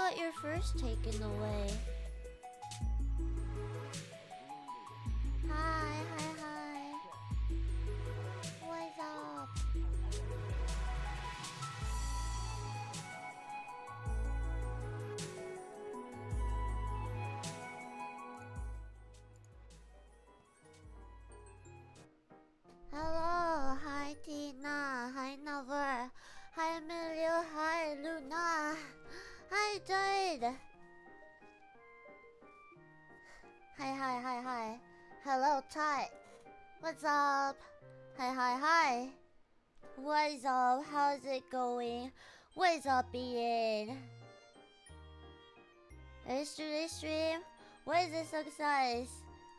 got your first taken away. Hi. What's up? Hello, hi Tina, hi Never, hi Emilio, hi Luna, hi Jade. Hi. Hello, Ty. What's up? Hi. What's up? How's it going? What's up, Ian? Today's stream? What is this success?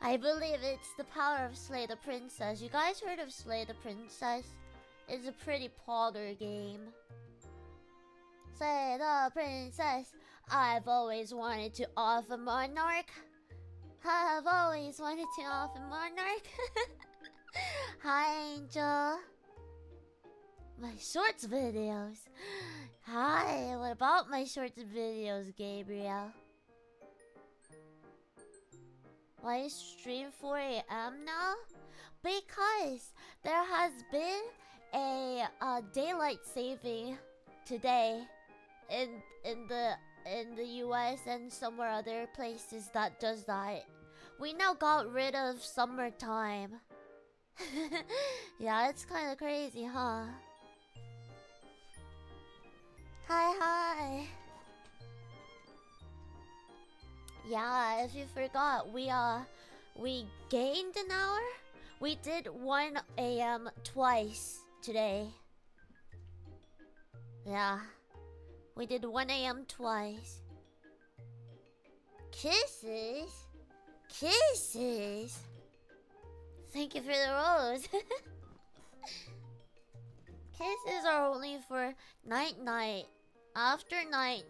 I believe it's the power of Slay the Princess. You guys heard of Slay the Princess? It's a pretty pogger game. Slay the Princess. I've always wanted to off a monarch. I've always wanted to off a monarch. Hi, Angel. My shorts videos. Hi, what about my shorts videos, Gabriel? Why is stream 4 a.m. now? Because there has been a daylight saving today in the US and somewhere other places that does that. We now got rid of summertime. Yeah, it's kind of crazy, huh? Hi. Yeah, if you forgot, we gained an hour. We did 1 a.m. twice today. Yeah, we did 1 a.m. twice. Kisses. Thank you for the rose. Kisses are only for night. After night.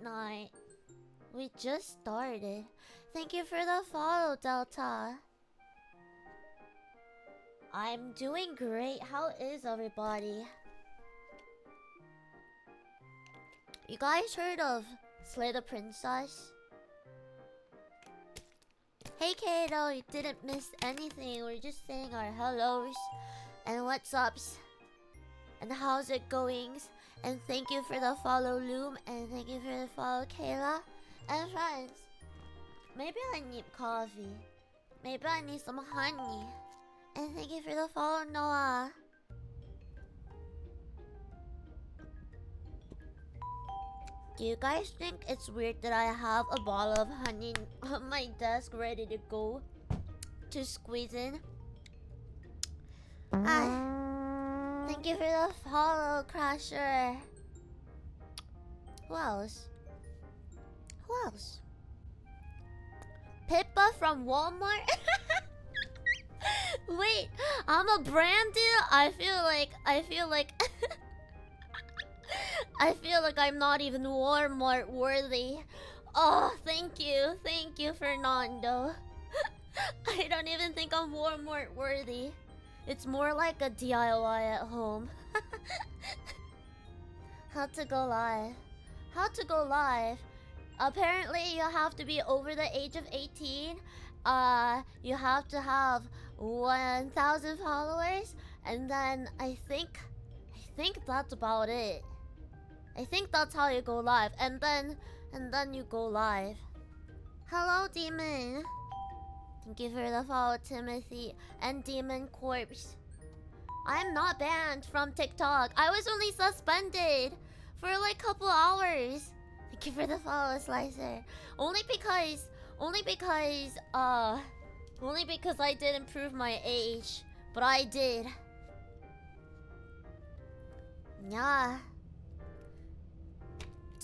We just started. Thank you for the follow, Delta. I'm doing great. How is everybody? You guys heard of Slay the Princess? Hey Kato, you didn't miss anything. We're just saying our hellos and what's ups and how's it going. And thank you for the follow, Loom, and thank you for the follow, Kayla. And friends, maybe I need coffee. Maybe I need some honey. And thank you for the follow, Noah. Do you guys think it's weird that I have a bottle of honey on my desk ready to go to squeeze in? Thank you for the follow, Crasher. Who else? Pippa from Walmart? Wait, I'm a brand deal? I feel like I feel like I'm not even Walmart worthy. Oh, thank you, Fernando. I don't even think I'm Walmart worthy. It's more like a DIY at home. How to go live. Apparently, you have to be over the age of 18. You have to have 1,000 followers, and then I think that's about it. I think that's how you go live, and then you go live. Hello, Demon. Thank you for the follow, Timothy and Demon Corpse. I'm not banned from TikTok. I was only suspended for like a couple hours. Thank you for the follow, Slicer. Only because I didn't prove my age, but I did. Yeah.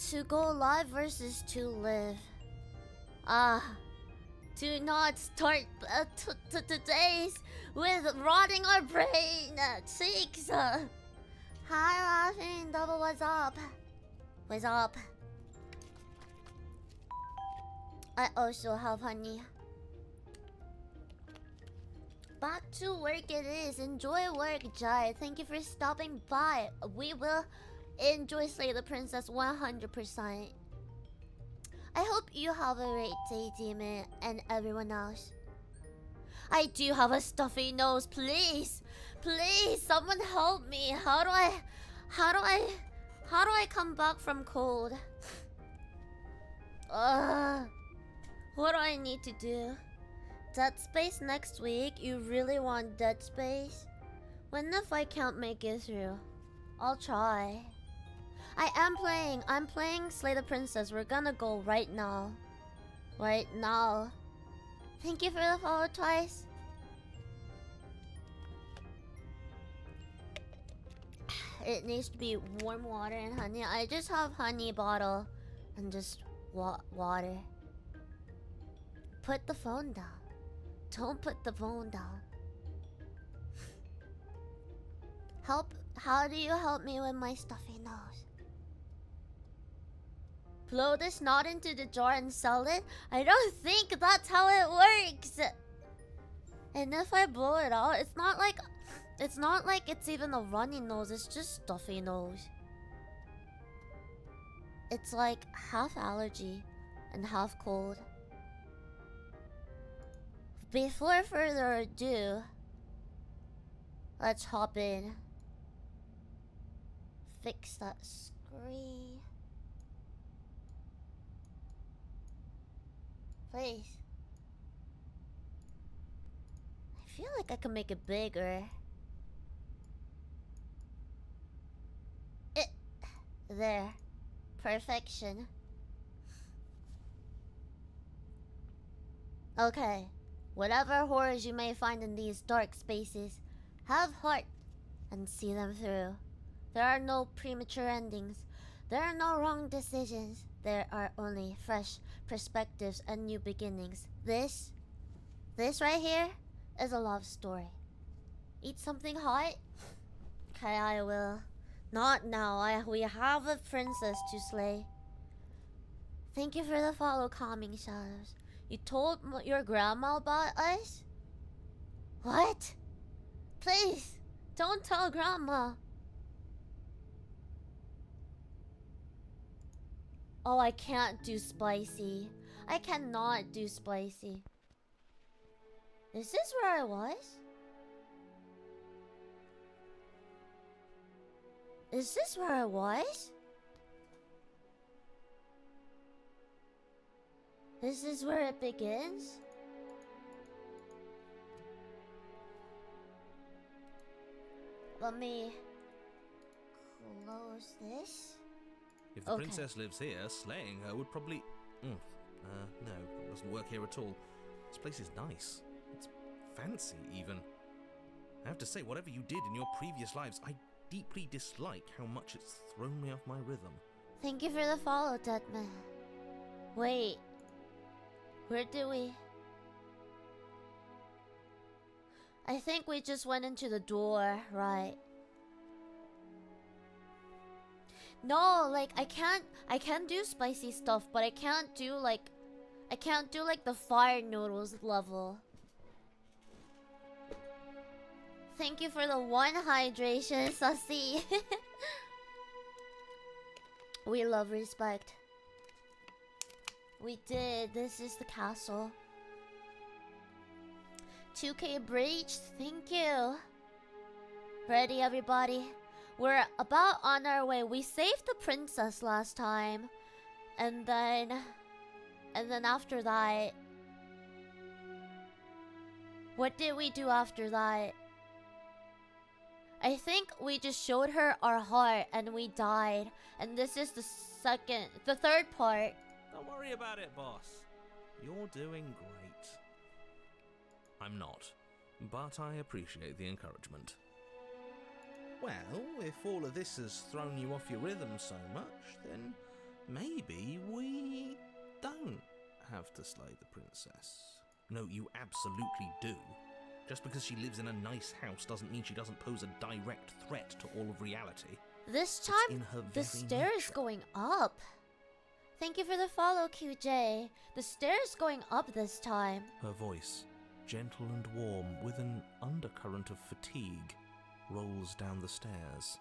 To go live versus to live. Do not start today's with rotting our brain cheeks. Hi, laughing double. What's up? I also have honey. Back to work it is. Enjoy work, Jai. Thank you for stopping by. We will enjoy Slay the Princess 100%. I hope you have a great day, Demon, and everyone else. I do have a stuffy nose, please! Please, someone help me! How do I come back from cold? What do I need to do? Dead Space next week? You really want Dead Space? When if I can't make it through? I'll try. I'm playing Slay the Princess. We're gonna go right now. Right now. Thank you for the follow twice. It needs to be warm water and honey. I just have honey bottle and just water. Put the phone down. Don't put the phone down. How do you help me with my stuffy nose? Blow this knot into the jar and sell it? I don't think that's how it works. And if I blow it out, it's not like it's even a runny nose, it's just stuffy nose. It's like half allergy and half cold. Before further ado, let's hop in. Fix that screen. Please. I feel like I can make it bigger. There. Perfection. Okay. Whatever horrors you may find in these dark spaces, have heart and see them through. There are no premature endings. There are no wrong decisions. There are only fresh perspectives and new beginnings. This right here is a love story. Eat something hot? Okay, I will. Not now. We have a princess to slay. Thank you for the follow, Calming Shadows. You told your grandma about us? What? Please, don't tell grandma. Oh, I can't do spicy. I cannot do spicy. Is this where I was? Is this where I was? This is where it begins? Let me close this. If the princess lives here, slaying her would probably... no, it doesn't work here at all. This place is nice. It's fancy, even. I have to say, whatever you did in your previous lives, I deeply dislike how much it's thrown me off my rhythm. Thank you for the follow, Deadman. Wait. Where do we... I think we just went into the door, right? No, like I can't do spicy stuff, but I can't do like the fire noodles level. Thank you for the 1 hydration, Sussy. We love respect. We did. This is the castle. 2K breached. Thank you. Ready, everybody? We're about on our way. We saved the princess last time. And then after that... What did we do after that? I think we just showed her our heart and we died. And this is the third part. Don't worry about it, boss. You're doing great. I'm not, but I appreciate the encouragement. Well, if all of this has thrown you off your rhythm so much, then maybe we don't have to slay the princess. No, you absolutely do. Just because she lives in a nice house doesn't mean she doesn't pose a direct threat to all of reality. This time, the stairs going up. Thank you for the follow, QJ. The stairs going up this time. Her voice, gentle and warm, with an undercurrent of fatigue, rolls down the stairs.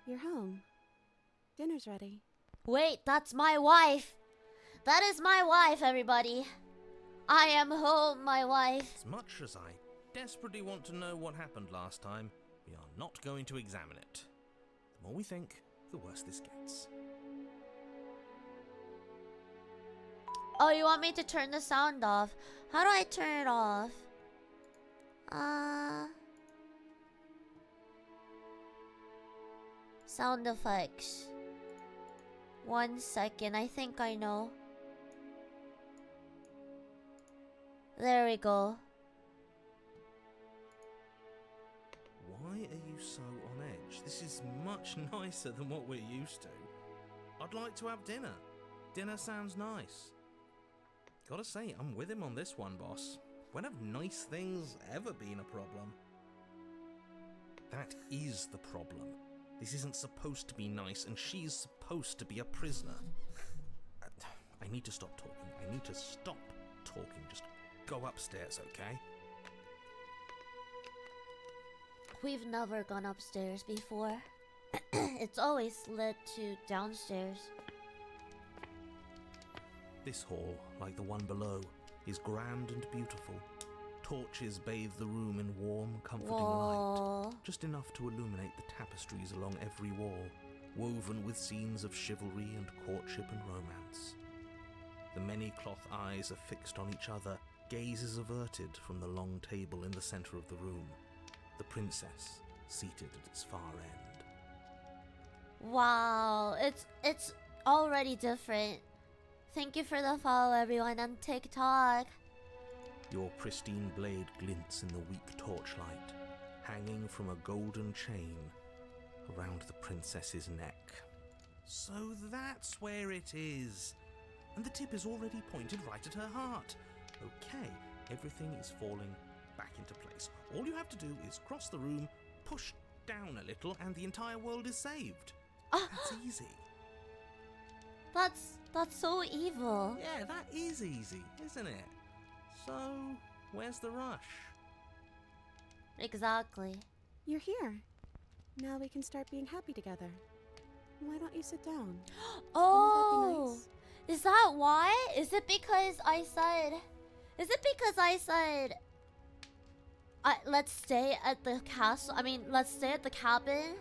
You're home. Dinner's ready. Wait, that's my wife. That is my wife, everybody. I am home, my wife. As much as I desperately want to know what happened last time, we are not going to examine it. The more we think, the worse this gets. Oh, you want me to turn the sound off? How do I turn it off? Sound effects. 1 second, I think I know. There we go. Why are you so on edge? This is much nicer than what we're used to. I'd like to have dinner. Dinner sounds nice. Gotta say, I'm with him on this one, boss. When have nice things ever been a problem? That is the problem. This isn't supposed to be nice, and she's supposed to be a prisoner. I need to stop talking. I need to stop talking. Just go upstairs, okay? We've never gone upstairs before. It's always led to downstairs. This hall, like the one below, is grand and beautiful. Torches bathe the room in warm, comforting light, just enough to illuminate the tapestries along every wall, woven with scenes of chivalry and courtship and romance. The many cloth eyes are fixed on each other, gaze is averted from the long table in the center of the room, the princess seated at its far end. Wow, it's already different. Thank you for the follow, everyone, on TikTok. Your pristine blade glints in the weak torchlight, hanging from a golden chain around the princess's neck. So that's where it is. And the tip is already pointed right at her heart. Okay, everything is falling back into place. All you have to do is cross the room, push down a little, and the entire world is saved. That's easy. That's so evil. Yeah, that is easy, isn't it? So, where's the rush? Exactly. You're here. Now we can start being happy together. Why don't you sit down? Oh, Wouldn't that be nice? is that why? Is it because I said... let's stay at the castle. I mean, let's stay at the cabin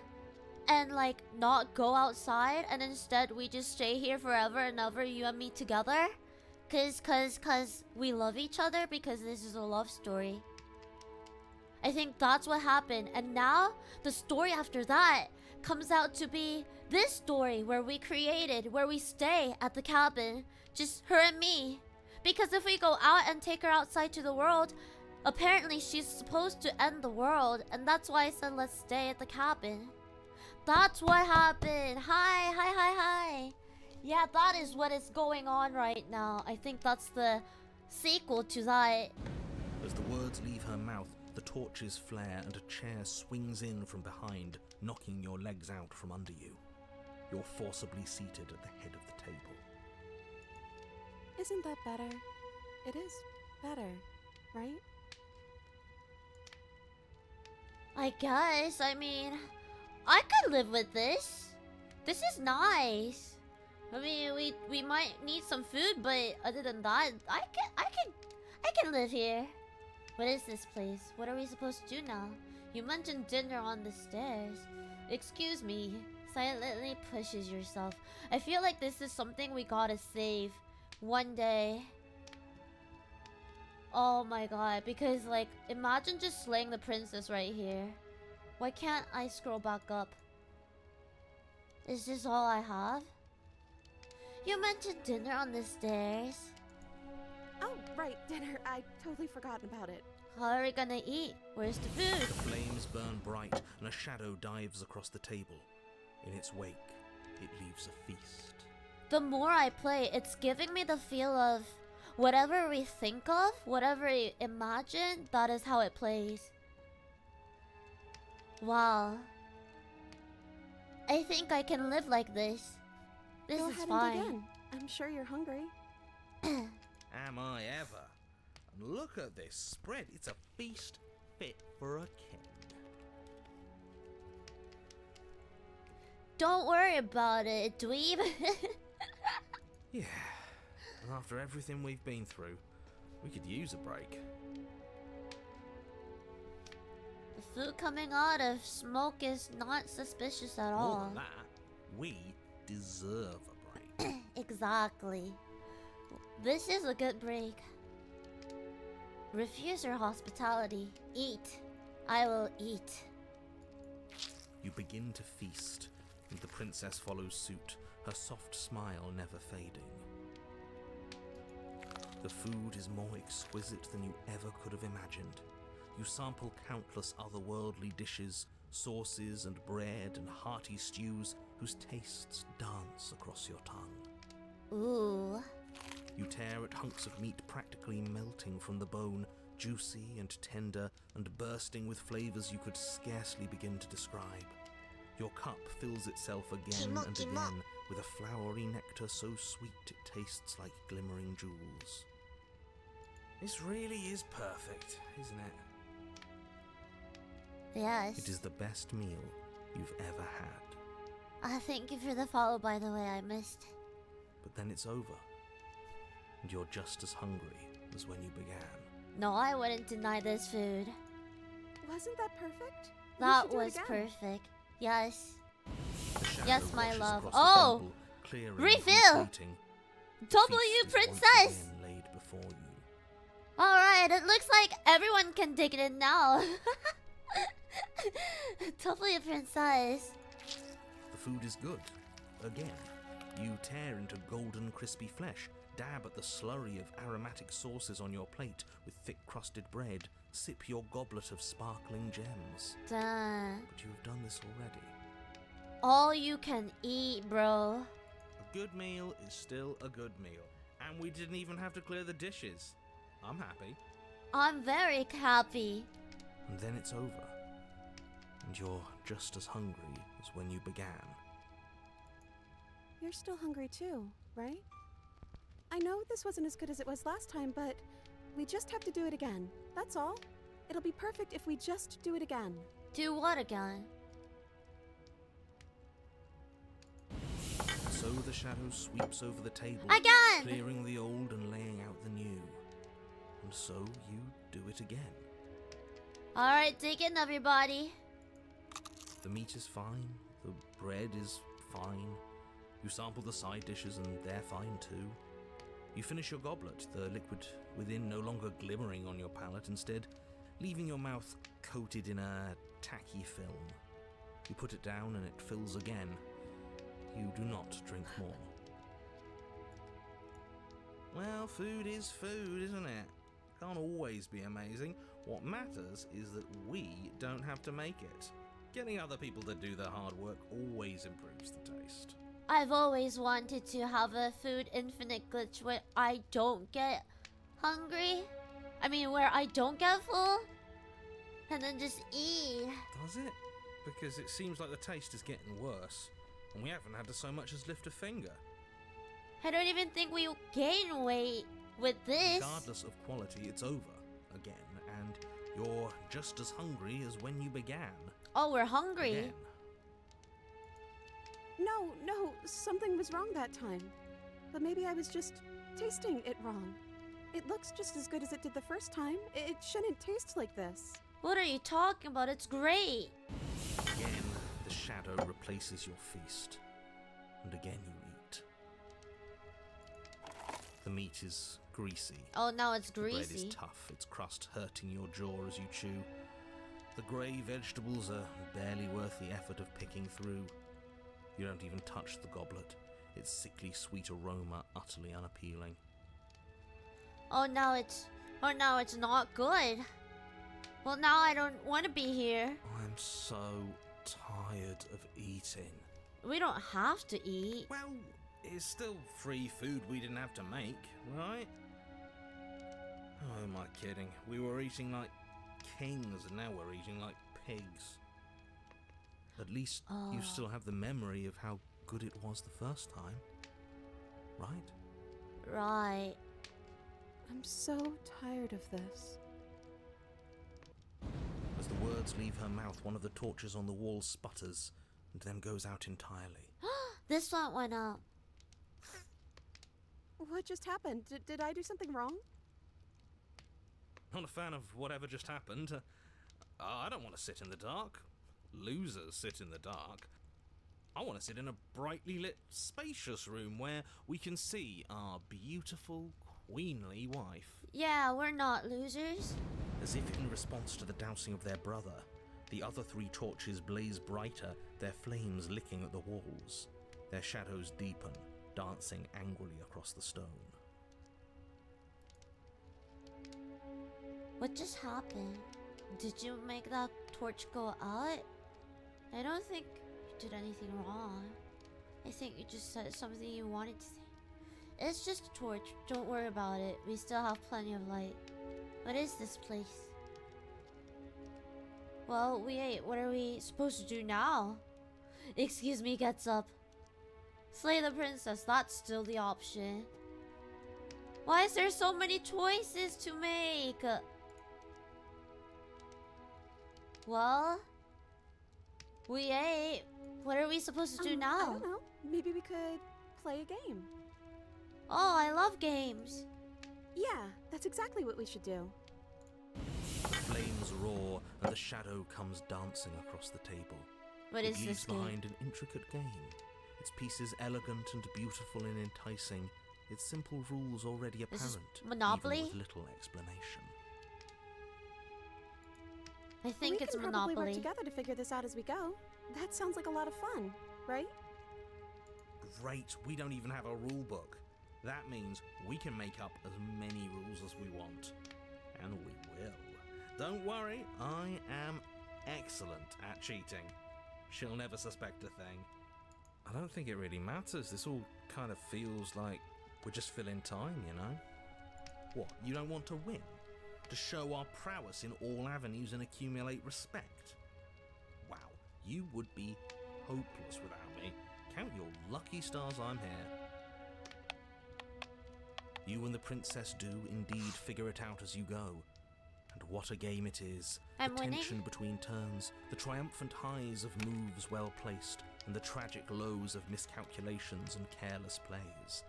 and like not go outside, and instead we just stay here forever and ever, you and me together? Cause we love each other, because this is a love story. I think that's what happened, and now the story after that comes out to be this story where we stay at the cabin, just her and me. Because if we go out and take her outside to the world, apparently she's supposed to end the world, and that's why I said let's stay at the cabin. That's what happened. Hi. Yeah, that is what is going on right now. I think that's the sequel to that. As the words leave her mouth, the torches flare and a chair swings in from behind, knocking your legs out from under you. You're forcibly seated at the head of the table. Isn't that better? It is better, right? I guess. I mean, I could live with this. This is nice. I mean, we might need some food, but other than that, I can live here. What is this place? What are we supposed to do now? You mentioned dinner on the stairs. Excuse me. Silently pushes yourself. I feel like this is something we gotta save one day. Oh my god, because like, imagine just slaying the princess right here. Why can't I scroll back up? Is this all I have? You mentioned dinner on the stairs. Oh, right, dinner. I totally forgotten about it. How are we gonna eat? Where's the food? The flames burn bright and a shadow dives across the table. In its wake, it leaves a feast. The more I play, it's giving me the feel of whatever we think of, whatever we imagine, that is how it plays. Wow. I think I can live like this. This Go is ahead fine. and dig in. I'm sure you're hungry. Am I ever? And look at this spread. It's a feast fit for a king. Don't worry about it, dweeb. Yeah. After everything we've been through, we could use a break. The food coming out of smoke is not suspicious at all. More than that, we deserve a break. Exactly. This is a good break. Refuse your hospitality. Eat. I will eat. You begin to feast, and the princess follows suit, her soft smile never fading. The food is more exquisite than you ever could have imagined. You sample countless otherworldly dishes, sauces and bread and hearty stews whose tastes dance across your tongue. Ooh. You tear at hunks of meat practically melting from the bone, juicy and tender and bursting with flavors you could scarcely begin to describe. Your cup fills itself again and again with a flowery nectar so sweet it tastes like glimmering jewels. This really is perfect, isn't it? Yes. It is the best meal you've ever had. Thank you for the follow, by the way. I missed. But then it's over, and you're just as hungry as when you began. No, I wouldn't deny this food. Wasn't that perfect? That We should do it was again. perfect. Yes. The shadow Yes, my rushes love. across the Oh! temple, clearing and Refill! completing. W, Feast is once princess! again laid before you. Alright, it looks like everyone can take it in now. W, princess. The food is good. Again, you tear into golden crispy flesh, dab at the slurry of aromatic sauces on your plate with thick crusted bread, sip your goblet of sparkling gems. Duh. But you have done this already. All you can eat, bro. A good meal is still a good meal, and we didn't even have to clear the dishes. I'm happy. I'm very happy. And then it's over, and you're just as hungry as when you began. You're still hungry too, right? I know this wasn't as good as it was last time, but we just have to do it again. That's all. It'll be perfect if we just do it again. Do what again? So the shadow sweeps over the table, Again! clearing the old and laying out the new. And so you do it again. Alright, dig in, everybody. The meat is fine, the bread is fine. You sample the side dishes and they're fine too. You finish your goblet, the liquid within no longer glimmering on your palate, instead leaving your mouth coated in a tacky film. You put it down and it fills again. You do not drink more. Well, food is food, isn't it? Can't always be amazing. What matters is that we don't have to make it. Getting other people to do the hard work always improves the taste. I've always wanted to have a food infinite glitch where I don't get hungry. I mean, where I don't get full. And then just eat. Does it? Because it seems like the taste is getting worse. And we haven't had to so much as lift a finger. I don't even think we gain weight with this. Regardless of quality, it's over again. And you're just as hungry as when you began. Oh, we're hungry. Again. No, something was wrong that time. But maybe I was just tasting it wrong. It looks just as good as it did the first time. It shouldn't taste like this. What are you talking about? It's great. Again, the shadow replaces your feast. And again you eat. The meat is greasy. Oh, now it's The bread greasy. is tough, its crust hurting your jaw as you chew. The grey vegetables are barely worth the effort of picking through. You don't even touch the goblet, its sickly sweet aroma utterly unappealing. Oh, now it's not good. Well, now I don't want to be here. I'm so tired of eating. We don't have to eat. Well, it's still free food we didn't have to make, right? Oh, am I kidding? We were eating like kings and now we're eating like pigs. At least you Oh. still have the memory of how good it was the first time, right? Right. I'm so tired of this. As the words leave her mouth, one of the torches on the wall sputters and then goes out entirely. This one went out. What just happened? Did I do something wrong? Not a fan of whatever just happened. I don't want to sit in the dark. Losers sit in the dark. I want to sit in a brightly lit, spacious room where we can see our beautiful, queenly wife. Yeah, we're not losers. As if in response to the dousing of their brother, the other 3 torches blaze brighter, their flames licking at the walls. Their shadows deepen, dancing angrily across the stone. What just happened? Did you make that torch go out? I don't think you did anything wrong. I think you just said something you wanted to say. It's just a torch. Don't worry about it. We still have plenty of light. What is this place? Well, we ate. What are we supposed to do now? Excuse me, gets up. Slay the princess. That's still the option. Why is there so many choices to make? Well, we ate. What are we supposed to do now? I don't know. Maybe we could play a game. Oh, I love games. Yeah, that's exactly what we should do. The flames roar and the shadow comes dancing across the table. What It is leaves this game? behind an intricate game. Its pieces elegant and beautiful and enticing. Its simple rules already This is apparent, Monopoly? even with little explanation. I think we it's can probably work Monopoly. together to figure this out as we go. That sounds like a lot of fun, right? Great, we don't even have a rule book. That means we can make up as many rules as we want. And we will. Don't worry, I am excellent at cheating. She'll never suspect a thing. I don't think it really matters. This all kind of feels like we're just filling time, you know? What, you don't want to win? To show our prowess in all avenues and accumulate respect? Wow, you would be hopeless without me. Count your lucky stars I'm here. You and the princess do indeed figure it out as you go. And what a game it is. I'm the winning. tension between turns, the triumphant highs of moves well placed, and the tragic lows of miscalculations and careless plays.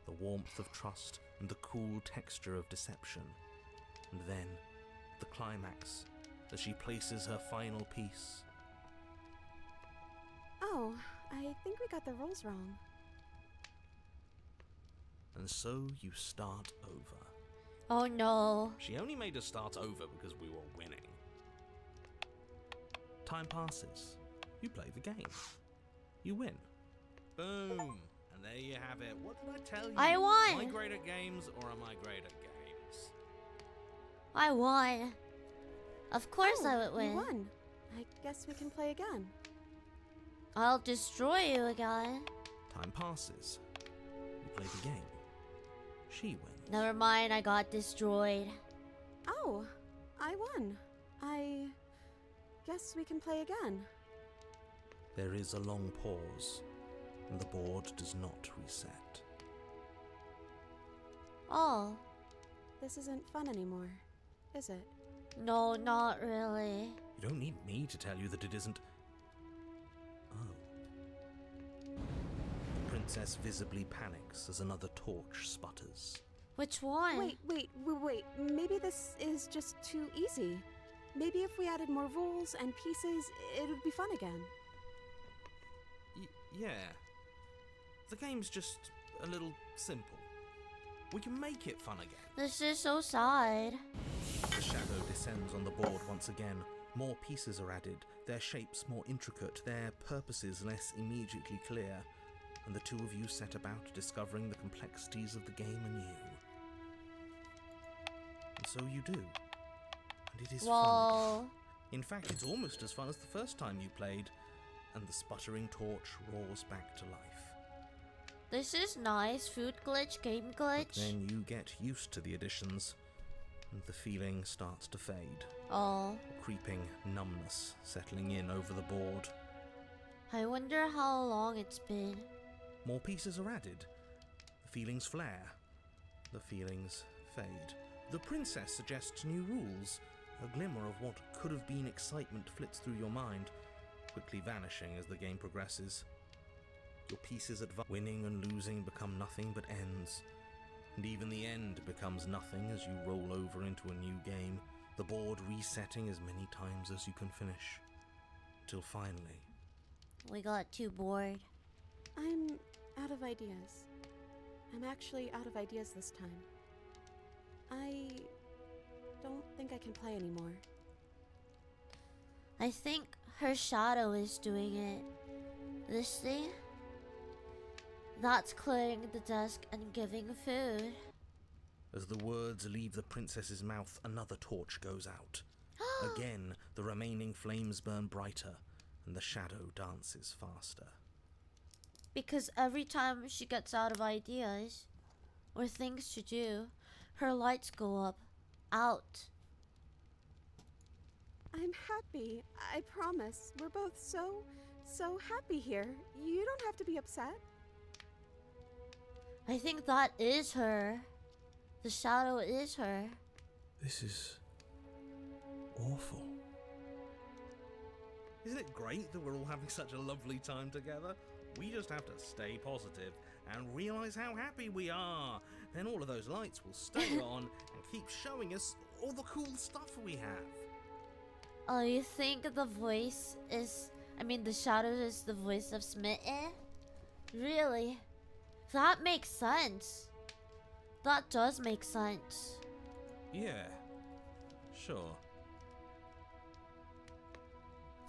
The warmth of trust and the cool texture of deception. And then, the climax, as she places her final piece. Oh, I think we got the rules wrong. And so you start over. Oh no. She only made us start over because we were winning. Time passes. You play the game. You win. Boom. And there you have it. What did I tell you? I won. Am I great at games or am I great at games? I won. Of course I would You win. won. I guess we can play again. I'll destroy you again. Time passes. You play the game. She wins. Never mind, I got destroyed. Oh, I won. I guess we can play again. There is a long pause, and the board does not reset. Oh, This isn't fun anymore, is it? no, not really. You don't need me to tell you that it isn't. Oh. The princess visibly panics as another torch sputters. Which one? Wait. Maybe this is just too easy. Maybe if we added more rules and pieces, it would be fun again. Yeah. The game's just a little simple. We can make it fun again. This is so sad. The shadow descends on the board once again. More pieces are added, their shapes more intricate, their purposes less immediately clear, and the two of you set about discovering the complexities of the game anew. And so you do. And it is fun. Well, In fact, it's almost as fun as the first time you played, and the sputtering torch roars back to life. this is nice. Food glitch, game But glitch. then you get used to the additions, and the feeling starts to fade. Oh, A creeping numbness settling in over the board. I wonder how long it's been. More pieces are added. The feelings flare. The feelings fade. The princess suggests new rules. A glimmer of what could have been excitement flits through your mind, quickly vanishing as the game progresses. Your pieces advance. Winning and losing become nothing but ends, And even the end becomes nothing as you roll over into a new game, the board resetting as many times as you can finish. Till finally... We got too bored. I'm out of ideas. I'm actually out of ideas this time. I don't think I can play anymore. I think her shadow is doing it. This thing? That's clearing the desk and giving food. As the words leave the princess's mouth, another torch goes out. Again, the remaining flames burn brighter, and the shadow dances faster. Because every time she gets out of ideas or things to do, her lights go up. Out. I'm happy. I promise. We're both so happy here. You don't have to be upset. I think that is her. The shadow is her. This is... awful. Isn't it great that we're all having such a lovely time together? We just have to stay positive and realise how happy we are. Then all of those lights will stay on and keep showing us all the cool stuff we have. Oh, you think the voice is... the shadow is the voice of Smitten? Really? That makes sense. That does make sense. Yeah, sure.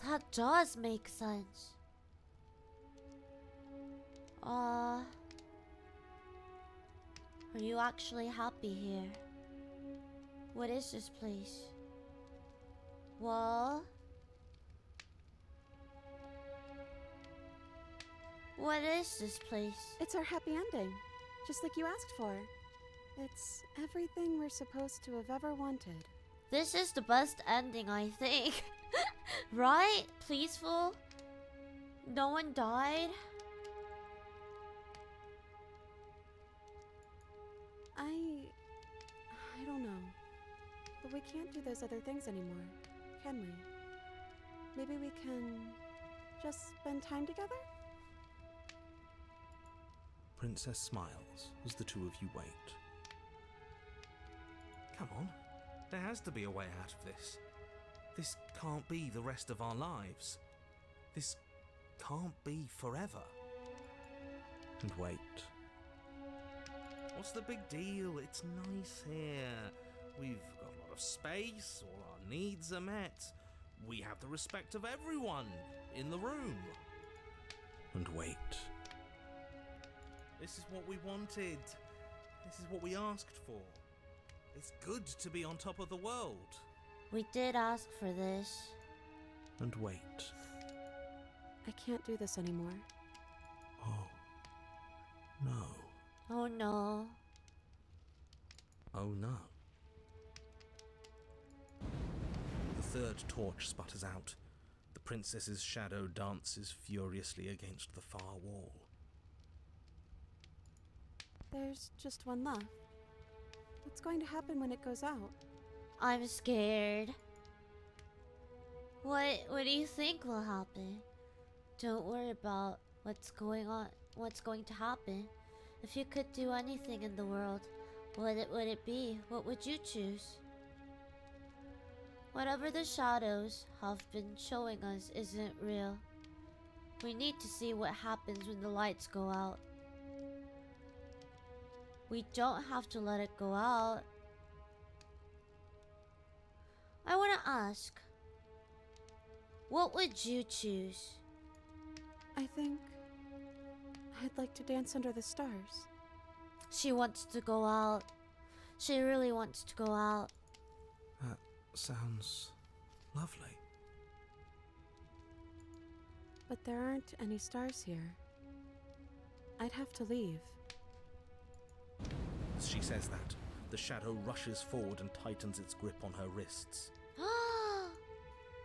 That does make sense. Are you actually happy here? What is this place? Well... What is this place? It's our happy ending, just like you asked for. It's everything we're supposed to have ever wanted. This is the best ending, I think. Right? Peaceful? No one died? I don't know. But we can't do those other things anymore, can we? Maybe we can just spend time together? Princess smiles as the two of you wait. Come on, there has to be a way out of this. This can't be the rest of our lives. This can't be forever. And wait. What's the big deal? It's nice here. We've got a lot of space, all our needs are met. We have the respect of everyone in the room. And wait. This is what we wanted. This is what we asked for. It's good to be on top of the world. We did ask for this. And wait. I can't do this anymore. Oh, no. Oh no. Oh no. The third torch sputters out. The princess's shadow dances furiously against the far wall. There's just one left. What's going to happen when it goes out? I'm scared. What do you think will happen? Don't worry about what's going to happen. If you could do anything in the world, what would it be? What would you choose? Whatever the shadows have been showing us isn't real. We need to see what happens when the lights go out. We don't have to let it go out. I want to ask, what would you choose? I think I'd like to dance under the stars. She wants to go out. She really wants to go out. That sounds lovely. But there aren't any stars here. I'd have to leave. As she says that, the shadow rushes forward and tightens its grip on her wrists.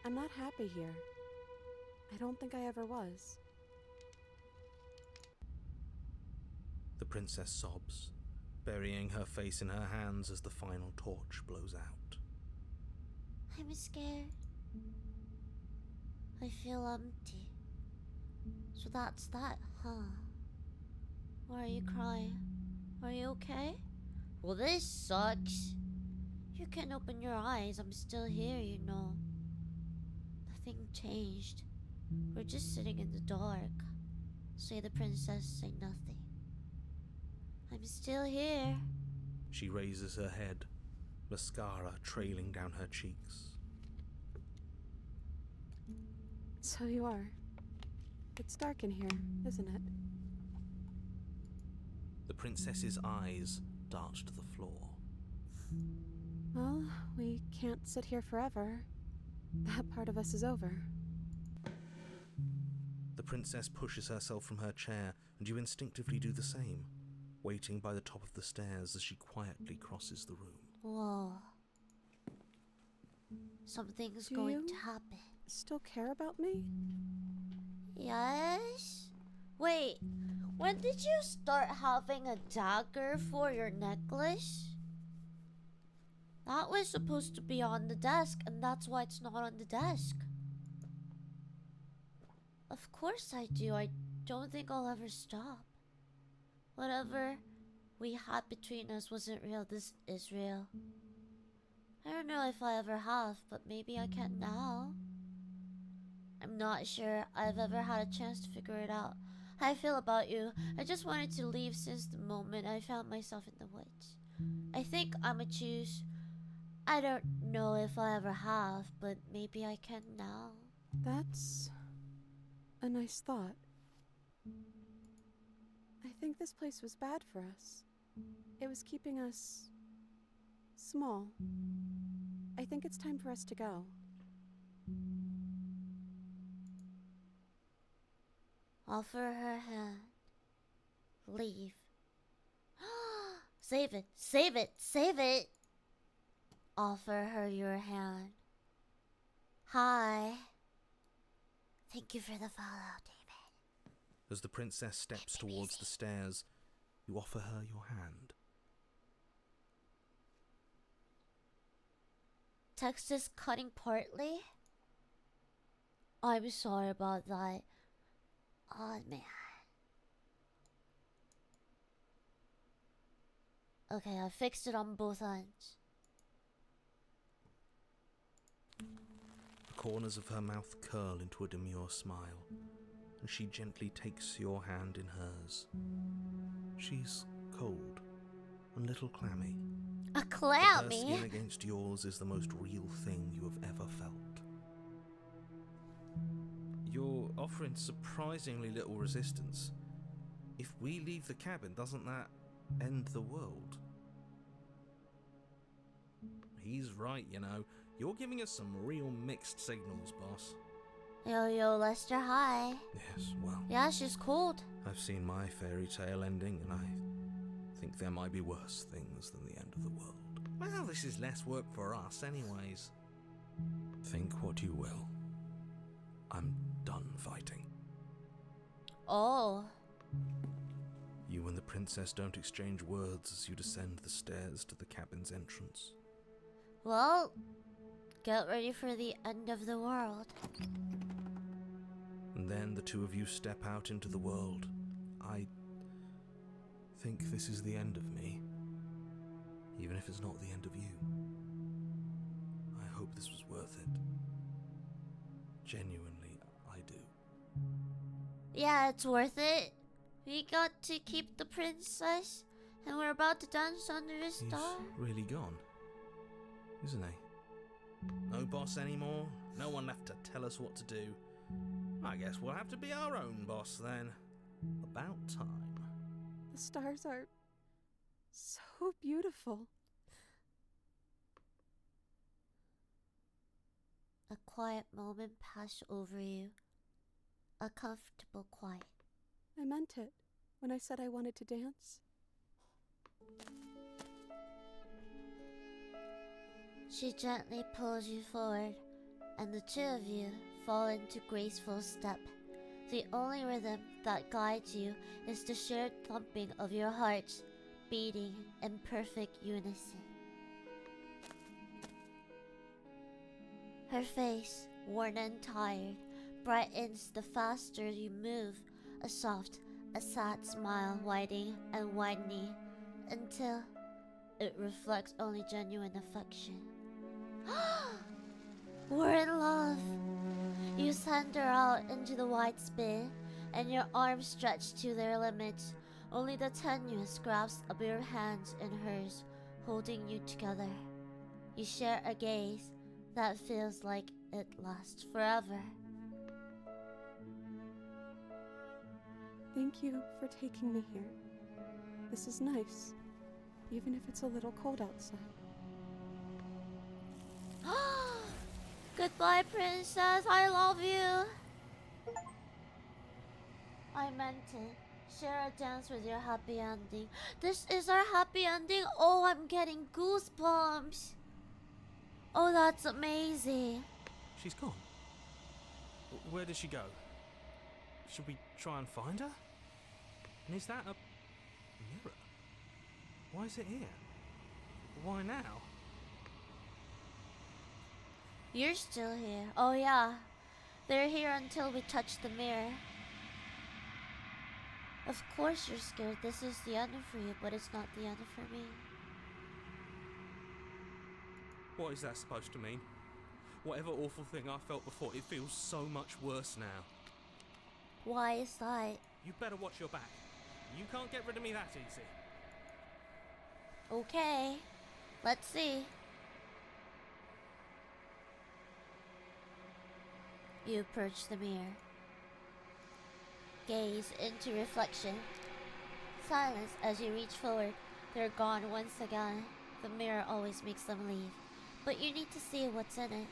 I'm not happy here. I don't think I ever was. The princess sobs, burying her face in her hands as the final torch blows out. I'm scared. I feel empty. So that's that, huh? Why are you crying? Are you okay? Well, this sucks. You can't open your eyes. I'm still here, you know. Nothing changed. We're just sitting in the dark. Say the princess, say nothing. I'm still here. She raises her head, mascara trailing down her cheeks. So you are. It's dark in here, isn't it? The princess's eyes dart to the floor. Well, we can't sit here forever. That part of us is over. The princess pushes herself from her chair, and you instinctively do the same, waiting by the top of the stairs as she quietly crosses the room. Whoa. Something's Do going you to happen. still care about me? Yes? Wait, when did you start having a dagger for your necklace? That was supposed to be on the desk, and that's why it's not on the desk. Of course I do. I don't think I'll ever stop. Whatever we had between us wasn't real. This is real. I don't know if I ever have, but maybe I can now. I'm not sure I've ever had a chance to figure it out. How I feel about you. I just wanted to leave since the moment I found myself in the woods. I think I'ma choose. I don't know if I ever have, but maybe I can now. That's a nice thought. I think this place was bad for us. It was keeping us small. I think it's time for us to go. Offer her hand. Leave. Save it, save it, save it! Offer her your hand. Hi. Thank you for the follow, David. As the princess steps towards the stairs, you offer her your hand. Text is cutting partly. I'm sorry about that. Oh man. Okay, I fixed it on both ends. The corners of her mouth curl into a demure smile, and she gently takes your hand in hers. She's cold and a little clammy. A But her clammy? skin against yours is the most real thing you have ever felt. You're offering surprisingly little resistance. If we leave the cabin, doesn't that end the world? He's right, you know. You're giving us some real mixed signals, boss. Yo, Lester, hi. Yes, well, Yeah, she's cold. I've seen my fairy tale ending, and I think there might be worse things than the end of the world. Well, this is less work for us anyways. Think what you will. I'm done fighting. Oh. You and the princess don't exchange words as you descend the stairs to the cabin's entrance. Well, get ready for the end of the world. And then the two of you step out into the world. I think this is the end of me, even if it's not the end of you. I hope this was worth it. Genuinely, I do. Yeah, it's worth it. We got to keep the princess, and we're about to dance under the star. He's really gone, isn't he? No boss anymore, no one left to tell us what to do. I guess we'll have to be our own boss then. About time. The stars are so beautiful. A quiet moment passed over you. A comfortable quiet. I meant it when I said I wanted to dance. She gently pulls you forward, and the two of you fall into graceful step. The only rhythm that guides you is the shared thumping of your hearts, beating in perfect unison. Her face, worn and tired, brightens the faster you move, a soft, a sad smile widening and widening until it reflects only genuine affection. We're in love. You send her out into the wide spin, and your arms stretched to their limits. Only the tenuous grasp of your hands in hers, holding you together. You share a gaze that feels like it lasts forever. Thank you for taking me here. This is nice, even if it's a little cold outside. Goodbye, princess. I love you. I meant it. Share a dance with your happy ending. This is our happy ending. Oh, I'm getting goosebumps. Oh, that's amazing. She's gone. Where did she go? Should we try and find her? And is that a mirror? Why is it here? Why now? You're still here. Oh, yeah. They're here until we touch the mirror. Of course you're scared. This is the end for you, but it's not the end for me. What is that supposed to mean? Whatever awful thing I felt before, it feels so much worse now. Why is that? You better watch your back. You can't get rid of me that easy. Okay. Let's see. You approach the mirror. Gaze into reflection. Silence as you reach forward. They're gone once again. The mirror always makes them leave. But you need to see what's in it.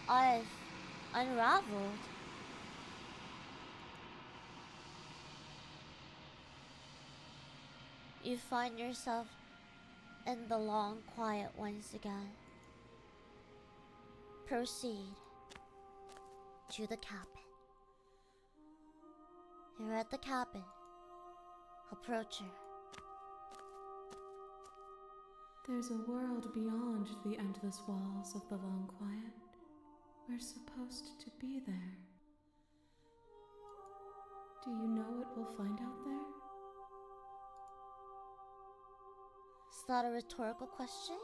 I've unraveled. You find yourself in the long quiet once again. Proceed to the cabin. You're at the cabin. Approach her. There's a world beyond the endless walls of the long quiet. We're supposed to be there. Do you know what we'll find out there? Is that a rhetorical question?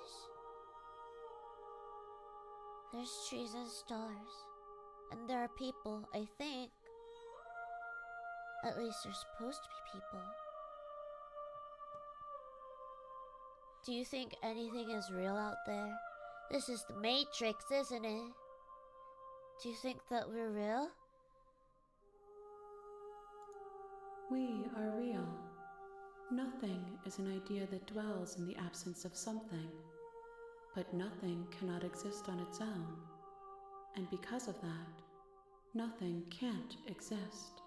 There's trees and stars. And there are people, I think. At least there's supposed to be people. Do you think anything is real out there? This is the Matrix, isn't it? Do you think that we're real? We are real. Nothing is an idea that dwells in the absence of something. But nothing cannot exist on its own. And because of that, nothing can't exist.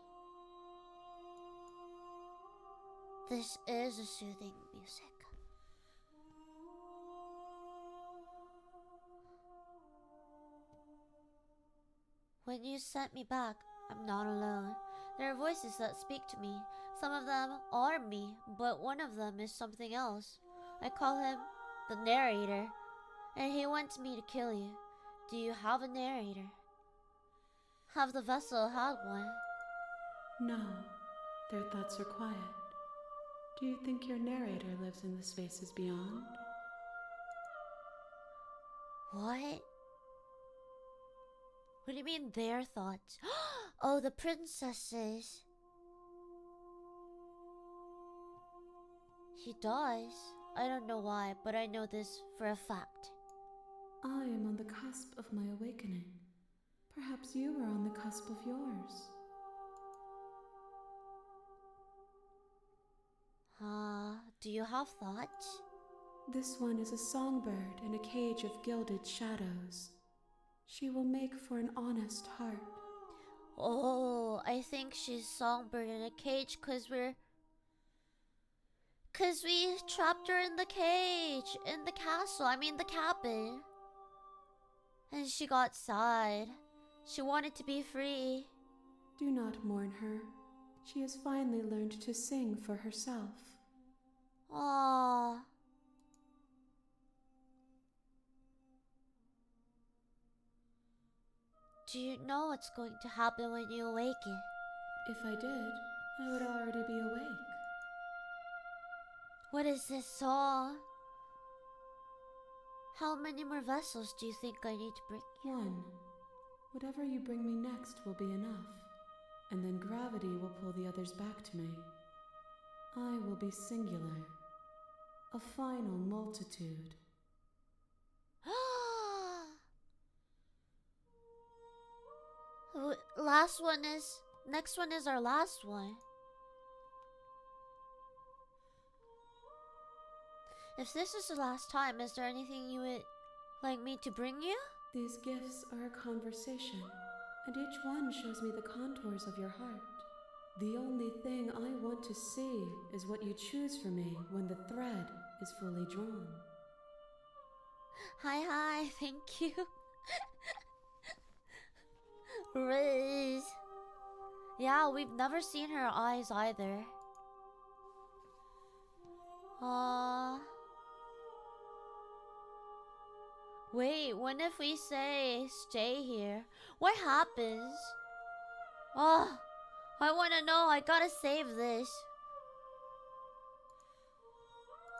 This is a soothing music. When you sent me back, I'm not alone. There are voices that speak to me. Some of them are me, but one of them is something else. I call him the narrator, and he wants me to kill you. Do you have a narrator? Have the vessel had one? No, their thoughts are quiet. Do you think your narrator lives in the spaces beyond? What? What do you mean their thoughts? Oh, the princesses. He does. I don't know why, but I know this for a fact. I am on the cusp of my awakening. Perhaps you are on the cusp of yours. Do you have thoughts? This one is a songbird in a cage of gilded shadows. She will make for an honest heart. Oh, I think she's songbird in a cage cause we trapped her in the cage, in the castle, the cabin. And she got sad. She wanted to be free. Do not mourn her. She has finally learned to sing for herself. Aww. Do you know what's going to happen when you awaken? If I did, I would already be awake. What is this all? How many more vessels do you think I need to bring you? One. Whatever you bring me next will be enough, and then gravity will pull the others back to me. I will be singular, a final multitude. Next one is our last one. If this is the last time, is there anything you would like me to bring you? These gifts are a conversation, and each one shows me the contours of your heart. The only thing I want to see is what you choose for me when the thread is fully drawn. Hi, thank you. Riz. Yeah, we've never seen her eyes either. Wait, when if we say stay here? What happens? Oh, I wanna know. I gotta save this.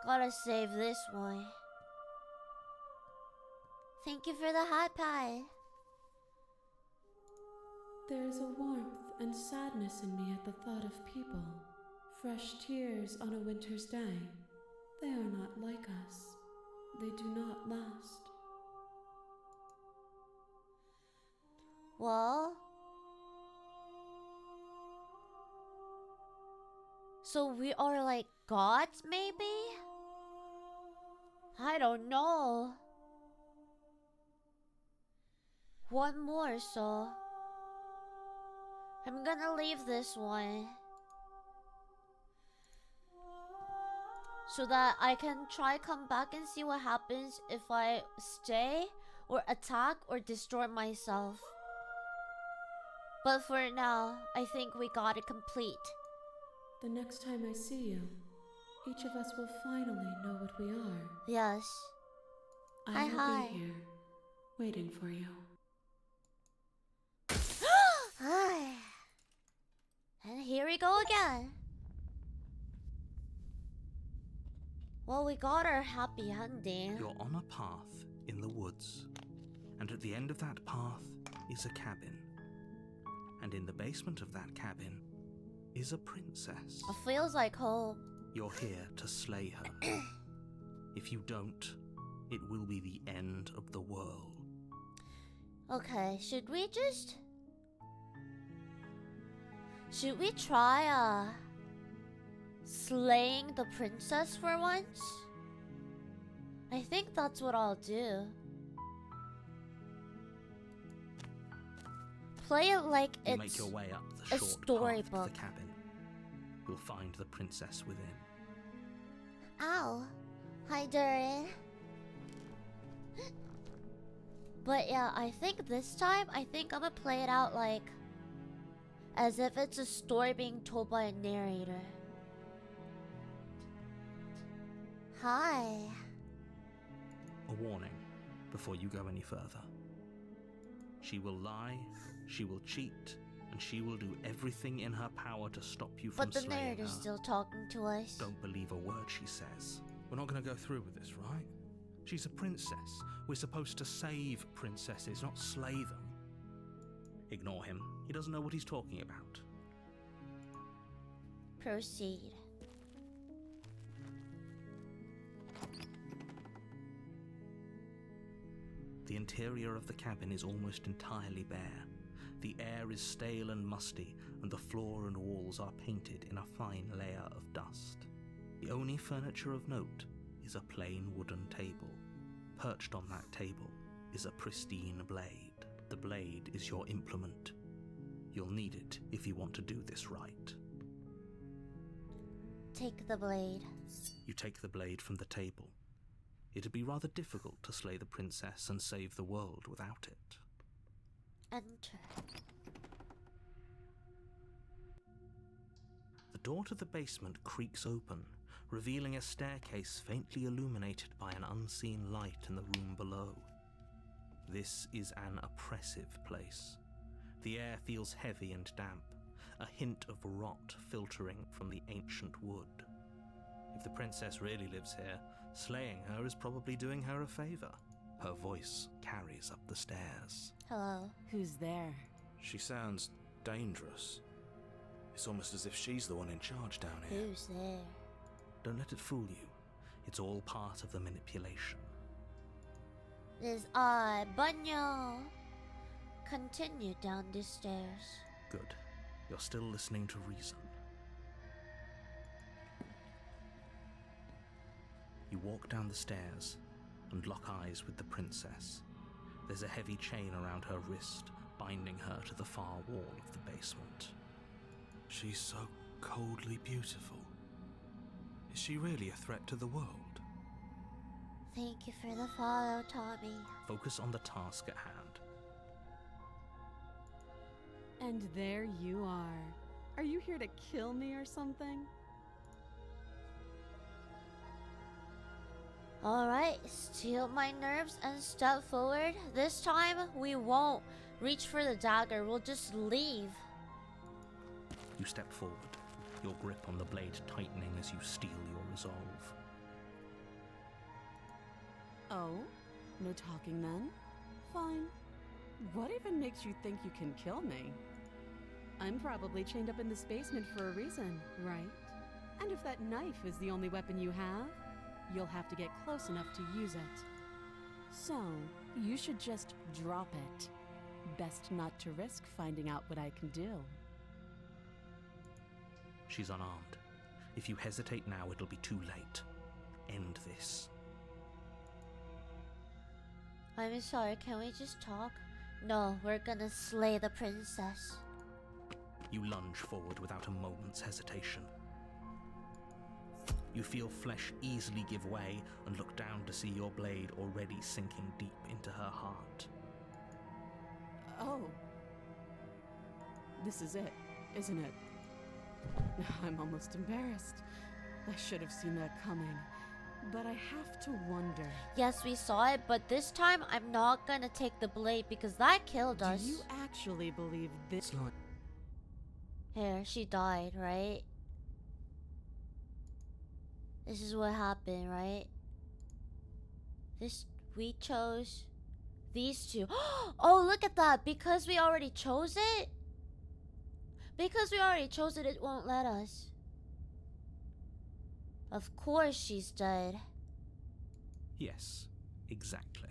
Gotta save this one. Thank you for the hot pie. There is a warmth and sadness in me at the thought of people. Fresh tears on a winter's day. They are not like us. They do not last. Well, so we are like gods, maybe? I don't know. One more, so I'm gonna leave this one so that I can try come back and see what happens if I stay or attack or destroy myself. But for now, I think we got it complete. The next time I see you, each of us will finally know what we are. Yes. I will Hi. be here, waiting for you. Hi. And here we go again. Well, we got our happy ending. You're on a path in the woods, and at the end of that path is a cabin. And in the basement of that cabin is a princess. It feels like home. You're here to slay her. If you don't, it will be the end of the world. Okay, should we try slaying the princess for once? I think that's what I'll do. Play it like You it's make your way up a the short path storybook. to the cabin. You'll find the princess within. Ow. Hi, Durin. But yeah, I think this time, I'm gonna play it out like as if it's a story being told by a narrator. Hi. A warning before you go any further. She will lie, she will cheat, and she will do everything in her power to stop you from But the slaying narrator's her. still talking to us. Don't believe a word she says. We're not going to go through with this, right? She's a princess. We're supposed to save princesses, not slay them. Ignore him. He doesn't know what he's talking about. Proceed. The interior of the cabin is almost entirely bare. The air is stale and musty, and the floor and walls are painted in a fine layer of dust. The only furniture of note is a plain wooden table. Perched on that table is a pristine blade. The blade is your implement. You'll need it if you want to do this right. Take the blade. You take the blade from the table. It'd be rather difficult to slay the princess and save the world without it. Enter. The door to the basement creaks open, revealing a staircase faintly illuminated by an unseen light in the room below. This is an oppressive place. The air feels heavy and damp, a hint of rot filtering from the ancient wood. If the princess really lives here, slaying her is probably doing her a favor. Her voice carries up the stairs. Hello. Who's there? She sounds dangerous. It's almost as if she's the one in charge down here. Who's there? Don't let it fool you. It's all part of the manipulation. It is I, bnnuyo. Continue down these stairs. Good. You're still listening to reason. You walk down the stairs and lock eyes with the princess. There's a heavy chain around her wrist, binding her to the far wall of the basement. She's so coldly beautiful. Is she really a threat to the world? Thank you for the follow, Tommy. Focus on the task at hand. And there you are. Are you here to kill me or something? Alright, steal my nerves and step forward. This time, we won't reach for the dagger. We'll just leave. You step forward, your grip on the blade tightening as you steel your resolve. Oh? No talking then? Fine. What even makes you think you can kill me? I'm probably chained up in this basement for a reason, right? And if that knife is the only weapon you have, you'll have to get close enough to use it. So, you should just drop it. Best not to risk finding out what I can do. She's unarmed. If you hesitate now, it'll be too late. End this. I'm sorry, can we just talk? No, we're gonna slay the princess. You lunge forward without a moment's hesitation. You feel flesh easily give way and look down to see your blade already sinking deep into her heart. Oh. This is it, isn't it? I'm almost embarrassed. I should have seen that coming. But I have to wonder. Yes, we saw it, but this time I'm not gonna take the blade because that killed us. Do you actually believe this? It's like Here, she died, right? This is what happened, right? We chose these two. Oh, look at that! Because we already chose it? Because we already chose it, it won't let us. Of course she's dead. Yes, exactly.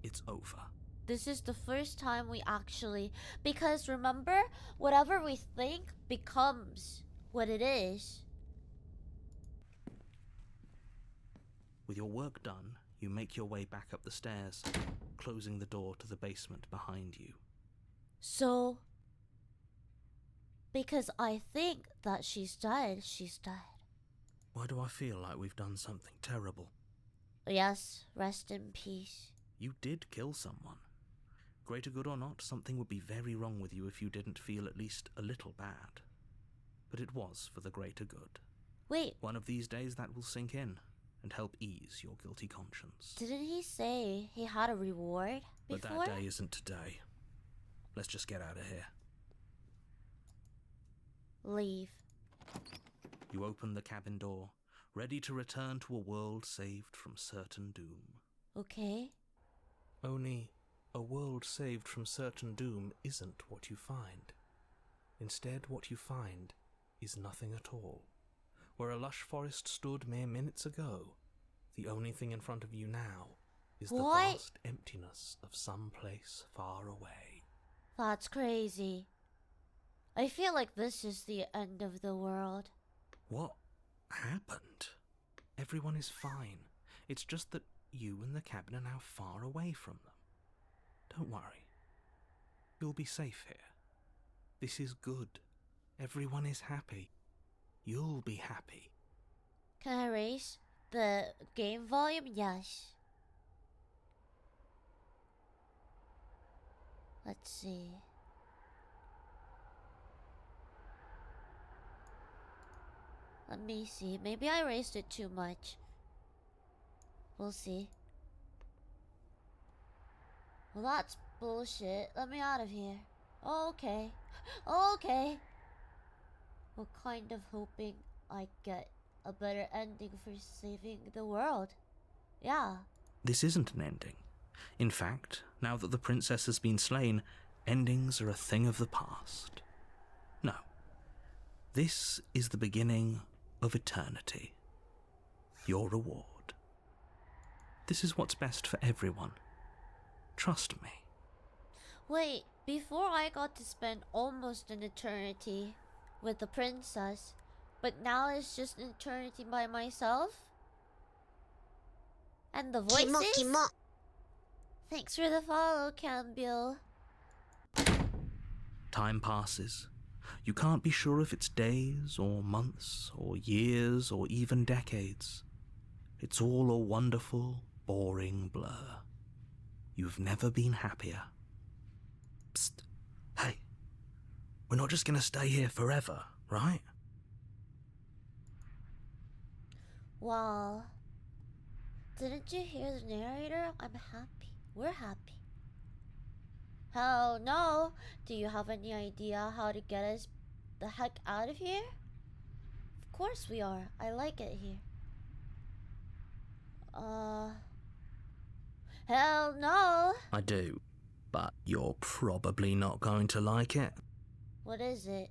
It's over. This is the first time we actually... Because remember, whatever we think becomes what it is. With your work done, you make your way back up the stairs, closing the door to the basement behind you. So... Because I think that she's dead, she's dead. Why do I feel like we've done something terrible? Yes, rest in peace. You did kill someone. Greater good or not, something would be very wrong with you if you didn't feel at least a little bad. But it was for the greater good. Wait, One of these days that will sink in and help ease your guilty conscience. didn't he say he had a reward But before? that day isn't today. Let's just get out of here. Leave. You open the cabin door, ready to return to a world saved from certain doom. Okay. Only, a world saved from certain doom isn't what you find. Instead, what you find is nothing at all. Where a lush forest stood mere minutes ago, the only thing in front of you now is the What? vast emptiness of some place far away. That's crazy. I feel like this is the end of the world. What happened? Everyone is fine. It's just that you and the cabin are now far away from them. Don't worry. You'll be safe here. This is good. Everyone is happy. You'll be happy. Can I raise the game volume? Yes. Let's see. Let me see. Maybe I raised it too much. We'll see. Well, that's bullshit. Let me out of here. Okay. Okay. What kind of hoping I get a better ending for saving the world. Yeah. This isn't an ending. In fact, now that the princess has been slain, endings are a thing of the past. No. This is the beginning of eternity. Your reward. This is what's best for everyone. Trust me. Wait, before I got to spend almost an eternity with the princess, but now it's just an eternity by myself? And the voices? Thanks for the follow, Campbell. Time passes. You can't be sure if it's days or months or years or even decades. It's all a wonderful, boring blur. You've never been happier. Psst. Hey. We're not just gonna stay here forever, right? Well, didn't you hear the narrator? I'm happy. We're happy. Hell no! Do you have any idea how to get us the heck out of here? Of course we are. I like it here. Hell no! I do, but you're probably not going to like it. What is it?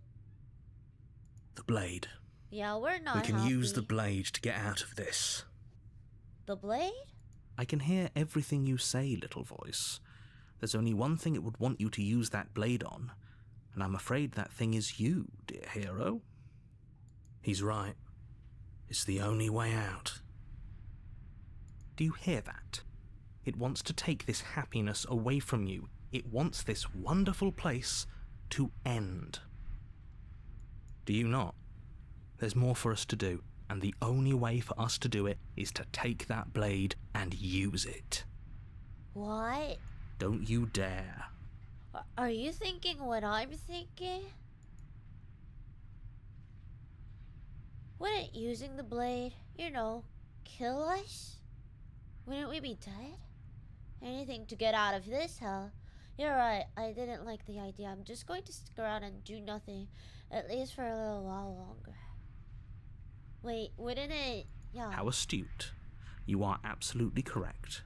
The blade. Yeah, we're not We can happy. use the blade to get out of this. The blade? I can hear everything you say, little voice. There's only one thing it would want you to use that blade on, and I'm afraid that thing is you, dear hero. He's right. It's the only way out. Do you hear that? It wants to take this happiness away from you. It wants this wonderful place to end. Do you not? There's more for us to do, and the only way for us to do it is to take that blade and use it. What? Don't you dare. Are you thinking what I'm thinking? Wouldn't using the blade, kill us? Wouldn't we be dead? Anything to get out of this hell. You're right, I didn't like the idea. I'm just going to stick around and do nothing, at least for a little while longer. Wait, wouldn't it... Yeah. How astute. You are absolutely correct.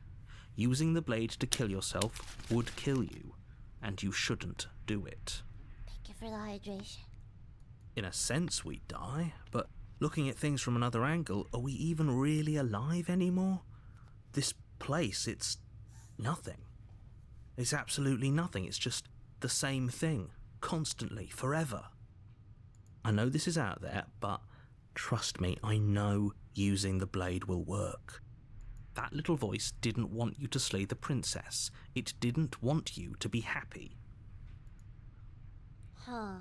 Using the blade to kill yourself would kill you, and you shouldn't do it. Thank you for the hydration. In a sense, we'd die, but looking at things from another angle, are we even really alive anymore? This place, it's nothing. It's absolutely nothing. It's just the same thing, constantly, forever. I know this is out there, but trust me, I know using the blade will work. That little voice didn't want you to slay the princess. It didn't want you to be happy. Huh.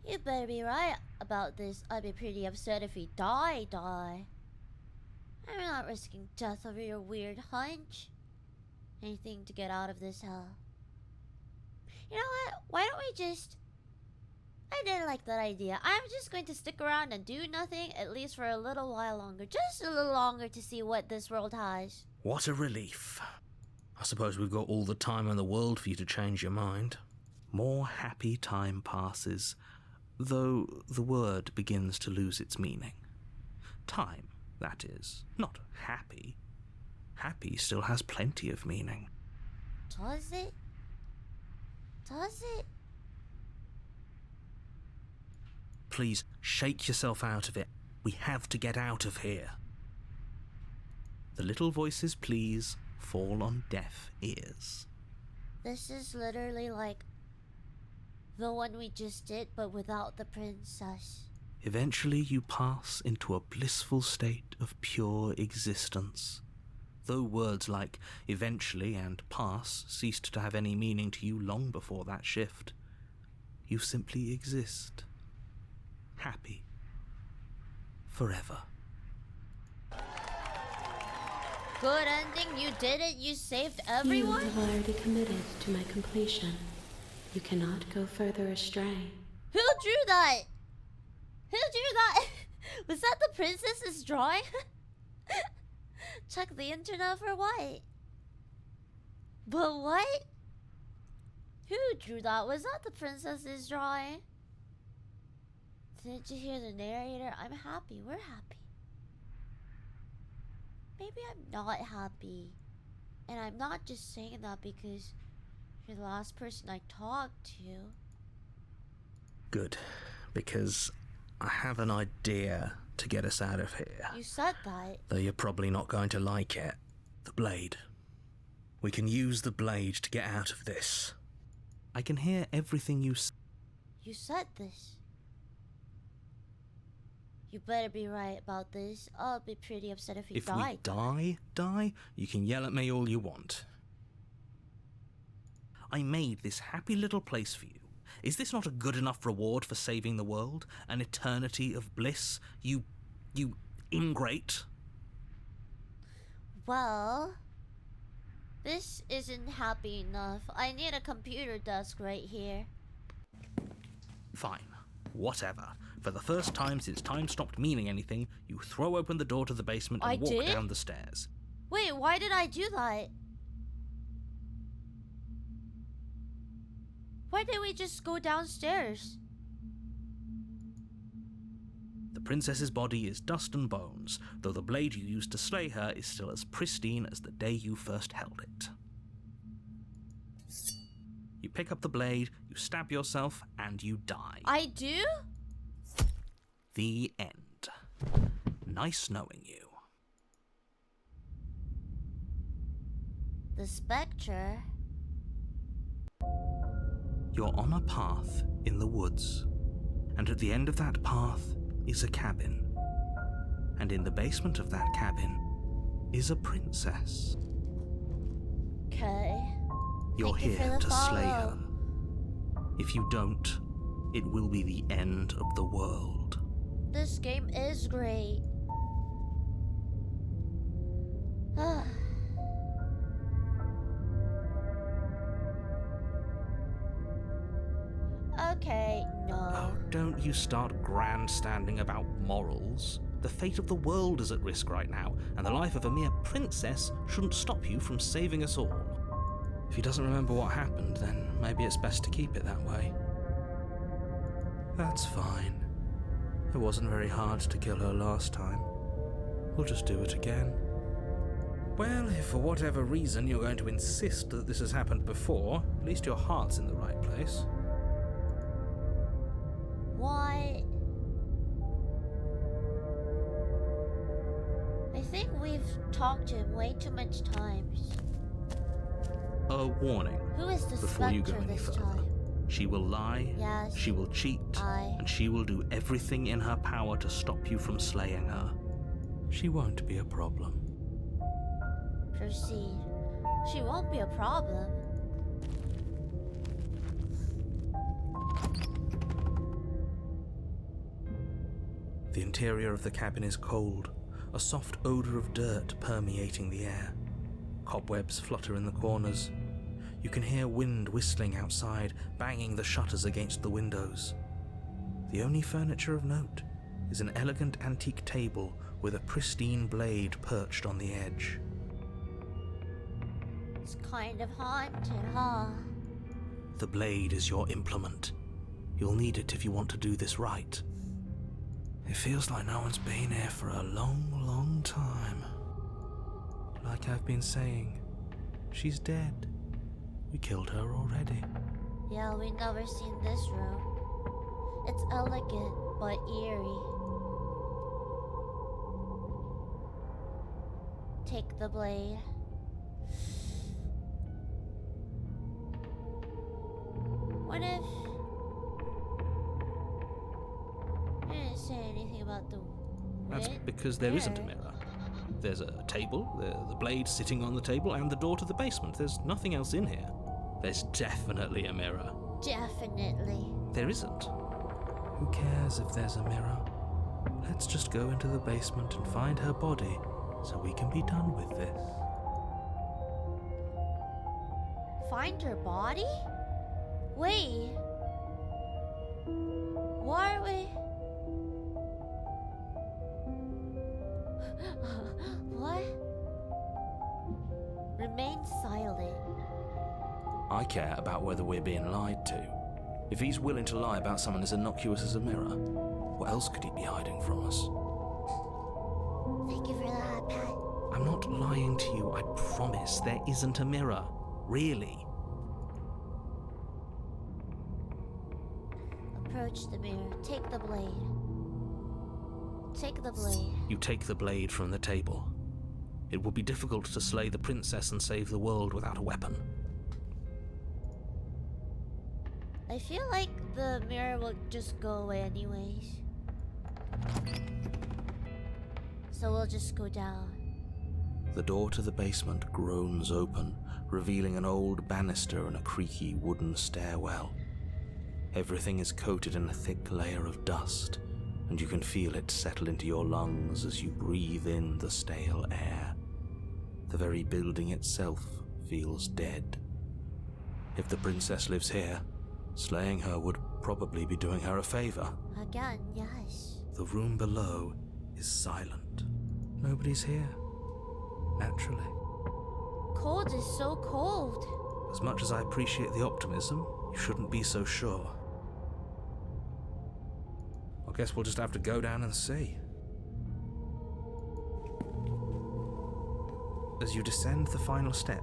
You better be right about this. I'd be pretty upset if we die. I'm not risking death over your weird hunch. Anything to get out of this hell. You know what? Why don't we just... I didn't like that idea. I'm just going to stick around and do nothing, at least for a little while longer. Just a little longer to see what this world has. What a relief. I suppose we've got all the time in the world for you to change your mind. More happy time passes, though the word begins to lose its meaning. Time, that is, not happy. Happy still has plenty of meaning. Does it? Does it? Please, shake yourself out of it. We have to get out of here. The little voice's pleas fall on deaf ears. This is literally like the one we just did, but without the princess. Eventually you pass into a blissful state of pure existence. Though words like eventually and pass ceased to have any meaning to you long before that shift, you simply exist. Happy. Forever. Good ending, you did it, you saved everyone? You have already committed to my completion. You cannot go further astray. Who drew that? Who drew that? Was that the princess's drawing? Check the internet for what? But what? Who drew that? Was that the princess's drawing? Didn't you hear the narrator? I'm happy. We're happy. Maybe I'm not happy. And I'm not just saying that because you're the last person I talked to. Good, because I have an idea to get us out of here. You said that. Though you're probably not going to like it. The blade. We can use the blade to get out of this. I can hear everything you say. You said this. You better be right about this. I'll be pretty upset if you die. If we die, you can yell at me all you want. I made this happy little place for you. Is this not a good enough reward for saving the world? An eternity of bliss? You ingrate? Well, this isn't happy enough. I need a computer desk right here. Fine. Whatever. For the first time since time stopped meaning anything, you throw open the door to the basement and walk down the stairs. Wait, why did I do that? Why didn't we just go downstairs? The princess's body is dust and bones, though the blade you used to slay her is still as pristine as the day you first held it. You pick up the blade, you stab yourself, and you die. I do? The end. Nice knowing you. The spectre? You're on a path in the woods, and at the end of that path is a cabin. And in the basement of that cabin is a princess. Okay. You're Thank you for here the to slay follow. her. If you don't, it will be the end of the world. This game is great. Okay, no. Oh, don't you start grandstanding about morals. The fate of the world is at risk right now, and the life of a mere princess shouldn't stop you from saving us all. If he doesn't remember what happened, then maybe it's best to keep it that way. That's fine. It wasn't very hard to kill her last time. We'll just do it again. Well, if for whatever reason you're going to insist that this has happened before, at least your heart's in the right place. What? I think we've talked to him way too much times. A warning. Who is the Before you go spectre any this further. time? She will lie, Yes. she will cheat, and she will do everything in her power to stop you from slaying her. She won't be a problem. Proceed. She won't be a problem. The interior of the cabin is cold, a soft odor of dirt permeating the air. Cobwebs flutter in the corners. You can hear wind whistling outside, banging the shutters against the windows. The only furniture of note is an elegant antique table with a pristine blade perched on the edge. It's kind of haunted, huh? The blade is your implement. You'll need it if you want to do this right. It feels like no one's been here for a long, long time. Like I've been saying, she's dead. We killed her already. Yeah, we never seen this room. It's elegant, but eerie. Take the blade. What if... You didn't say anything about the... That's wit because there isn't a mirror. mirror. There's a table, the blade sitting on the table, and the door to the basement. There's nothing else in here. There's definitely a mirror. Definitely. There isn't. Who cares if there's a mirror? Let's just go into the basement and find her body so we can be done with this. Find her body? Wait. Why are we... What? Remain silent. I care about whether we're being lied to. If he's willing to lie about someone as innocuous as a mirror, What else could he be hiding from us? Thank you for the hot pat. I'm not lying to you, I promise. There isn't a mirror. Really. Approach the mirror. Take the blade. Take the blade. You take the blade from the table. It will be difficult to slay the princess and save the world without a weapon. I feel like the mirror will just go away anyways. So we'll just go down. The door to the basement groans open, revealing an old banister and a creaky wooden stairwell. Everything is coated in a thick layer of dust, and you can feel it settle into your lungs as you breathe in the stale air. The very building itself feels dead. If the princess lives here, slaying her would probably be doing her a favor. Again, yes. The room below is silent. Nobody's here. Naturally. Cold is so cold. As much as I appreciate the optimism, you shouldn't be so sure. I guess we'll just have to go down and see. As you descend the final step,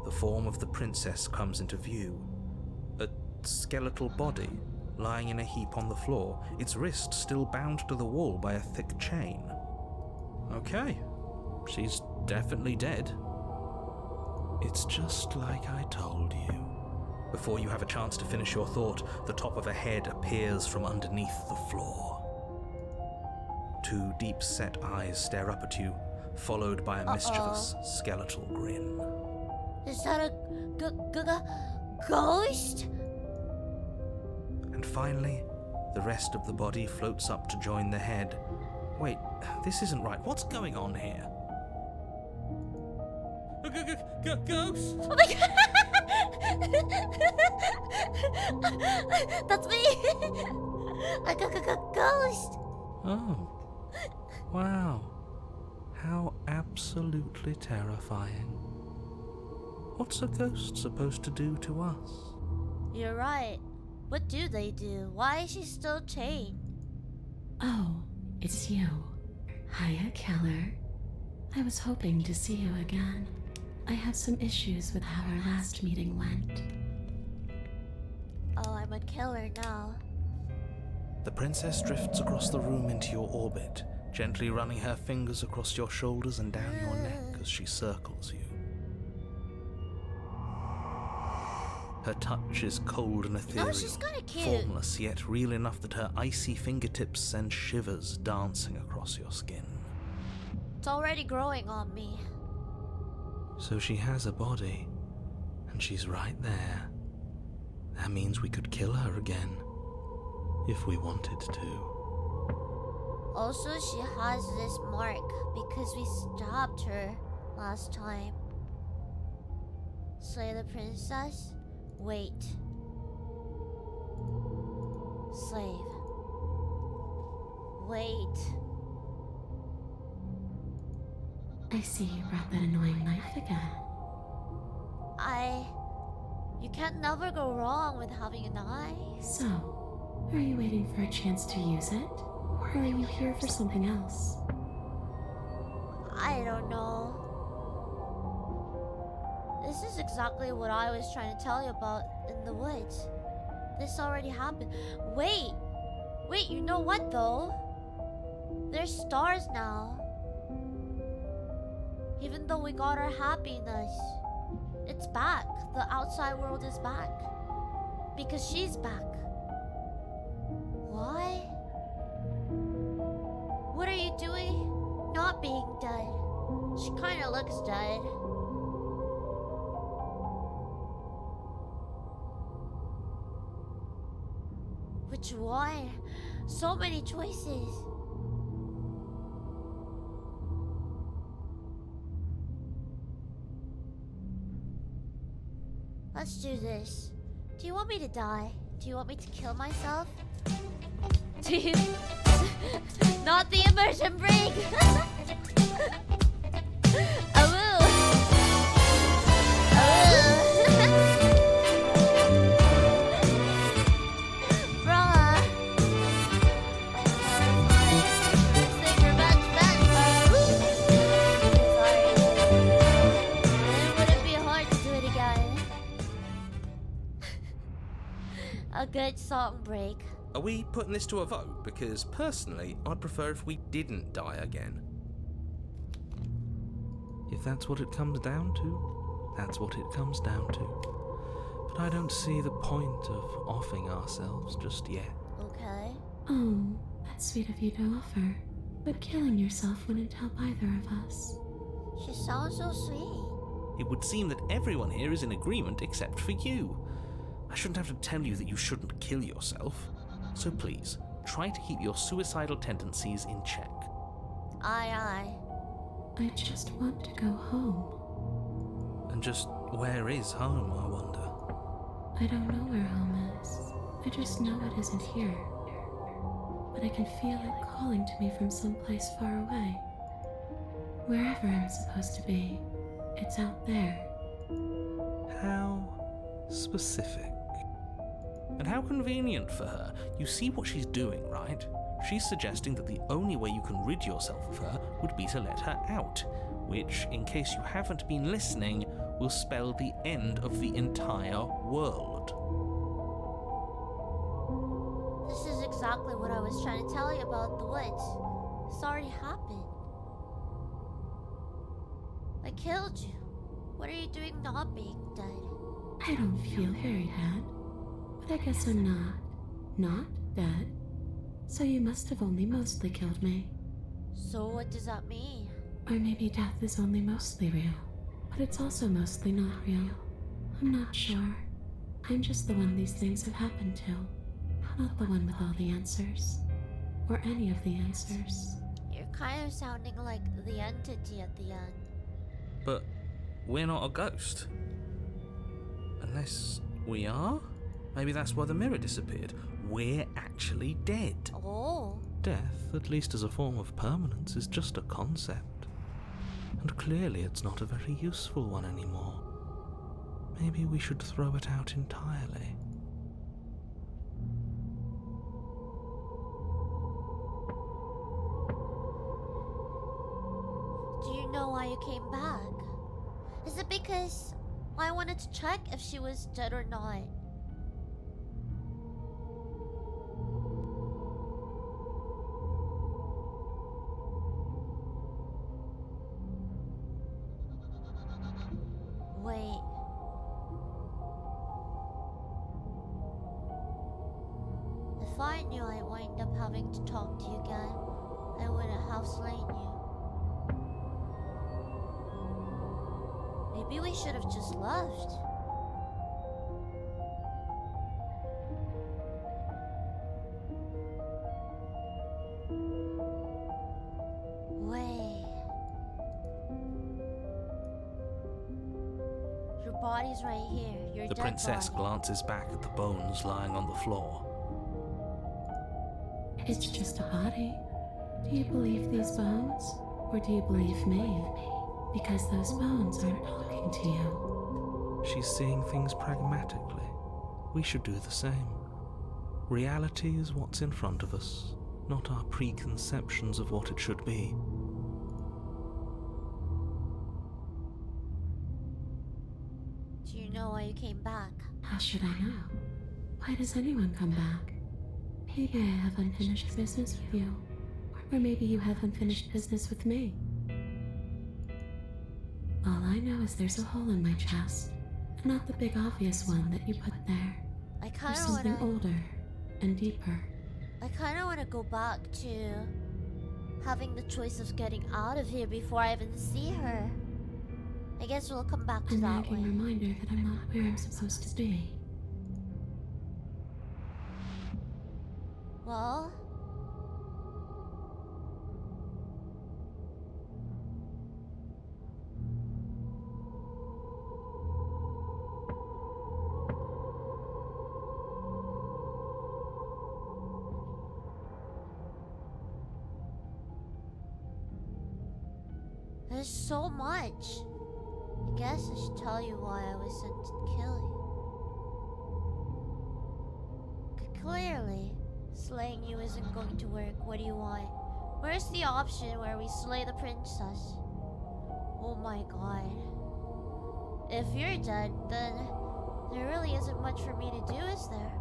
the form of the princess comes into view. A skeletal body lying in a heap on the floor, its wrist still bound to the wall by a thick chain. Okay, she's definitely dead. It's just like I told you. Before you have a chance to finish your thought, the top of a head appears from underneath the floor. Two deep-set eyes stare up at you, followed by a mischievous skeletal grin. Is that a ghost? And finally, the rest of the body floats up to join the head. Wait, this isn't right. What's going on here? Ghost? Oh my god! That's me! A ghost! Oh. Wow. How absolutely terrifying. What's a ghost supposed to do to us? You're right. What do they do? Why is she still chained? Oh, it's you. Hiya, Keller. I was hoping to see you again. I have some issues with how our last meeting went. Oh, I'm a killer now. The princess drifts across the room into your orbit, gently running her fingers across your shoulders and down your neck as she circles you. Her touch is cold and ethereal, she's kinda cute. formless yet real enough that her icy fingertips send shivers dancing across your skin. It's already growing on me. So she has a body, and she's right there. That means we could kill her again, if we wanted to. Also, she has this mark because we stabbed her last time. Slay the princess? Wait. Slave. Wait. I see you brought that annoying knife again. You can't never go wrong with having a knife. So, are you waiting for a chance to use it? Or are you here for something else? I don't know. This is exactly what I was trying to tell you about in the woods. This already happened. Wait, you know what though? There's stars now. Even though we got our happiness, it's back. The outside world is back. Because she's back. Why? What are you doing not being dead? She kinda looks dead. Which one? So many choices. Let's do this. Do you want me to die? Do you want me to kill myself? Do you... Not the immersion break! Bruh. Good song break. Are we putting this to a vote? Because personally, I'd prefer if we didn't die again. If that's what it comes down to, that's what it comes down to. But I don't see the point of offing ourselves just yet. Okay. Oh, that's sweet of you to offer. But killing yourself wouldn't help either of us. She sounds so sweet. It would seem that everyone here is in agreement except for you. I shouldn't have to tell you that you shouldn't kill yourself. So please, try to keep your suicidal tendencies in check. Aye. I just want to go home. And just where is home, I wonder? I don't know where home is. I just know it isn't here. But I can feel it calling to me from someplace far away. Wherever I'm supposed to be, it's out there. How specific. And how convenient for her. You see what she's doing, right? She's suggesting that the only way you can rid yourself of her would be to let her out, which, in case you haven't been listening, will spell the end of the entire world. This is exactly what I was trying to tell you about the woods. It's already happened. I killed you. What are you doing not being dead? I don't feel very dead. But I guess I'm not dead. So you must have only mostly killed me. So what does that mean? Or maybe death is only mostly real, but it's also mostly not real. I'm not sure. I'm just the one these things have happened to, not the one with all the answers. Or any of the answers. You're kind of sounding like the entity at the end. But we're not a ghost. Unless we are? Maybe that's why the mirror disappeared. We're actually dead. Oh. Death, at least as a form of permanence, is just a concept. And clearly it's not a very useful one anymore. Maybe we should throw it out entirely. Do you know why you came back? Is it because I wanted to check if she was dead or not? Wait. If I knew I'd wind up having to talk to you again, I wouldn't have slain you. Maybe we should have just left. Wait. Your body's right here. Your The dead princess body. glances back at the bones lying on the floor. It's just a body. Do you believe these bones? Or do you believe me? Because those bones aren't talking to you. She's seeing things pragmatically. We should do the same. Reality is what's in front of us, not our preconceptions of what it should be. Do you know why you came back? How should I know? Why does anyone come back? Maybe I have unfinished business with you. Or maybe you have unfinished business with me. All I know is there's a hole in my chest. Not the big obvious one that you put there. I kind There's of something wanna. older and deeper. I kind of want to go back to having the choice of getting out of here before I even see her. I guess we'll come back to A that nagging one. reminder that I'm not where I'm supposed to be. Well, there's so much. I guess I should tell you why I was sent to kill you. Clearly, slaying you isn't going to work. What do you want? Where's the option where we slay the princess? Oh my god. If you're dead, then there really isn't much for me to do, is there?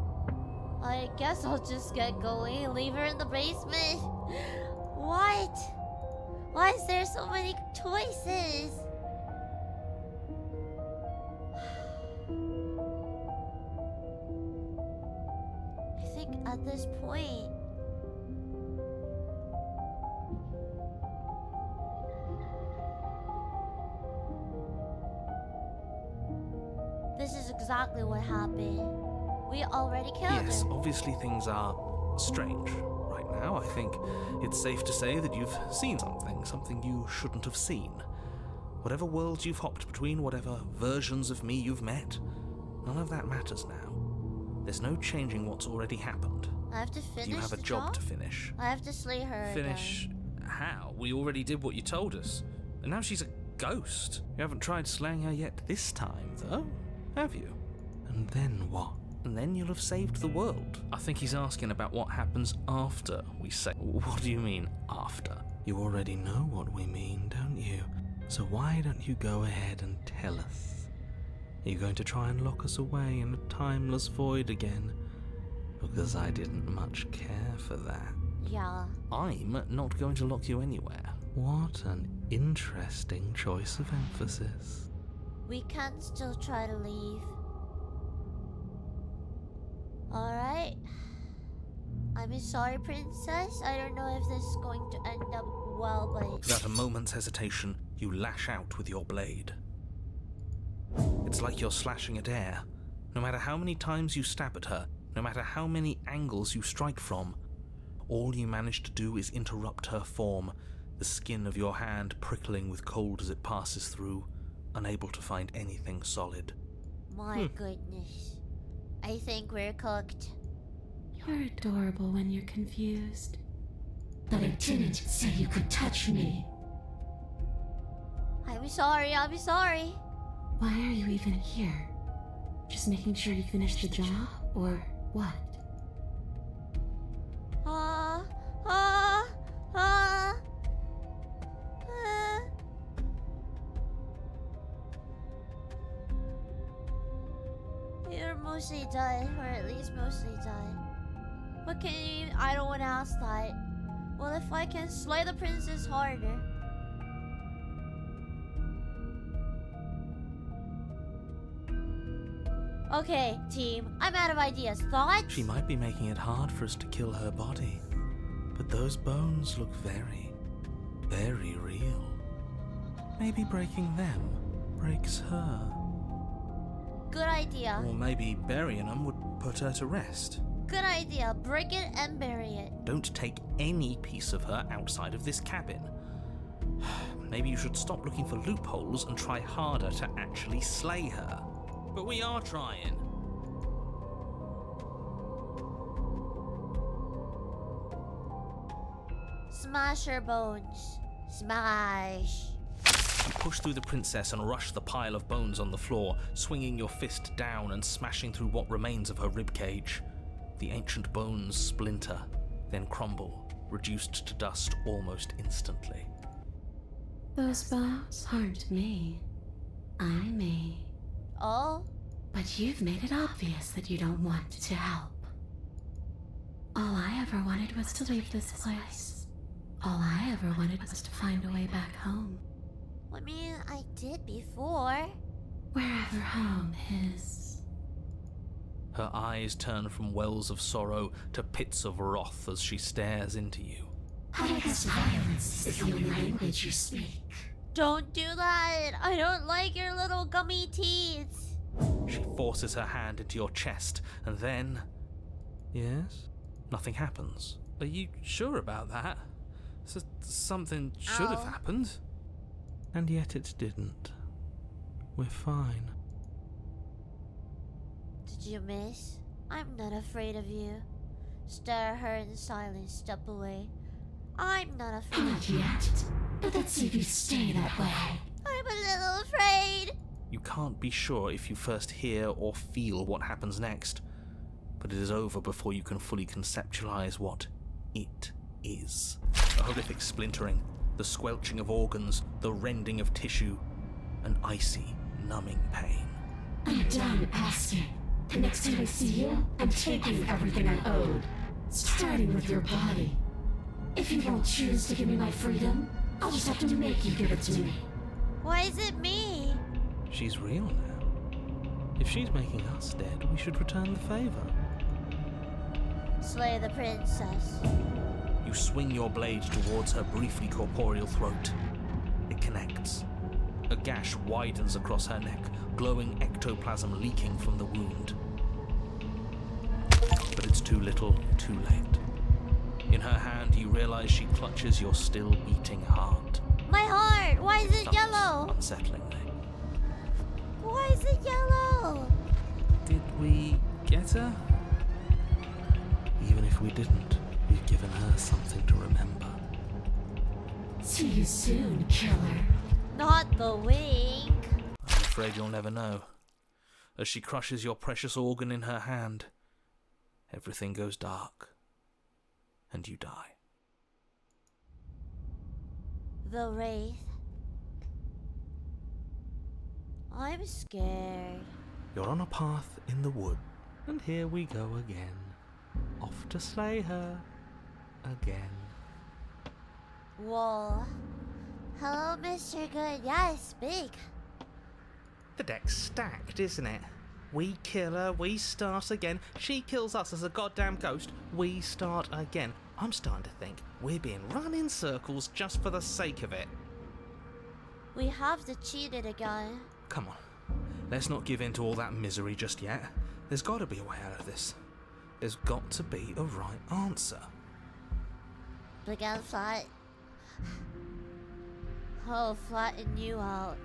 I guess I'll just get going and leave her in the basement. What? Why is there so many choices? I think at this point, this is exactly what happened. We already killed Yes, her. obviously things are strange right now. I think it's safe to say that you've seen something you shouldn't have seen. Whatever worlds you've hopped between, whatever versions of me you've met, none of that matters now. There's no changing what's already happened. I have to finish You have a the job to finish. I have to slay her Finish how? We already did what you told us. And now she's a ghost. You haven't tried slaying her yet this time, though, have you? And then what? And then you'll have saved the world. I think he's asking about what happens after we say. What do you mean, after? You already know what we mean, don't you? So why don't you go ahead and tell us? Are you going to try and lock us away in a timeless void again? Because I didn't much care for that. Yeah. I'm not going to lock you anywhere. What an interesting choice of emphasis. We can still try to leave. Alright. I'm sorry, princess. I don't know if this is going to end up well, but... Without a moment's hesitation, you lash out with your blade. It's like you're slashing at air. No matter how many times you stab at her, no matter how many angles you strike from, all you manage to do is interrupt her form, the skin of your hand prickling with cold as it passes through, unable to find anything solid. My goodness. I think we're cooked. You're adorable when you're confused. But I didn't say you could touch me. I'm sorry, I'm sorry. Why are you even here? Just making sure you finish the job, or what? Ah, ah, ah. You're mostly done, or at least mostly done. What can you... I don't want to ask that. Well, if I can slay the princess harder... Okay, team, I'm out of ideas. Thoughts? She might be making it hard for us to kill her body, but those bones look very, very real. Maybe breaking them breaks her. Good idea. Or maybe burying them would put her to rest. Good idea. Break it and bury it. Don't take any piece of her outside of this cabin. Maybe you should stop looking for loopholes and try harder to actually slay her. But we are trying. Smash her bones. Smash. You push through the princess and rush the pile of bones on the floor, swinging your fist down and smashing through what remains of her ribcage. The ancient bones splinter, then crumble, reduced to dust almost instantly. Those bones aren't me. I'm me. Oh? But you've made it obvious that you don't want to help. All I ever wanted was to leave this place. All I ever wanted was to find a way back home. I mean, I did before. Wherever home is. Her eyes turn from wells of sorrow to pits of wrath as she stares into you. How does violence is the only language you speak? Don't do that. I don't like your little gummy teeth. She forces her hand into your chest, and then... Yes? nothing happens. Are you sure about that? Something should have Ow. happened. And yet it didn't. We're fine. Did you miss? I'm not afraid of you. Stare at her in silence, step away. I'm not afraid. Not yet. But let's see if you stay that way. I'm a little afraid. You can't be sure if you first hear or feel what happens next, but it is over before you can fully conceptualize what it is. A horrific splintering, the squelching of organs, the rending of tissue, an icy, numbing pain. I'm done asking. The next time I see you, I'm taking everything I owed, starting with your body. If you won't choose to give me my freedom, I'll just have to make you give it to me. Why is it me? She's real now. If she's making us dead, we should return the favor. Slay the princess. You swing your blade towards her briefly corporeal throat. It connects. A gash widens across her neck, glowing ectoplasm leaking from the wound. But it's too little, too late. In her hand, you realize she clutches your still beating heart. My heart! Why is it Thumps yellow? unsettlingly. Why is it yellow? Did we get her? Even if we didn't, we've given her something to remember. See you soon, killer. Not the wink. I'm afraid you'll never know. As she crushes your precious organ in her hand, everything goes dark, and you die. The Wraith. I'm scared. You're on a path in the wood, and here we go again. Off to slay her again. Whoa. Hello, Mr. Good. Yes, speak. The deck's stacked, isn't it? We kill her, we start again. She kills us as a goddamn ghost, we start again. I'm starting to think we're being run in circles just for the sake of it. We have to cheat it again. Come on, let's not give in to all that misery just yet. There's got to be a way out of this. There's got to be a right answer. Big and flat. Oh, flatten you out.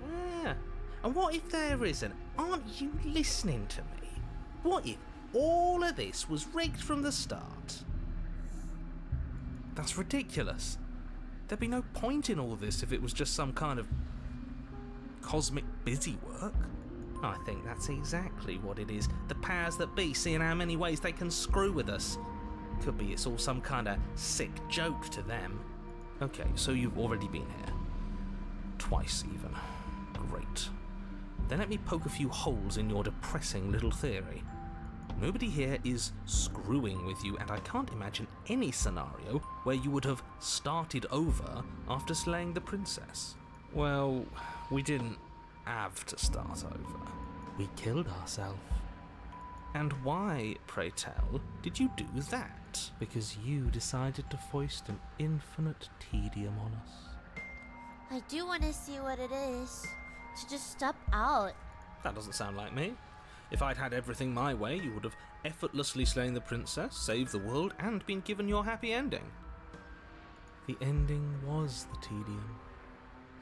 Yeah. And what if there isn't? Aren't you listening to me? What if all of this was rigged from the start? That's ridiculous. There'd be no point in all this if it was just some kind of cosmic busy work. I think that's exactly what it is. The powers that be, seeing how many ways they can screw with us. Could be it's all some kind of sick joke to them. Okay, so you've already been here. Twice, even. Great. Then let me poke a few holes in your depressing little theory. Nobody here is screwing with you, and I can't imagine any scenario where you would have started over after slaying the princess. Well, we didn't have to start over. We killed ourselves. And why, pray tell, did you do that? Because you decided to foist an infinite tedium on us. I do want to see what it is. To just step out. That doesn't sound like me. If I'd had everything my way, you would have effortlessly slain the princess, saved the world, and been given your happy ending. The ending was the tedium.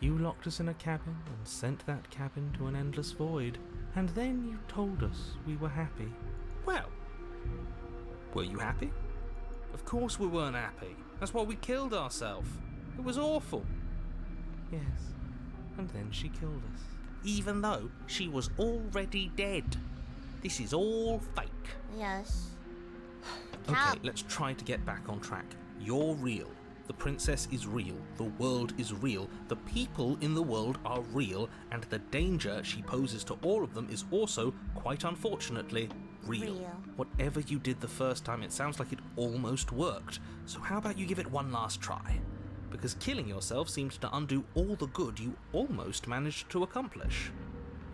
You locked us in a cabin and sent that cabin to an endless void, and then you told us we were happy. Well, were you happy? Of course we weren't happy. That's why we killed ourselves. It was awful. Yes, and then she killed us. Even though she was already dead. This is all fake. Yes. Okay, let's try to get back on track. You're real. The princess is real. The world is real. The people in the world are real. And the danger she poses to all of them is also, quite unfortunately, real. Whatever you did the first time, it sounds like it almost worked. So how about you give it one last try? Because killing yourself seems to undo all the good you almost managed to accomplish.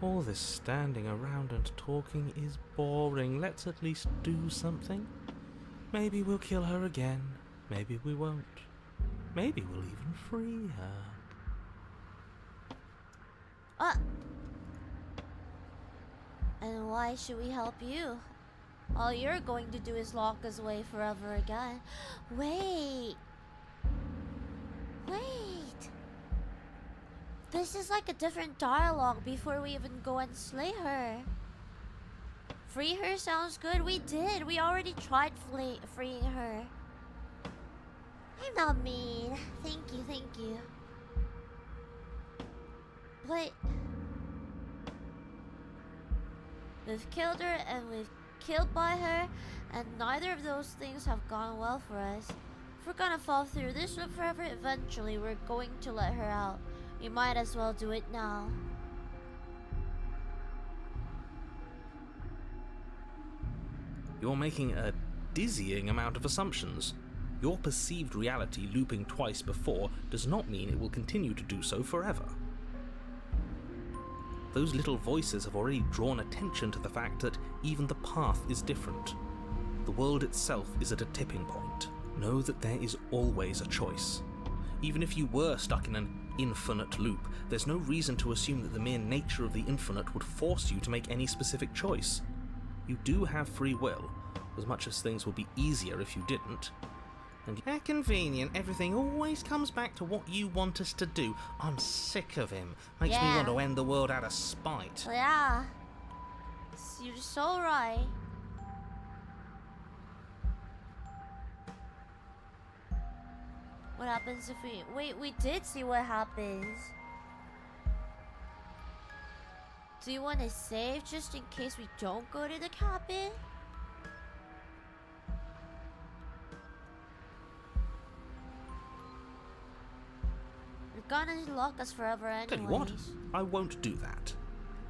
All this standing around and talking is boring. Let's at least do something. Maybe we'll kill her again. Maybe we won't. Maybe we'll even free her. And why should we help you? All you're going to do is lock us away forever again. Wait. This is like a different dialogue before we even go and slay her. Free her sounds good. We did. We already tried freeing her. I'm not mean. Thank you. But we've killed her and we've killed by her, and neither of those things have gone well for us. If we're gonna fall through this loop forever, eventually we're going to let her out. We might as well do it now. You're making a dizzying amount of assumptions. Your perceived reality looping twice before does not mean it will continue to do so forever. Those little voices have already drawn attention to the fact that even the path is different. The world itself is at a tipping point. Know that there is always a choice. Even if you were stuck in an infinite loop, there's no reason to assume that the mere nature of the infinite would force you to make any specific choice. You do have free will, as much as things would be easier if you didn't. And how convenient, everything always comes back to what you want us to do. I'm sick of him. Makes me want to end the world out of spite. Yeah. You're so right. What happens if we... Wait, we did see what happens. Do you want to save just in case we don't go to the cabin? You're gonna lock us forever anyways. Tell you what, I won't do that.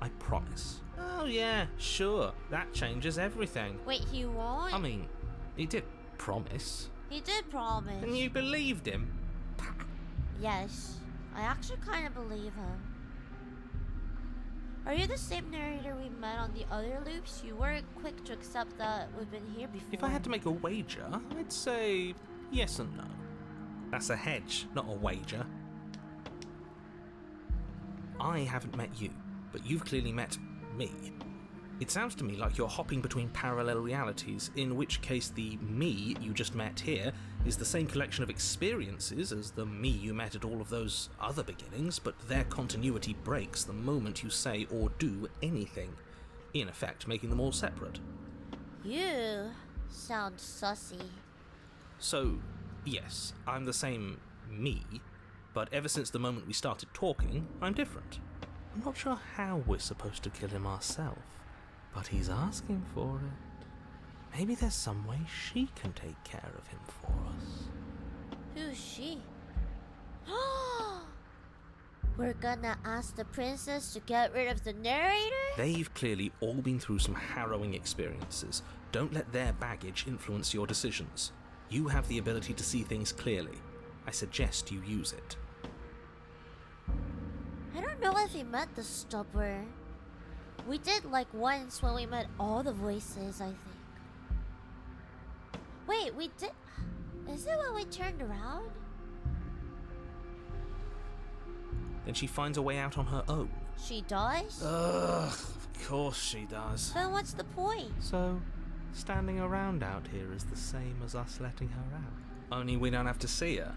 I promise. Oh yeah, sure. That changes everything. Wait, he won't? I mean, he did promise. He did promise. And you believed him? Yes. I actually kind of believe him. Are you the same narrator we met on the other loops? You weren't quick to accept that we've been here before. If I had to make a wager, I'd say yes and no. That's a hedge, not a wager. I haven't met you, but you've clearly met me. It sounds to me like you're hopping between parallel realities, in which case the me you just met here is the same collection of experiences as the me you met at all of those other beginnings, but their continuity breaks the moment you say or do anything, in effect making them all separate. You sound sussy. So, yes, I'm the same me, but ever since the moment we started talking, I'm different. I'm not sure how we're supposed to kill him ourselves, but he's asking for it. Maybe there's some way she can take care of him for us. Who's she? We're gonna ask the princess to get rid of the narrator? They've clearly all been through some harrowing experiences. Don't let their baggage influence your decisions. You have the ability to see things clearly. I suggest you use it. I don't know if he met the stubborn. We did like once when we met all the voices, I think. Wait, we did... Is it when we turned around? Then she finds a way out on her own. She does? Ugh, of course she does. Then what's the point? So, standing around out here is the same as us letting her out. Only we don't have to see her.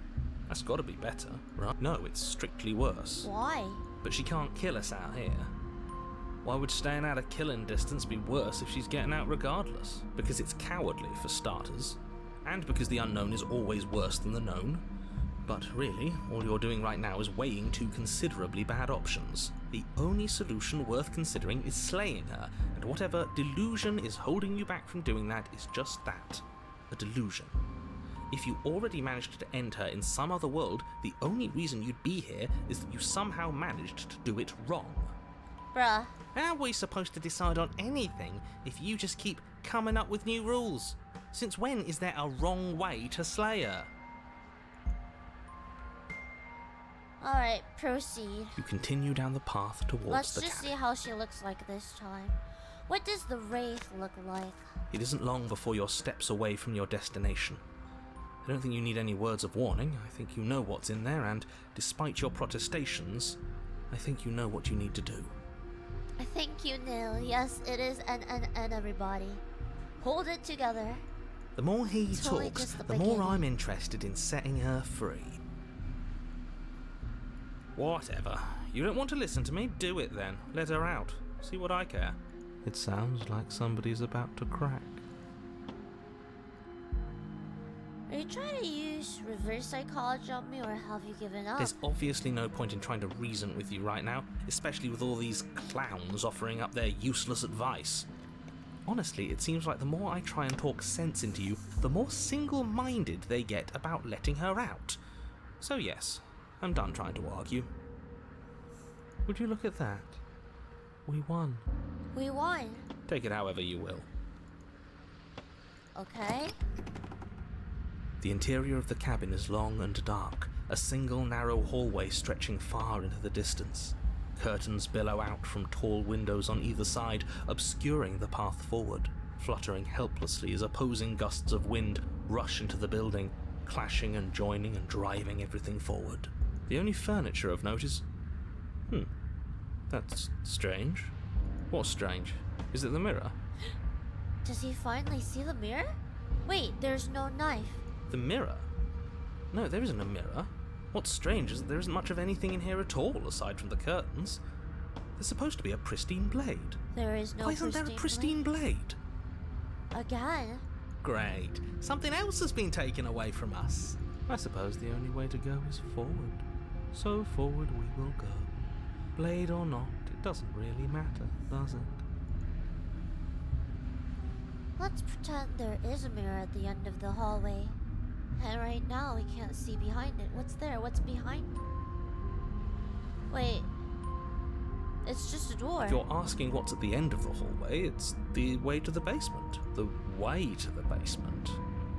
That's gotta be better, right? No, it's strictly worse. Why? But she can't kill us out here. Why would staying out of killing distance be worse if she's getting out regardless? Because it's cowardly, for starters. And because the unknown is always worse than the known. But really, all you're doing right now is weighing two considerably bad options. The only solution worth considering is slaying her, and whatever delusion is holding you back from doing that is just that. A delusion. If you already managed to end her in some other world, the only reason you'd be here is that you somehow managed to do it wrong. Bruh. How are we supposed to decide on anything if you just keep coming up with new rules? Since when is there a wrong way to slay her? Alright, proceed. You continue down the path towards Let's the just cabin. see how she looks like this time. What does the wraith look like? It isn't long before you're steps away from your destination. I don't think you need any words of warning. I think you know what's in there, and despite your protestations, I think you know what you need to do. I think you know. Yes, it is and everybody. Hold it together. The more he It's only talks, just the the more beginning. I'm interested in setting her free. Whatever. You don't want to listen to me? Do it then. Let her out. See what I care. It sounds like somebody's about to crack. Are you trying to use reverse psychology on me, or have you given up? There's obviously no point in trying to reason with you right now, especially with all these clowns offering up their useless advice. Honestly, it seems like the more I try and talk sense into you, the more single-minded they get about letting her out. So yes, I'm done trying to argue. Would you look at that? We won. We won. Take it however you will. Okay. The interior of the cabin is long and dark, a single narrow hallway stretching far into the distance. Curtains billow out from tall windows on either side, obscuring the path forward, fluttering helplessly as opposing gusts of wind rush into the building, clashing and joining and driving everything forward. The only furniture of note is... that's strange. What's strange? Is it the mirror? Does he finally see the mirror? Wait, there's no knife. The mirror? No, there isn't a mirror. What's strange is that there isn't much of anything in here at all, aside from the curtains. There's supposed to be a pristine blade. There is no Why isn't there a pristine blade? Again? Great. Something else has been taken away from us. I suppose the only way to go is forward. So forward we will go. Blade or not, it doesn't really matter, does it? Let's pretend there is a mirror at the end of the hallway. And right now we can't see behind it. What's there? What's behind? Wait. It's just a door. If you're asking what's at the end of the hallway, it's the way to the basement. The way to the basement.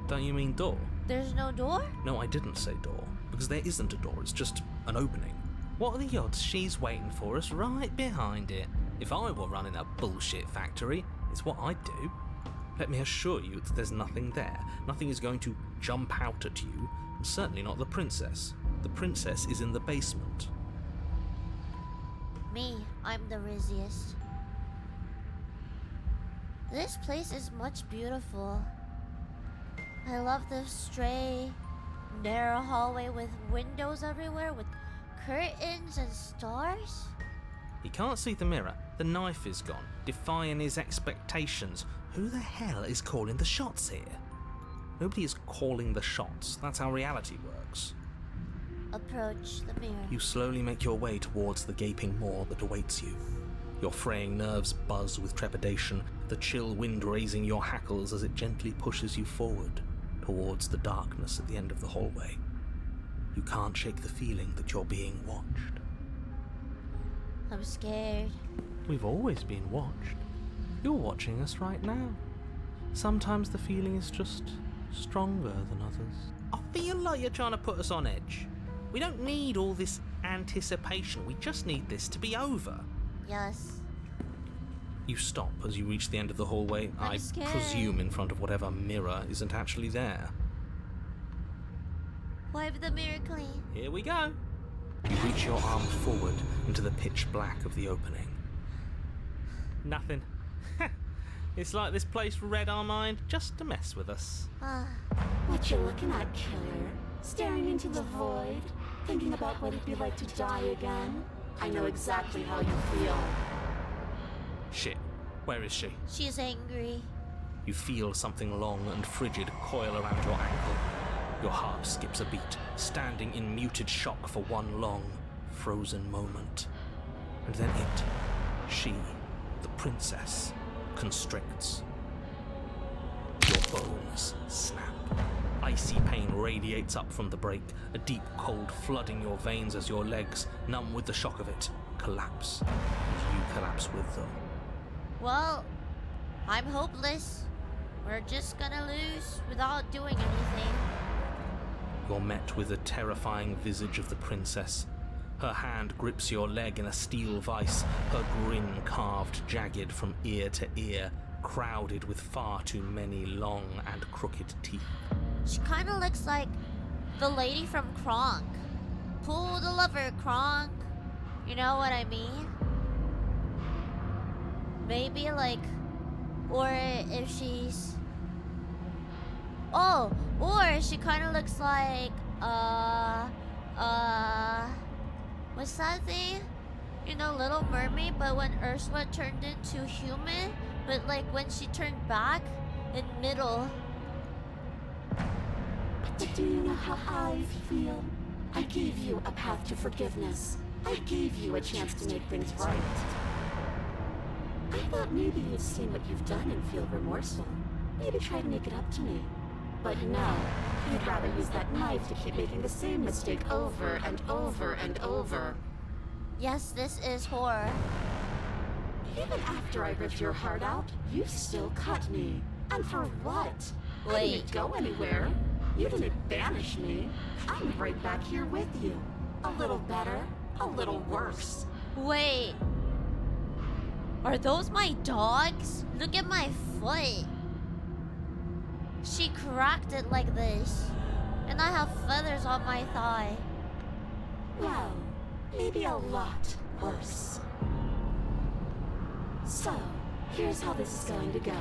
Don't you mean door? There's no door? No, I didn't say door, because there isn't a door, it's just an opening. What are the odds she's waiting for us right behind it? If I were running a bullshit factory, it's what I'd do. Let me assure you that there's nothing there. Nothing is going to jump out at you, and certainly not the princess. The princess is in the basement. Me, I'm the rizziest. This place is much beautiful. I love the stray, narrow hallway with windows everywhere, with curtains and stars. He can't see the mirror. The knife is gone, defying his expectations. Who the hell is calling the shots here? Nobody is calling the shots. That's how reality works. Approach the mirror. You slowly make your way towards the gaping maw that awaits you. Your fraying nerves buzz with trepidation, the chill wind raising your hackles as it gently pushes you forward, towards the darkness at the end of the hallway. You can't shake the feeling that you're being watched. I'm scared. We've always been watched. You're watching us right now. Sometimes the feeling is just stronger than others. I feel like you're trying to put us on edge. We don't need all this anticipation. We just need this to be over. Yes. You stop as you reach the end of the hallway. I'm scared. Presume in front of whatever mirror isn't actually there. Wipe the mirror clean. Here we go. You reach your arm forward into the pitch black of the opening. Nothing. It's like this place read our mind just to mess with us. What you looking at, killer? Staring into the void? Thinking about what it'd be like to die again? I know exactly how you feel. Shit. Where is she? She's angry. You feel something long and frigid coil around your ankle. Your heart skips a beat, standing in muted shock for one long, frozen moment. And then she, the princess, constricts. Your bones snap. Icy pain radiates up from the break, a deep cold flooding your veins as your legs, numb with the shock of it, collapse. And you collapse with them. Well, I'm hopeless. We're just gonna lose without doing anything. You're met with the terrifying visage of the princess. Her hand grips your leg in a steel vice, her grin carved jagged from ear to ear, crowded with far too many long and crooked teeth. She kind of looks like the lady from Kronk. Pull the lever, Kronk. You know what I mean? Maybe like, or if she's... Oh, or she kind of looks like, what's that thing? You know, Little Mermaid, but when Ursula turned into human, but like when she turned back in middle. But do you know how I feel? I gave you a path to forgiveness. I gave you a chance to make things right. I thought maybe you'd seen what you've done and feel remorseful. Maybe try to make it up to me. But no, you'd rather use that knife to keep making the same mistake over and over and over. Yes, this is horror. Even after I ripped your heart out, you still cut me. And for what? I Wait. didn't go anywhere. You didn't banish me. I'm right back here with you. A little better, a little worse. Wait. Are those my dogs? Look at my foot. She cracked it like this. And I have feathers on my thigh. Well, maybe a lot worse. So, here's how this is going to go.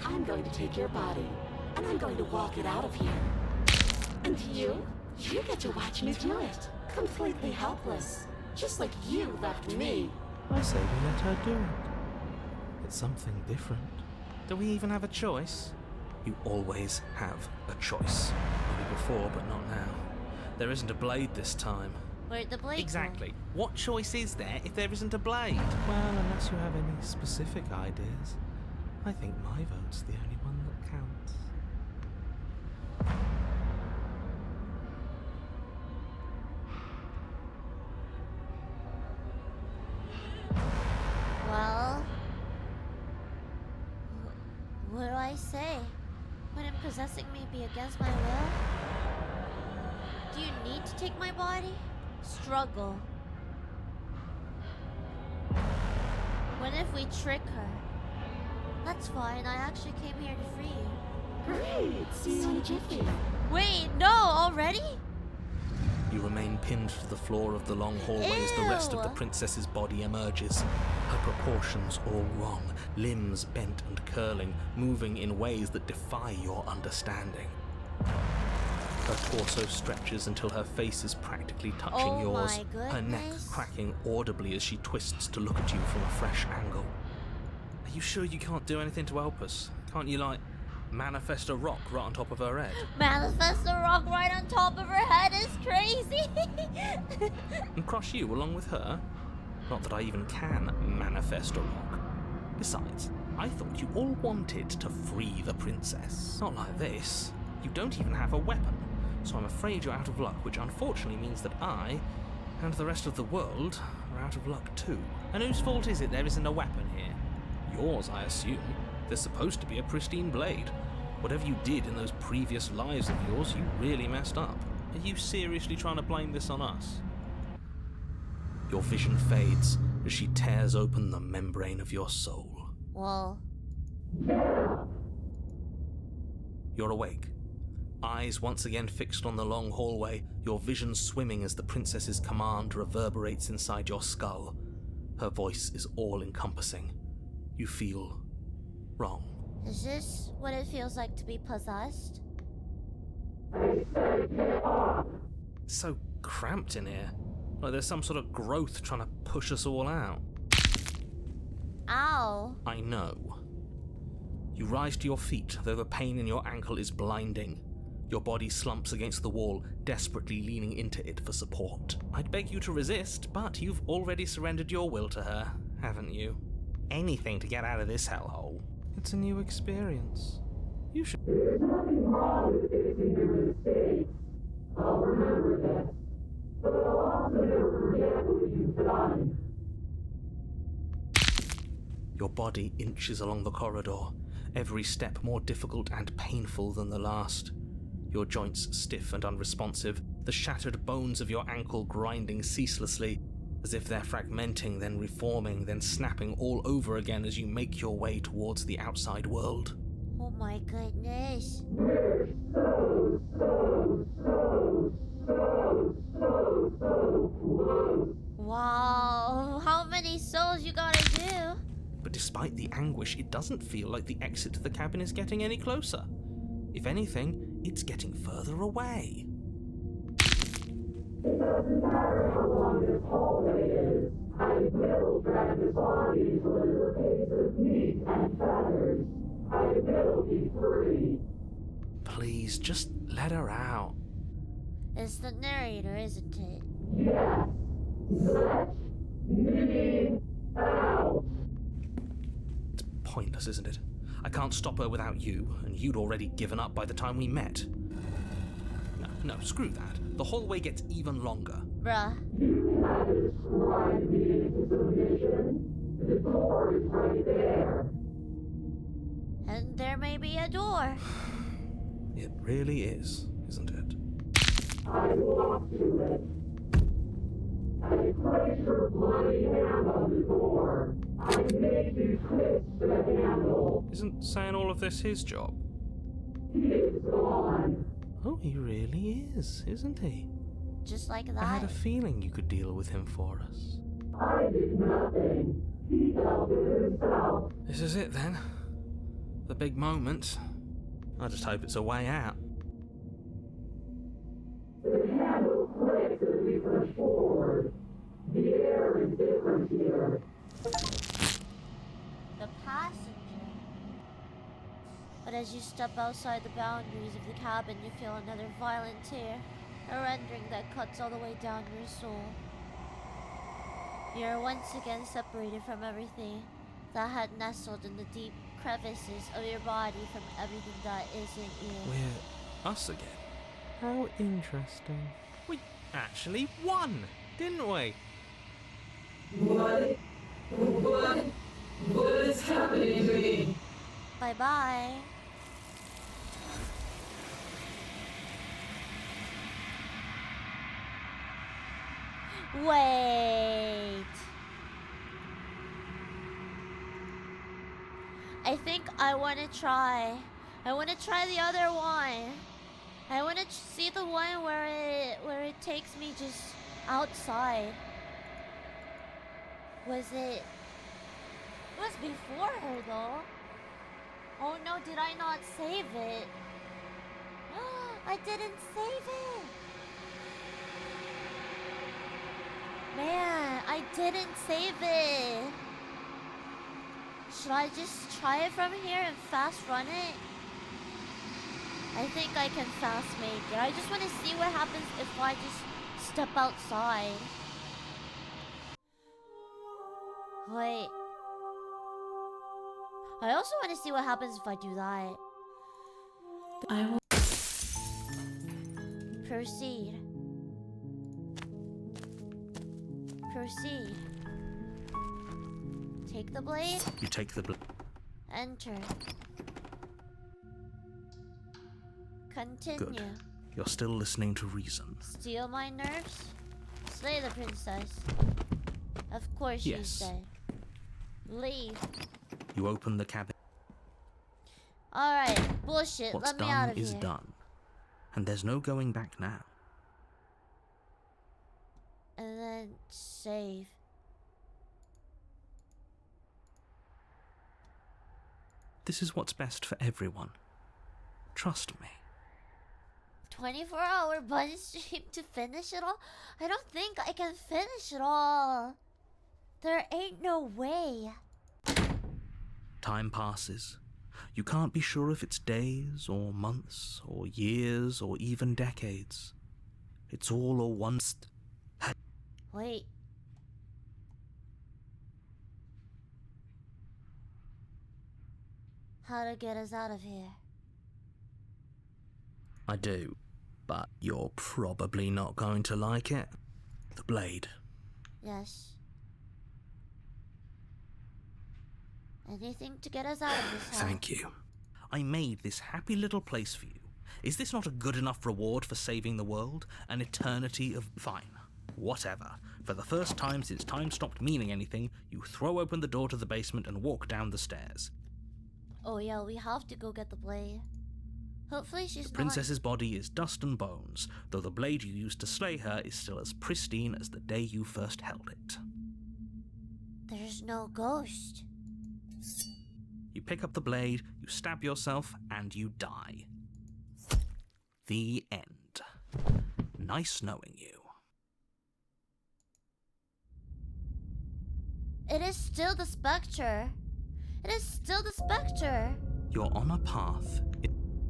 I'm going to take your body, and I'm going to walk it out of here. And you get to watch me do it. Completely helpless. Just like you left me. I say we let her do it. It's something different. Do we even have a choice? You always have a choice. Maybe before, but not now. There isn't a blade this time. Where'd the blade go? Exactly. What choice is there if there isn't a blade? Well, unless you have any specific ideas, I think my vote's the only one that counts. Well, what do I say? Wouldn't possessing me be against my will? Do you need to take my body? Struggle. What if we trick her? That's fine, I actually came here to free you. Great, see you in a jiffy. Wait, no, already? You remain pinned to the floor of the long hallway as the rest of the Ew. princess's body emerges. Her proportions all wrong, limbs bent and curling, moving in ways that defy your understanding. Her torso stretches until her face is practically touching Oh yours, my her neck goodness. cracking audibly as she twists to look at you from a fresh angle. Are you sure you can't do anything to help us? Can't you, like, manifest a rock right on top of her head? Manifest a rock right on top of her head is crazy. And crush you along with her? Not that I even can manifest a rock. Besides, I thought you all wanted to free the princess. Not like this. You don't even have a weapon, so I'm afraid you're out of luck, which unfortunately means that I, and the rest of the world, are out of luck too. And whose fault is it there isn't a weapon here? Yours, I assume. There's supposed to be a pristine blade. Whatever you did in those previous lives of yours, you really messed up. Are you seriously trying to blame this on us? Your vision fades as she tears open the membrane of your soul. Well, You're awake. Eyes once again fixed on the long hallway, your vision swimming as the princess's command reverberates inside your skull. Her voice is all-encompassing. You feel wrong. is this what it feels like to be possessed? It's so cramped in here. Like there's some sort of growth trying to push us all out. Ow. I know. You rise to your feet, though the pain in your ankle is blinding. Your body slumps against the wall, desperately leaning into it for support. I'd beg you to resist, but you've already surrendered your will to her, haven't you? Anything to get out of this hellhole. It's a new experience. You should. Your body inches along the corridor, every step more difficult and painful than the last. Your joints stiff and unresponsive, the shattered bones of your ankle grinding ceaselessly, as if they're fragmenting, then reforming, then snapping all over again as you make your way towards the outside world. Oh my goodness. Wow, how many souls you gotta do? But despite the anguish, it doesn't feel like the exit to the cabin is getting any closer. If anything, it's getting further away. Please, just let her out. It's the narrator, isn't it? It's pointless, isn't it? I can't stop her without you, and you'd already given up by the time we met. No, screw that. The hallway gets even longer. Bruh. And there may be a door. It really is, isn't it? I walked to it. I placed your bloody hand on the door. I made you twist the handle. Isn't saying all of this his job? He's gone. Oh, he really is, isn't he? Just like I had that. a feeling you could deal with him for us. I did nothing. He dealt it himself. This is it then. The big moment. I just hope it's a way out. The handle clicked as we pushed forward. The air is different here. The passenger. But as you step outside the boundaries of the cabin, you feel another violent tear, a rending that cuts all the way down your soul. You are once again separated from everything that had nestled in the deep crevices of your body, from everything that isn't you. We're us again. How interesting. We actually won, didn't we? What is happening to me? Bye bye. Wait. I think I want to try. I want to try the other one. I want to see the one where it takes me just outside. Was it was before her though. Oh no, did I not save it? I didn't save it. Man, I didn't save it. Should I just try it from here and fast run it? I think I can fast make it. I just want to see what happens if I just step outside. Wait. I also want to see what happens if I do that. I will. Proceed. Proceed. Take the blade. You take the Enter. Continue. Good. You're still listening to reason. Steal my nerves? Slay the princess. Of course she's Yes. dead. Leave. You open the cabin. Alright, bullshit. What's Let me out done of is here. done. And there's no going back now. And then save. This is what's best for everyone. Trust me. 24-hour bunny stream to finish it all? I don't think I can finish it all. There ain't no way. Time passes. You can't be sure if it's days or months or years or even decades. It's all or once. Wait. How to get us out of here? I do, but you're probably not going to like it. The blade. Yes. Anything to get us out of this hell. Thank you. I made this happy little place for you. Is this not a good enough reward for saving the world? An eternity of... Fine. Whatever. For the first time since time stopped meaning anything, you throw open the door to the basement and walk down the stairs. Oh yeah, we have to go get the blade. Hopefully she's The princess's body is dust and bones, though the blade you used to slay her is still as pristine as the day you first held it. There's no ghost. You pick up the blade, you stab yourself, and you die. The end. Nice knowing you. It is still the spectre. It is still the spectre. You're on a path.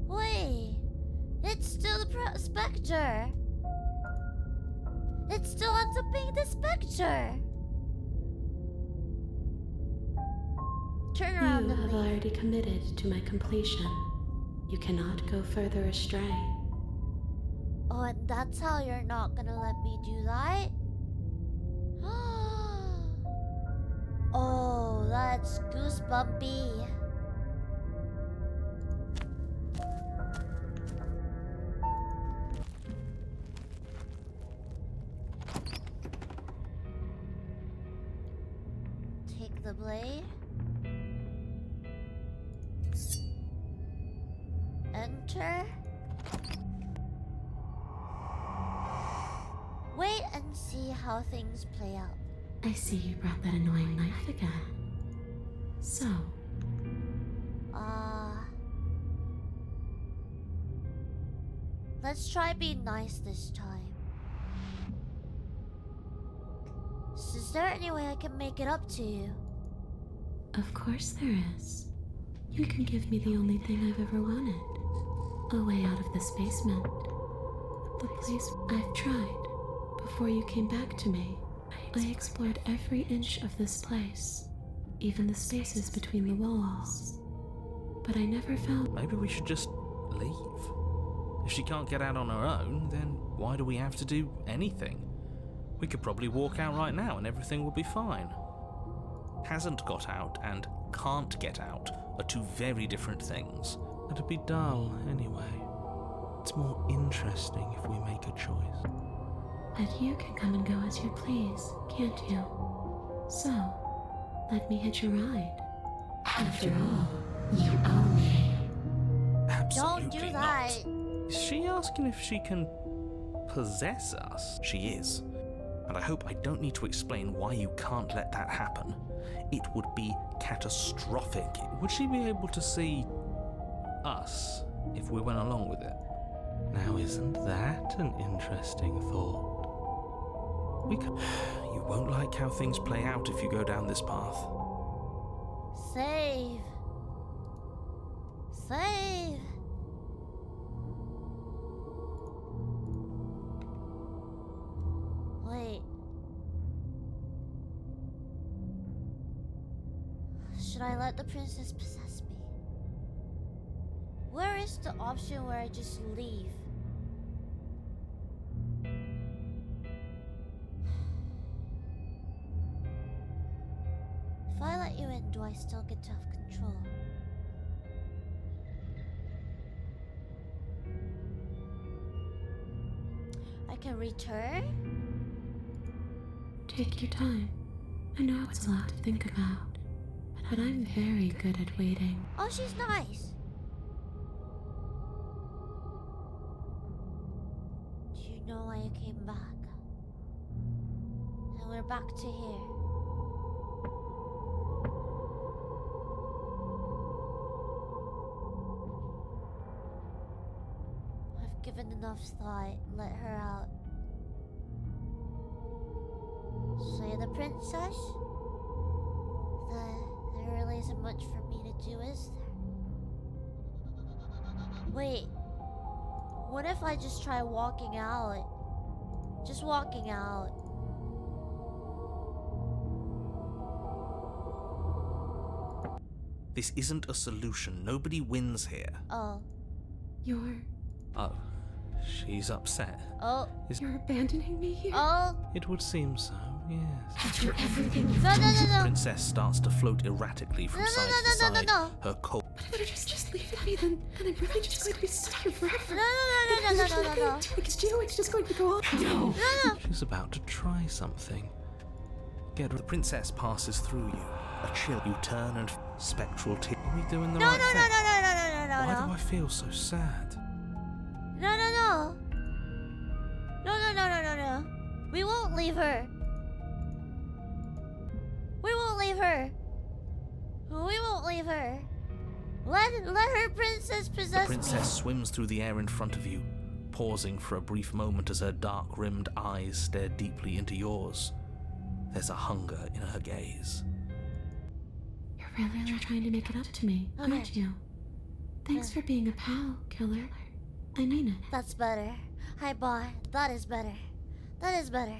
Wait. It's still the spectre. It still ends up being the spectre. Turn around You and have leave. already committed to my completion. You cannot go further astray. Oh, and that's how you're not gonna let me do that? Oh, that's goosebumpy. the blade. Enter. Wait and see how things play out. I see you brought that annoying knife again. So, Let's try being nice this time. Is there any way I can make it up to you? of course there is. You can give me the only thing I've ever wanted. A way out of this basement. The place I've tried. Before you came back to me, I explored every inch of this place, even the spaces between the walls. But I never found... Maybe we should just leave. If she can't get out on her own, then why do we have to do anything? We could probably walk out right now and everything will be fine. Hasn't got out and can't get out are two very different things. It'd be dull anyway. It's more interesting if we make a choice. But you can come and go as you please, can't you? So, let me hitch a ride. After all, you own me. Absolutely Don't do not. that. Is she asking if she can possess us? She is. And I hope I don't need to explain why you can't let that happen. It would be catastrophic. Would she be able to see us if we went along with it? Now, isn't that an interesting thought? We could... You won't like how things play out if you go down this path. Save. Save. Wait. Should I let the princess possess me? Where is the option where I just leave? If I let you in, do I still get to have control? I can return? Take your time. I know it's a lot to think about, but I'm very good at waiting. Oh, she's nice. Do you know why you came back? And we're back to here. I've given enough thought. Let her out. So you're the princess? There really isn't much for me to do, is there? Wait. What if I just try walking out? Just walking out. This isn't a solution. Nobody wins here. Oh. You're Oh, she's upset. Oh. You're abandoning me here? Oh. It would seem so, yes. After everything No, no, no, The no. princess starts to float erratically from No, no, side no, to no, no, side. no. Her cold But if you just leave me, then I'm really just going to be stuck here forever. No, no, no, no, no, There's no, no, nothing no. to do. It's just going to go on. No. No, no. She's about to try something. The princess passes through you. A chill. You turn and spectral tears. Are we doing the No, right no, thing? no, no, no, no, no, Why no, do I feel so sad? no, no, no. No, no, no, no, no, no. We won't leave her. We won't leave her. We won't leave her. Let her princess The possess princess me. swims through the air in front of you, pausing for a brief moment as her dark-rimmed eyes stare deeply into yours. There's a hunger in her gaze. You're really trying to make it up to me, Okay. aren't you? Thanks for being a pal, killer. I mean it. That's better. Hi, bar. That is better. That is better.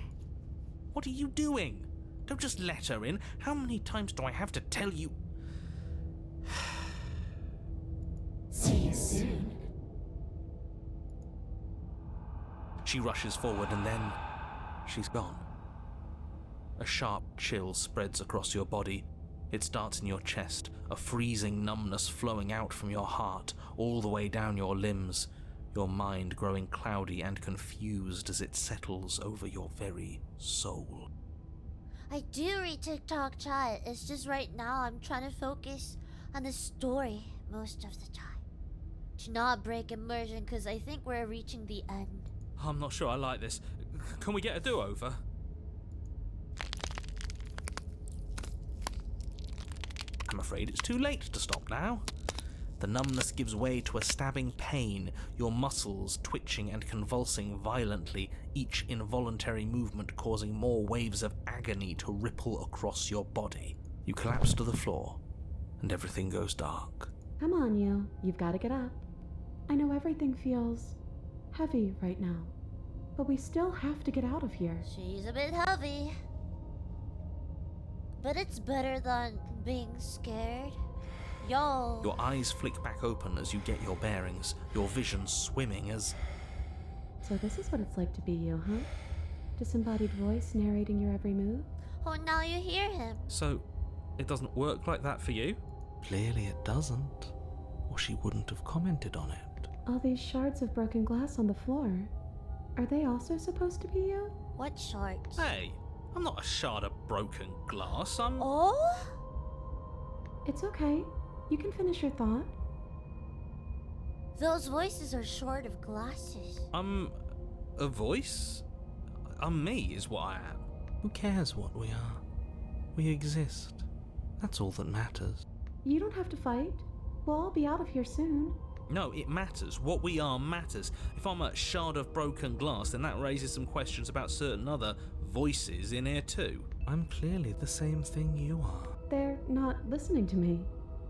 What are you doing? Don't just let her in. How many times do I have to tell you? See you soon. She rushes forward and then she's gone. A sharp chill spreads across your body. It starts in your chest, a freezing numbness flowing out from your heart, all the way down your limbs, your mind growing cloudy and confused as it settles over your very soul. I do read TikTok chat. It's just right now I'm trying to focus on the story most of the time. To not break immersion, because I think we're reaching the end. I'm not sure I like this. Can we get a do-over? I'm afraid it's too late to stop now. The numbness gives way to a stabbing pain, your muscles twitching and convulsing violently, each involuntary movement causing more waves of agony to ripple across your body. You collapse to the floor, and everything goes dark. Come on, you. You've got to get up. I know everything feels heavy right now, but we still have to get out of here. She's a bit heavy. But it's better than being scared. Yo. Your eyes flick back open as you get your bearings, your vision swimming as... So this is what it's like to be you, huh? Disembodied voice narrating your every move? Oh, now you hear him. So, it doesn't work like that for you? Clearly it doesn't, or she wouldn't have commented on it. All these shards of broken glass on the floor. Are they also supposed to be you? What shards? Hey, I'm not a shard of broken glass, I'm... Oh? It's okay. You can finish your thought. Those voices are short of glasses. I'm... a voice? I'm me, is what I am. Who cares what we are? We exist. That's all that matters. You don't have to fight. We'll all be out of here soon. No, it matters. What we are matters. If I'm a shard of broken glass, then that raises some questions about certain other voices in here too. I'm clearly the same thing you are. They're not listening to me.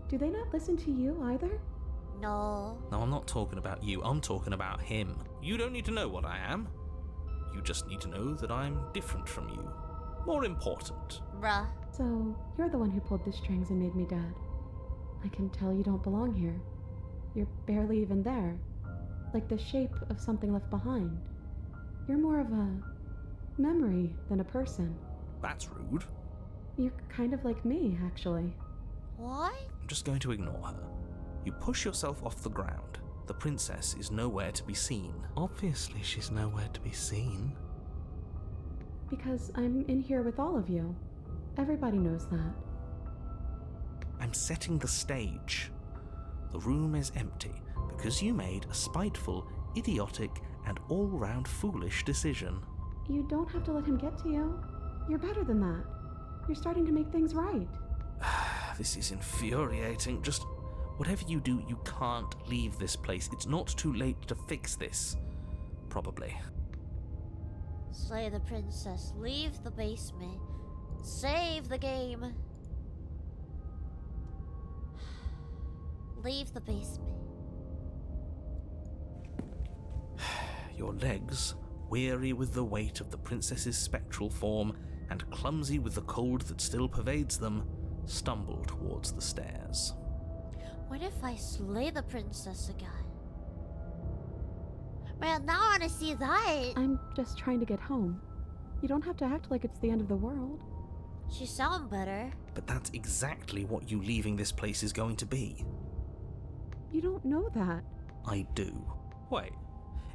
Do they not listen to you either? No. No, I'm not talking about you. I'm talking about him. You don't need to know what I am. You just need to know that I'm different from you. More important. Bruh. So, you're the one who pulled the strings and made me dead. I can tell you don't belong here. You're barely even there. Like the shape of something left behind. You're more of a memory than a person. That's rude. You're kind of like me, actually. What? I'm just going to ignore her. You push yourself off the ground. The princess is nowhere to be seen. Obviously, she's nowhere to be seen. Because I'm in here with all of you. Everybody knows that. I'm setting the stage. The room is empty because you made a spiteful, idiotic, and all-round foolish decision. You don't have to let him get to you. You're better than that. You're starting to make things right. This is infuriating. Just whatever you do, you can't leave this place. It's not too late to fix this. Probably. Slay the princess. Leave the basement. Save the game. Leave the basement. Your legs, weary with the weight of the princess's spectral form and clumsy with the cold that still pervades them, stumble towards the stairs. What if I slay the princess again? Man, now I want to see that. I'm just trying to get home. You don't have to act like it's the end of the world. She sound better. But that's exactly what you leaving this place is going to be. You don't know that. I do. Wait,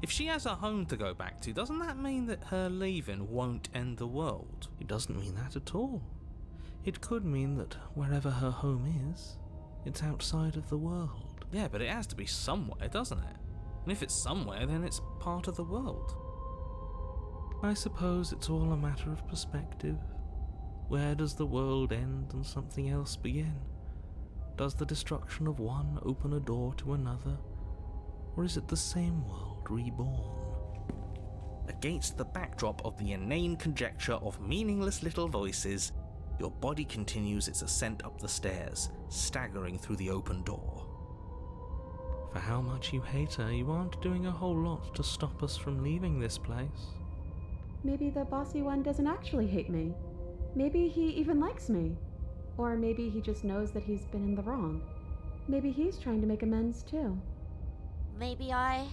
if she has a home to go back to, doesn't that mean that her leaving won't end the world? It doesn't mean that at all. It could mean that wherever her home is, it's outside of the world. Yeah, but it has to be somewhere, doesn't it? And if it's somewhere, then it's part of the world. I suppose it's all a matter of perspective. Where does the world end and something else begin? Does the destruction of one open a door to another? Or is it the same world reborn? Against the backdrop of the inane conjecture of meaningless little voices, your body continues its ascent up the stairs, staggering through the open door. For how much you hate her, you aren't doing a whole lot to stop us from leaving this place. Maybe the bossy one doesn't actually hate me. Maybe he even likes me. Or maybe he just knows that he's been in the wrong. Maybe he's trying to make amends too. Maybe I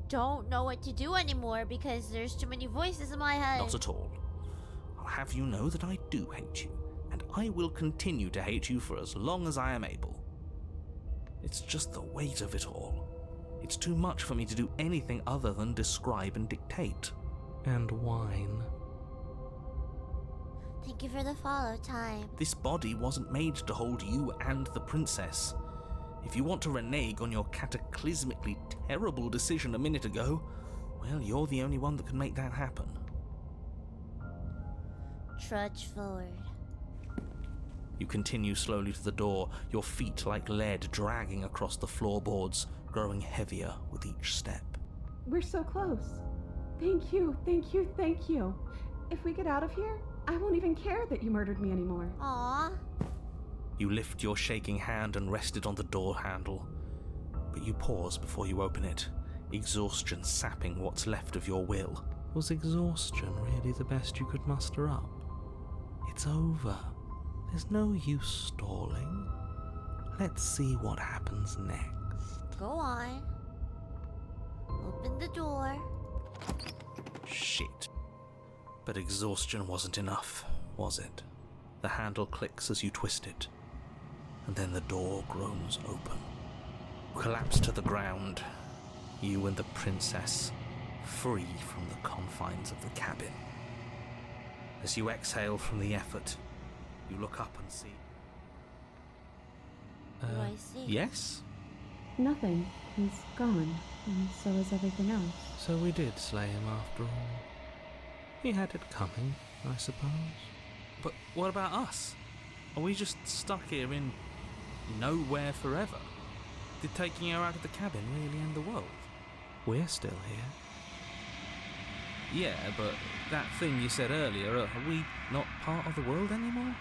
don't know what to do anymore because there's too many voices in my head. Not at all. I'll have you know that I do hate you, and I will continue to hate you for as long as I am able. It's just the weight of it all. It's too much for me to do anything other than describe and dictate. And whine. Thank you for the follow time. This body wasn't made to hold you and the princess. If you want to renege on your cataclysmically terrible decision a minute ago, well, you're the only one that can make that happen. Trudge forward. You continue slowly to the door, your feet like lead dragging across the floorboards, growing heavier with each step. We're so close. Thank you, thank you, thank you. If we get out of here, I won't even care that you murdered me anymore. Aww. You lift your shaking hand and rest it on the door handle, but you pause before you open it, exhaustion sapping what's left of your will. Was exhaustion really the best you could muster up? It's over. There's no use stalling. Let's see what happens next. Go on. Open the door. Shit. But exhaustion wasn't enough, was it? The handle clicks as you twist it, and then the door groans open. You collapse to the ground, you and the princess, free from the confines of the cabin. As you exhale from the effort, you look up and see... What do I see? Yes? Nothing. He's gone, and so is everything else. So we did slay him after all. He had it coming, I suppose. But what about us? Are we just stuck here in nowhere forever? Did taking her out of the cabin really end the world? We're still here. Yeah, but that thing you said earlier, are we not part of the world anymore?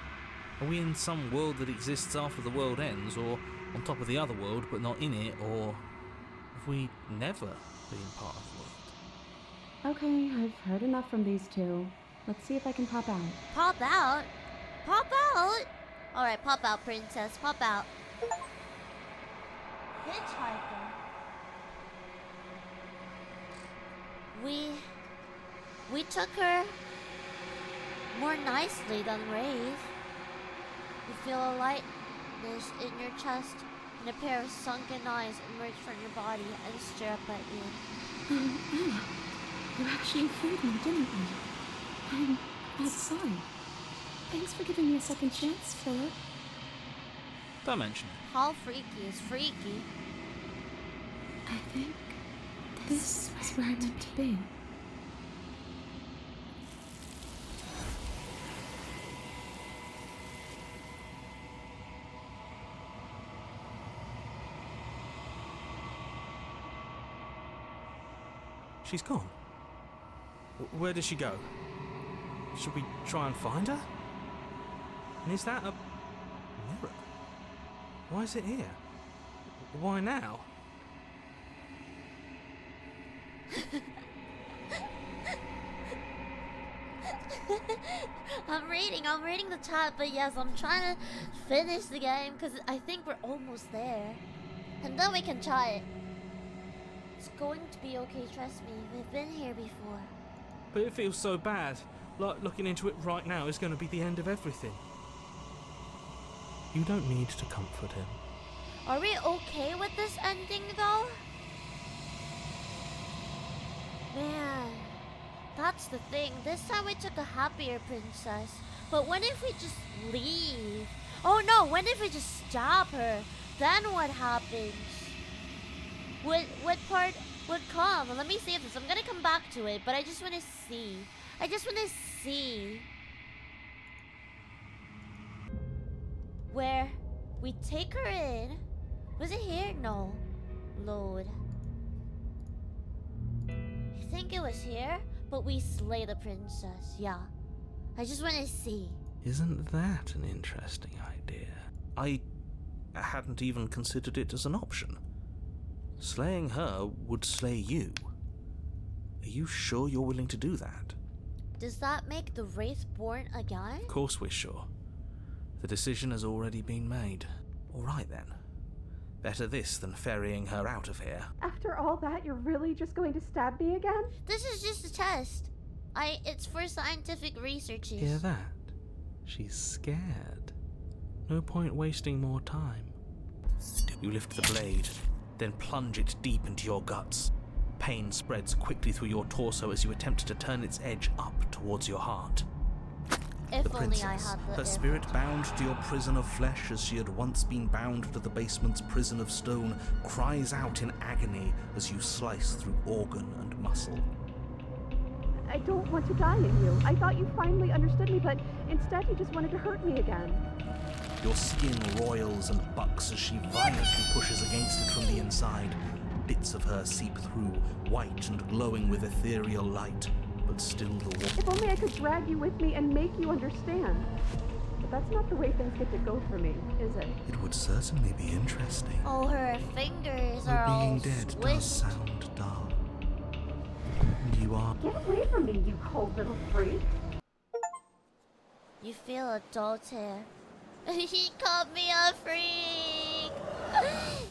Are we in some world that exists after the world ends, or on top of the other world but not in it, or have we never been part of the world? Okay, I've heard enough from these two. Let's see if I can pop out. Pop out? Pop out? Alright, pop out, princess. Pop out. Hitchhiker. We took her more nicely than Wraith. You feel a lightness in your chest, and a pair of sunken eyes emerge from your body and stare up at you. Emma, you actually freed me, didn't you? I'm sorry. Thanks for giving me a second chance, Philip. Don't mention it. How freaky is freaky? I think this is where I'm meant to be. She's gone. Where did she go? Should we try and find her? And is that a mirror? Why is it here? Why now? I'm reading the chat, but yes, I'm trying to finish the game because I think we're almost there. And then we can try it. It's going to be okay, trust me. We've been here before. But it feels so bad. Like looking into it right now is going to be the end of everything. You don't need to comfort him. Are we okay with this ending, though? Man, that's the thing. This time we took a happier princess. But what if we just leave? Oh no, what if we just stab her? Then what happens? What part would come? Let me save this. I'm gonna come back to it, but I just want to see. I just want to see. Where we take her in. Was it here? No. Load. I think it was here, but we slay the princess. Yeah. I just want to see. Isn't that an interesting idea? I hadn't even considered it as an option. Slaying her would slay you. Are you sure you're willing to do that? Does that make the Wraith born again? Of course we're sure. The decision has already been made. All right then. Better this than ferrying her out of here. After all that, you're really just going to stab me again? This is just a test. It's for scientific researches. Hear that? She's scared. No point wasting more time. You lift the blade, then plunge it deep into your guts. Pain spreads quickly through your torso as you attempt to turn its edge up towards your heart. If The only I princess, had the her if. spirit bound to your prison of flesh as she had once been bound to the basement's prison of stone, cries out in agony as you slice through organ and muscle. I don't want to die in you. I thought you finally understood me, but instead you just wanted to hurt me again. Your skin roils and bucks as she violently pushes against it from the inside. Bits of her seep through, white and glowing with ethereal light, but still the warmth. If only I could drag you with me and make you understand. But that's not the way things get to go for me, is it? It would certainly be interesting. Oh, her fingers Though are all being dead does squished. sound dull. And you are. Get away from me, you cold little freak. You feel adult here. She called me a freak.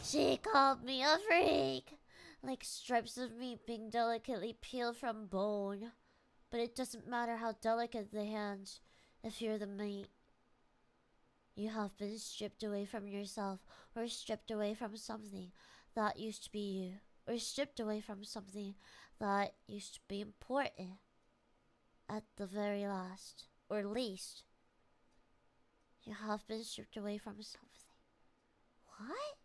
She called me a freak. Like strips of meat being delicately peeled from bone. But it doesn't matter how delicate the hands if you're the meat. You have been stripped away from yourself, or stripped away from something that used to be you, or stripped away from something that used to be important. At the very last, or least, you have been stripped away from something. What?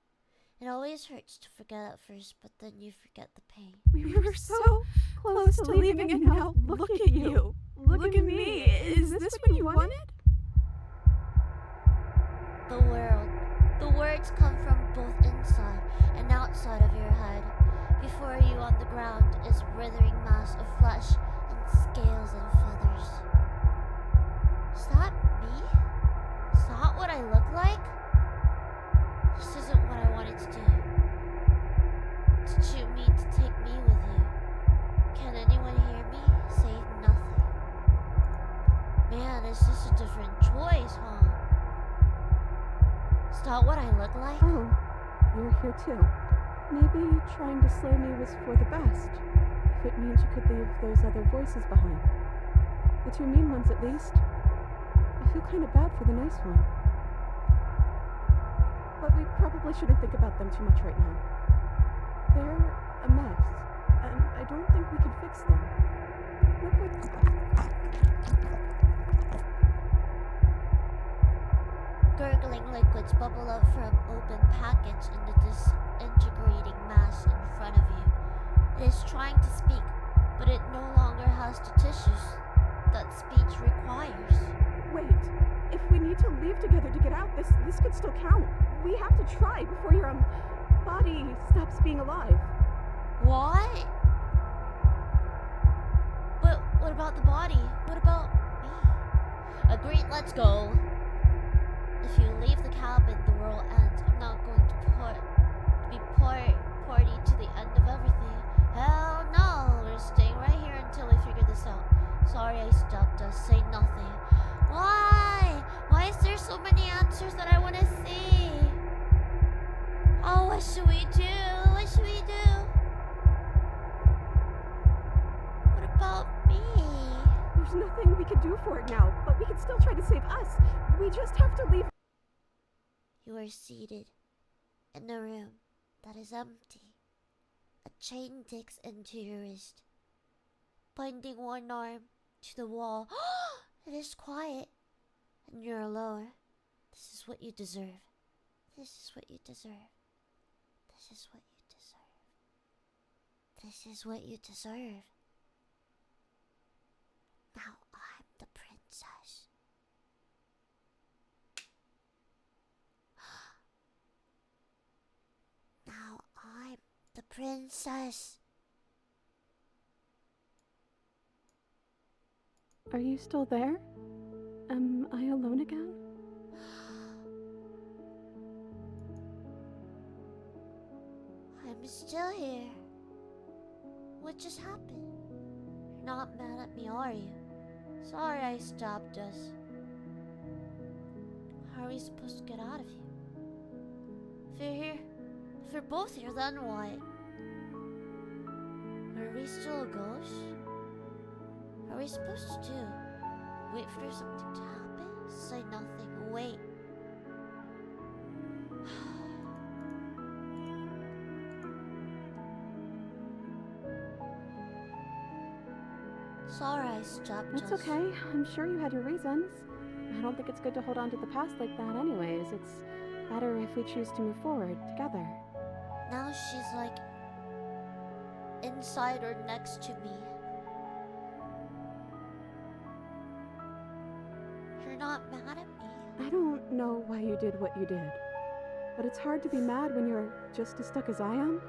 It always hurts to forget at first, but then you forget the pain. We were so close to leaving, and now look at you. Look at me. Is this what you wanted? The world. The words come from both inside and outside of your head. Before you on the ground is withering mass of flesh and scales and feathers. Is that me? Is that what I look like? This isn't what I wanted to do. Did you mean to take me with you? Can anyone hear me? Say nothing. Man, is this a different choice, huh? Is that what I look like? Oh, you're here too. Maybe trying to slay me was for the best. If it means you could leave those other voices behind. The two mean ones at least. I feel kind of bad for the nice one. But we probably shouldn't think about them too much right now. They're a mess, and I don't think we can fix them. No point. Gurgling liquids bubble up from open packets in the disintegrating mass in front of you. It is trying to speak, but it no longer has the tissues that speech requires. Wait, if we need to leave together to get out, this could still count. We have to try before your body stops being alive. What? But what about the body? What about me? Agreed, let's go. If you leave the cabin, the world ends. I'm not going to be party to the end of everything. Hell no! We're staying right here until we figure this out. Sorry I stopped us. Say nothing. Why? Why is there so many answers that I want to see? Oh, what should we do? What should we do? What about me? There's nothing we can do for it now, but we can still try to save us. We just have to leave. You are seated in a room that is empty. A chain digs into your wrist, binding one arm to the wall. It is quiet, and you're alone. This is what you deserve. This is what you deserve. This is what you deserve. This is what you deserve. Now I'm the princess. Now I'm the princess. Are you still there? Am I alone again? I'm still here. What just happened? You're not mad at me, are you? Sorry I stopped us. How are we supposed to get out of here? If you're here, if we're both here, then what? Are we still a ghost? What are we supposed to do? Wait for something to happen? Say nothing, wait. Sorry I stopped It's us. okay. I'm sure you had your reasons. I don't think it's good to hold on to the past like that anyways. It's better if we choose to move forward together. Now she's like inside or next to me. You're not mad at me? I don't know why you did what you did, but it's hard to be mad when you're just as stuck as I am.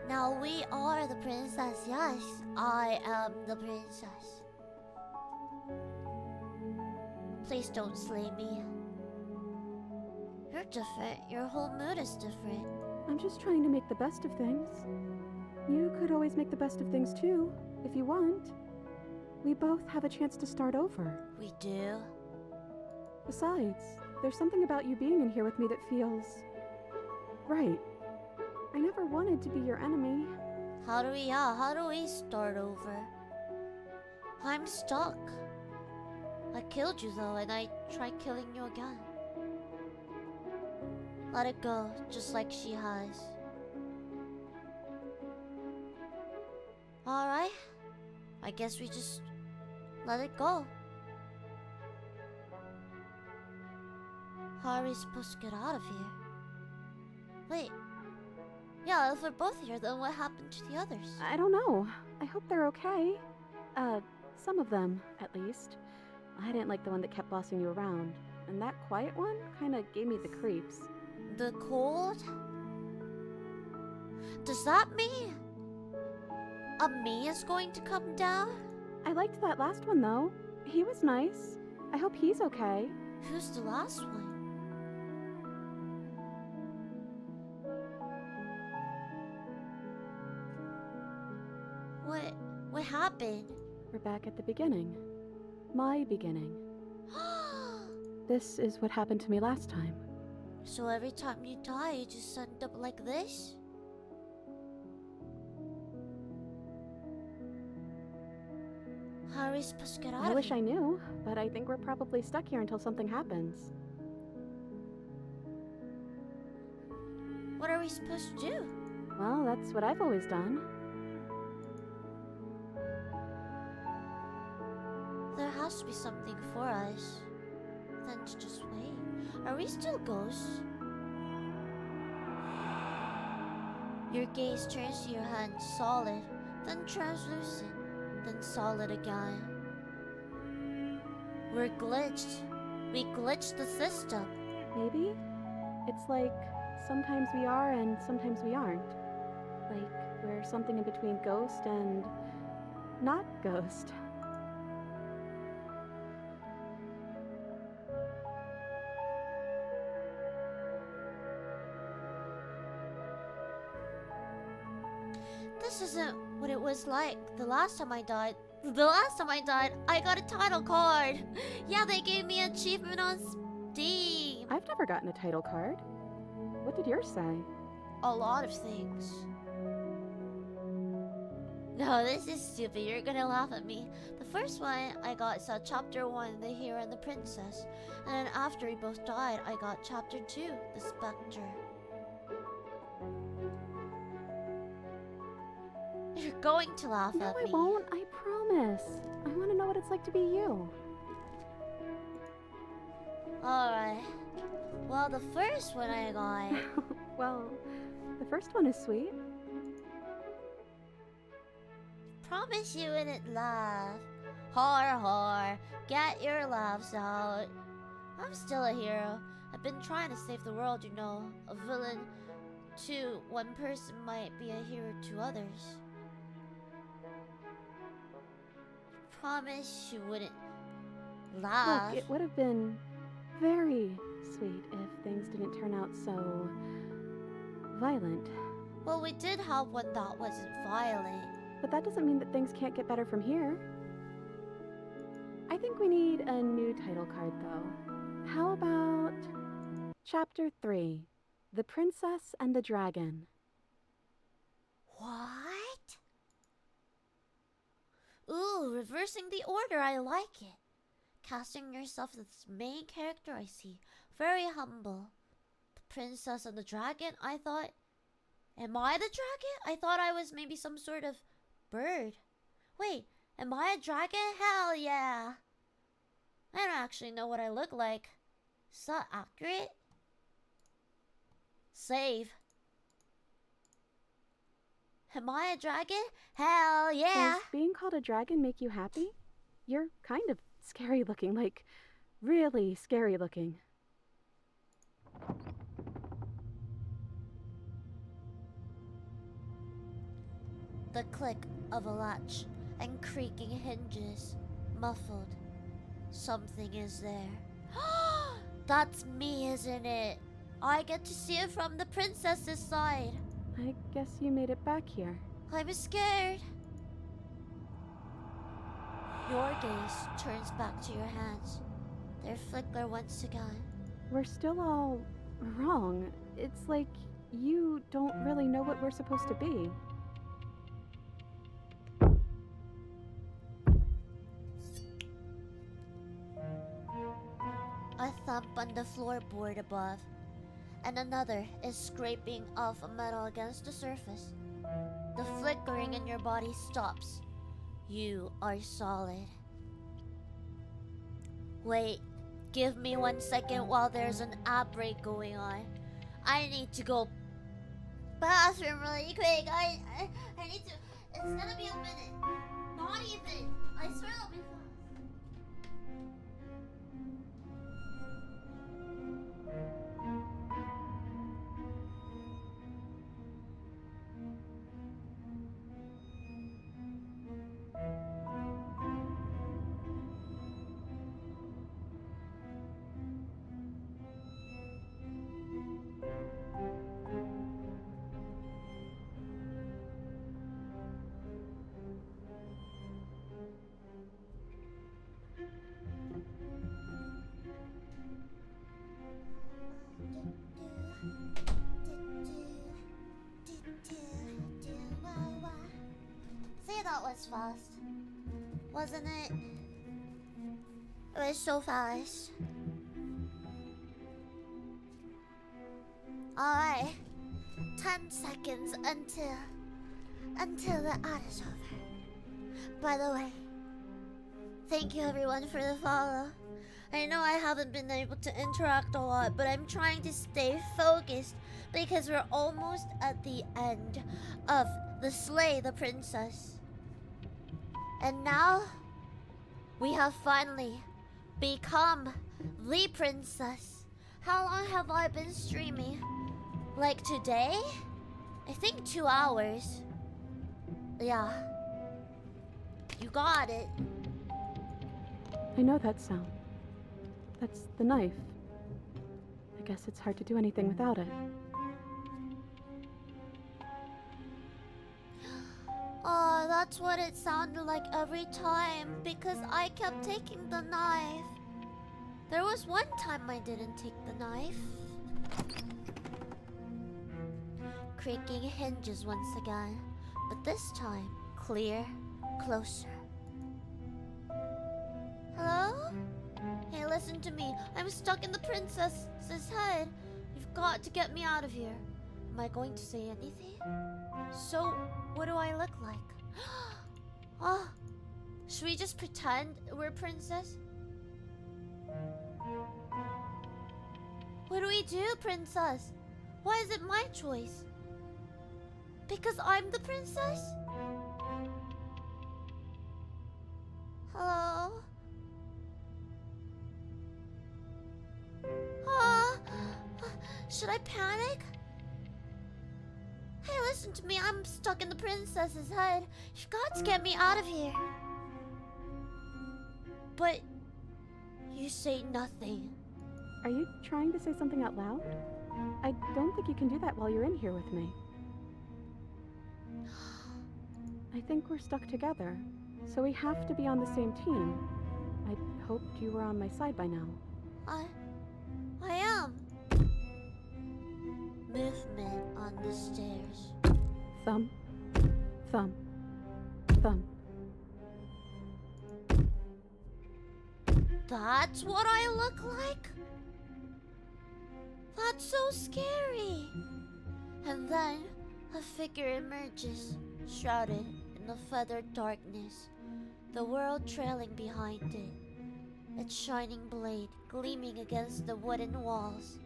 Now we are the princess, yes. I am the princess. Please don't slay me. You're different. Your whole mood is different. I'm just trying to make the best of things. You could always make the best of things too, if you want. We both have a chance to start over. We do? Besides, there's something about you being in here with me that feels right. I never wanted to be your enemy. How do we start over? I'm stuck. I killed you though, and I tried killing you again. Let it go, just like she has. Alright. I guess we just let it go. How are we supposed to get out of here? Wait. Yeah, if we're both here, then what happened to the others? I don't know. I hope they're okay. Some of them, at least. I didn't like the one that kept bossing you around. And that quiet one kinda gave me the creeps. The cold? Does that mean a me is going to come down? I liked that last one, though. He was nice. I hope he's okay. Who's the last one? What happened? We're back at the beginning. My beginning. This is what happened to me last time. So every time you die, you just end up like this? How are we supposed to get out of here? I wish I knew, but I think we're probably stuck here until something happens. What are we supposed to do? Well, that's what I've always done. There has to be something for us than to just wait. Are we still ghosts? Your gaze turns to your hand, solid, then translucent, then solid again. We're glitched. We glitched the system. Maybe? It's like sometimes we are and sometimes we aren't. Like we're something in between ghost and not ghost. This isn't what it was like the last time I died. The last time I died, I got a title card. Yeah, they gave me an achievement on Steam. I've never gotten a title card. What did yours say? A lot of things. No, this is stupid. You're gonna laugh at me. The first one I got saw Chapter 1, The Hero and the Princess. And then after we both died, I got Chapter 2, The Spectre. You're going to laugh No, at I me. won't. I promise. I want to know what it's like to be you. Alright. Well, the first one I got... Well, the first one is sweet. Promise you wouldn't laugh. Har har. Get your laughs out. I'm still a hero. I've been trying to save the world, you know. A villain to one person might be a hero to others. Promise you wouldn't laugh. Look, it would have been very sweet if things didn't turn out so violent. Well, we did have one that wasn't violent. But that doesn't mean that things can't get better from here. I think we need a new title card, though. How about Chapter 3, The Princess and the Dragon? What? Ooh, reversing the order, I like it. Casting yourself as the main character, I see. Very humble. The Princess and the Dragon, I thought... Am I the dragon? I thought I was maybe some sort of bird. Wait, am I a dragon? Hell yeah! I don't actually know what I look like. Is that accurate? Save. Am I a dragon? Hell yeah! Does being called a dragon make you happy? You're kind of scary looking, like, really scary looking. The click of a latch and creaking hinges. Muffled. Something is there. That's me, isn't it? I get to see it from the princess's side. I guess you made it back here. I'm scared. Your gaze turns back to your hands. They flicker once again. We're still all wrong. It's like you don't really know what we're supposed to be. A thump on the floorboard above, and another is scraping off a metal against the surface. The flickering in your body stops. You are solid. Wait, give me 1 second while there's an outbreak going on. I need to go bathroom really quick. I need to. It's gonna be a minute. Not even. I swear it'll be fast. See, that was fast, wasn't it? It was so fast. Alright, 10 seconds until the ad is over. By the way, thank you everyone for the follow. I know I haven't been able to interact a lot, but I'm trying to stay focused because we're almost at the end of the Slay the Princess. And now, we have finally become the princess. How long have I been streaming? Like today? I think 2 hours. Yeah. You got it. I know that sound. That's the knife. I guess it's hard to do anything without it. Oh, that's what it sounded like every time because I kept taking the knife. There was one time I didn't take the knife. Creaking hinges once again, but this time clear, closer. Hello? Hey, listen to me. I'm stuck in the princess's head. You've got to get me out of here. Am I going to say anything? So, what do I look like? Oh, should we just pretend we're princess? What do we do, princess? Why is it my choice? Because I'm the princess? Hello? Should I panic? Hey, listen to me. I'm stuck in the princess's head. You've got to get me out of here. But you say nothing. Are you trying to say something out loud? I don't think you can do that while you're in here with me. I think we're stuck together, so we have to be on the same team. I hoped you were on my side by now. I am. Movement on the stairs. Thump, thump, thump. That's what I look like? That's so scary. And then a figure emerges, shrouded in the feathered darkness, the world trailing behind it. its shining blade gleaming against the wooden walls.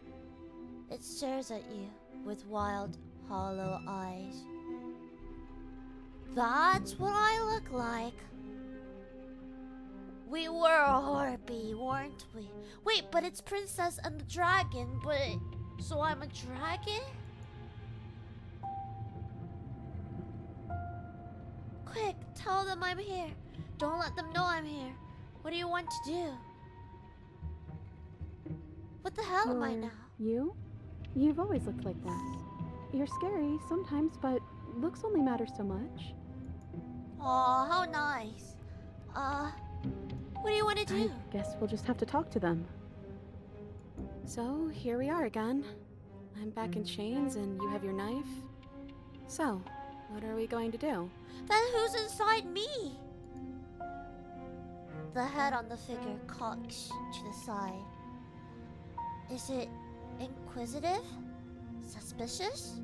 It stares at you with wild, hollow eyes. That's what I look like. We were a harpy, weren't we? Wait, but it's Princess and the Dragon, but... So I'm a dragon? Quick, tell them I'm here. Don't let them know I'm here. What do you want to do? What the hell am I now? You? You've always looked like this. You're scary sometimes, but looks only matter so much. Aw, how nice. What do you want to do? I guess we'll just have to talk to them. So, here we are again. I'm back in chains and you have your knife. So, what are we going to do? Then who's inside me? The head on the figure cocks to the side. Is it inquisitive? Suspicious?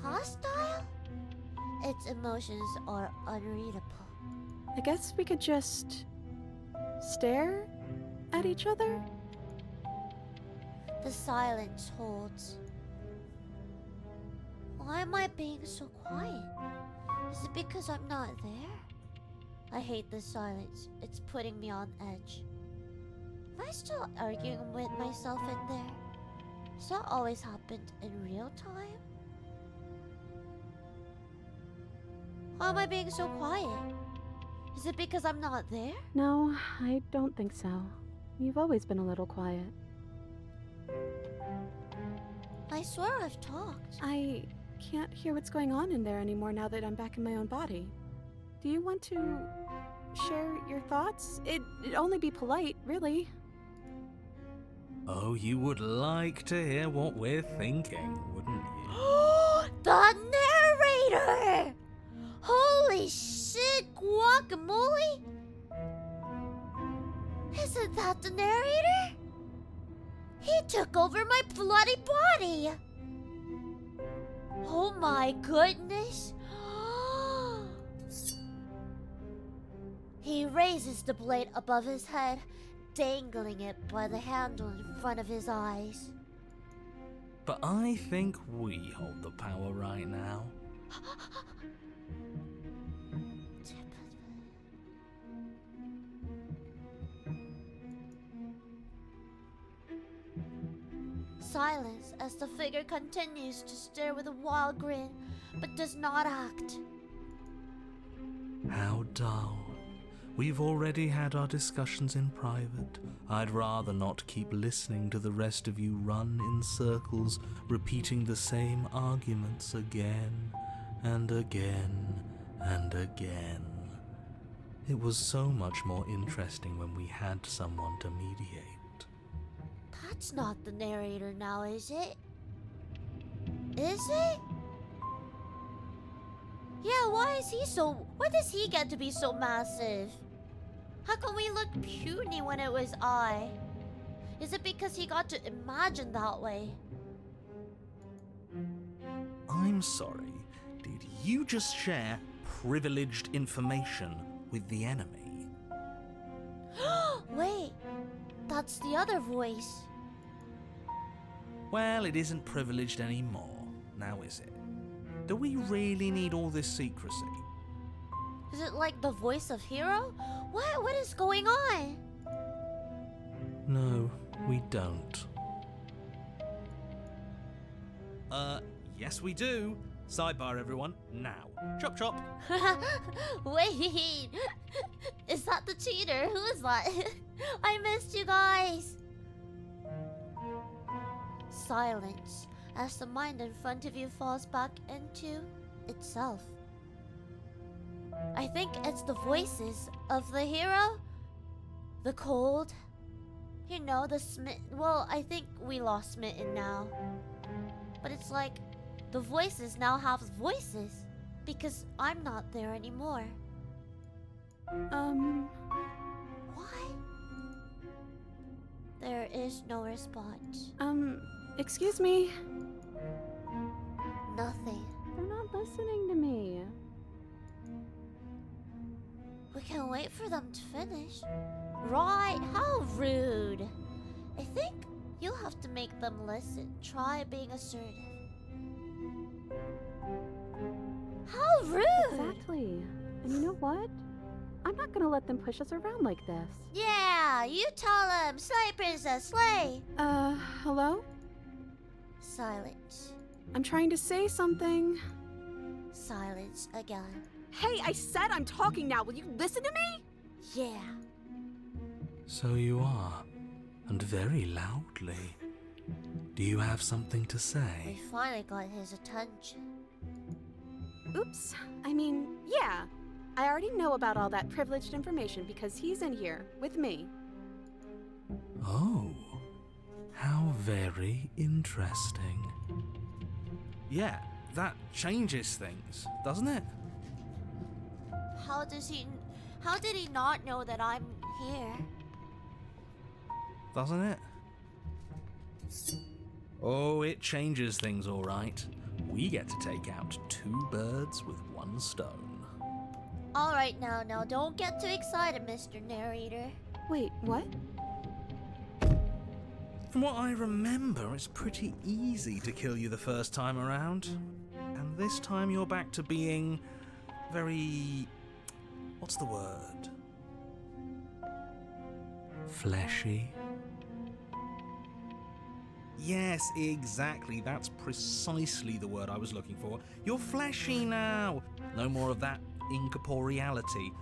Hostile? Its emotions are unreadable. I guess we could just stare at each other? The silence holds. Why am I being so quiet? Is it because I'm not there? I hate this silence. It's putting me on edge. Am I still arguing with myself in there? Has that always happened in real time? Why am I being so quiet? Is it because I'm not there? No, I don't think so. You've always been a little quiet. I swear I've talked. I can't hear what's going on in there anymore now that I'm back in my own body. Do you want to share your thoughts? It'd only be polite, really. Oh, you would like to hear what we're thinking, wouldn't you? The narrator! Holy shit, guacamole! Isn't that the narrator? He took over my bloody body! Oh my goodness! He raises the blade above his head, dangling it by the handle in front of his eyes. But I think we hold the power right now. Silence as the figure continues to stare with a wild grin, but does not act. How dull. We've already had our discussions in private. I'd rather not keep listening to the rest of you run in circles, repeating the same arguments again and again and again. It was so much more interesting when we had someone to mediate. That's not the narrator now, is it? Is it? Yeah, why does he get to be so massive? How come we look puny when it was I? Is it because he got to imagine that way? I'm sorry, did you just share privileged information with the enemy? Wait, that's the other voice. Well, it isn't privileged anymore, now is it? Do we really need all this secrecy? Is it like the voice of Hero? What is going on? No, we don't. Yes we do. Sidebar, everyone, now. Chop chop. Wait, is that the cheater? Who is that? I missed you guys. Silence as the mind in front of you falls back into itself. I think it's the voices of the hero, the cold, you know, the smitten. Well, I think we lost smitten now, but it's like the voices now have voices because I'm not there anymore. Why? There is no response. Excuse me? Nothing. They're not listening to me. We can wait for them to finish. Right, how rude. I think you'll have to make them listen. Try being assertive. How rude! Exactly. And you know what? I'm not gonna let them push us around like this. Yeah, you tell them. Slay, princess, slay. Hello? Silence. I'm trying to say something. Silence again. Hey, I said I'm talking now. Will you listen to me? Yeah. So you are, and very loudly. Do you have something to We say? finally got his attention. Oops. I mean, yeah. I already know about all that privileged information because he's in here with me. Oh, how very interesting. Yeah, that changes things, doesn't it? How did he not know that I'm here? Doesn't it? Oh, it changes things, all right. We get to take out 2 birds with 1 stone. Alright, now, don't get too excited, Mr. Narrator. Wait, what? From what I remember, it's pretty easy to kill you the first time around. And this time you're back to being very... what's the word? Fleshy? Yes, exactly. That's precisely the word I was looking for. You're fleshy now. No more of that incorporeality.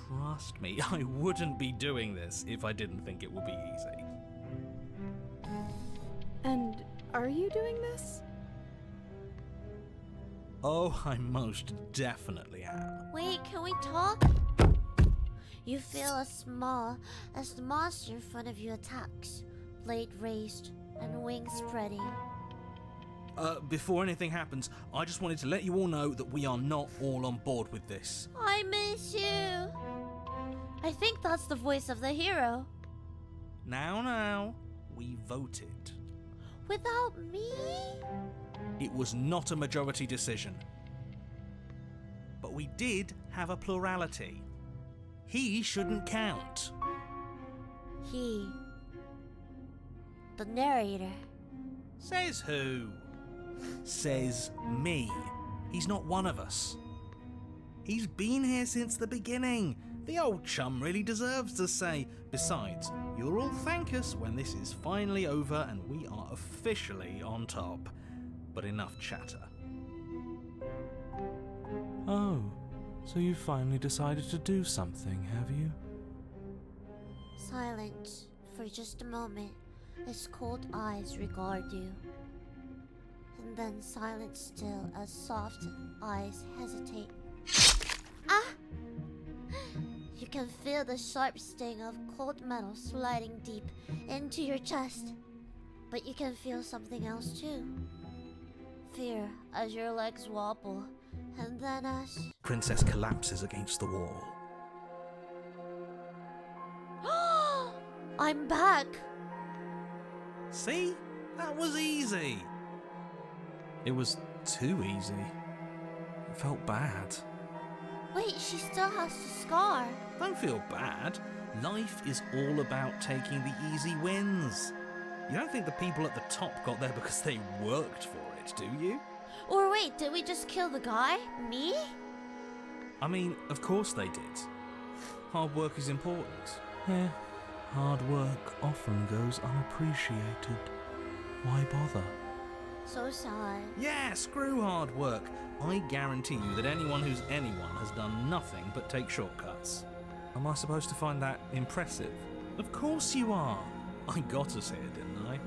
Trust me, I wouldn't be doing this if I didn't think it would be easy. And are you doing this? Oh, I most definitely am. Wait, can we talk? You feel as small as the monster in front of you attacks, blade raised and wings spreading. Before anything happens, I just wanted to let you all know that we are not all on board with this. I miss you. I think that's the voice of the hero. Now, we voted. Without me? It was not a majority decision. But we did have a plurality. He shouldn't count. He. The narrator. Says who? Says me. He's not one of us. He's been here since the beginning. The old chum really deserves to say. Besides, you'll all thank us when this is finally over and we are officially on top. But enough chatter. Oh, so you finally decided to do something, have you? Silence for just a moment as cold eyes regard you. And then silence still as soft eyes hesitate. Ah! You can feel the sharp sting of cold metal sliding deep into your chest. But you can feel something else too. Fear as your legs wobble, and then as... Princess collapses against the wall. I'm back! See? That was easy. It was too easy. It felt bad. Wait, she still has the scar. Don't feel bad. Life is all about taking the easy wins. You don't think the people at the top got there because they worked for it, do you? Or wait, did we just kill the guy? Me? I mean, of course they did. Hard work is important. Yeah, hard work often goes unappreciated. Why bother? So sad. Yeah, screw hard work. I guarantee you that anyone who's anyone has done nothing but take shortcuts. Am I supposed to find that impressive? Of course you are. I got us here, didn't I?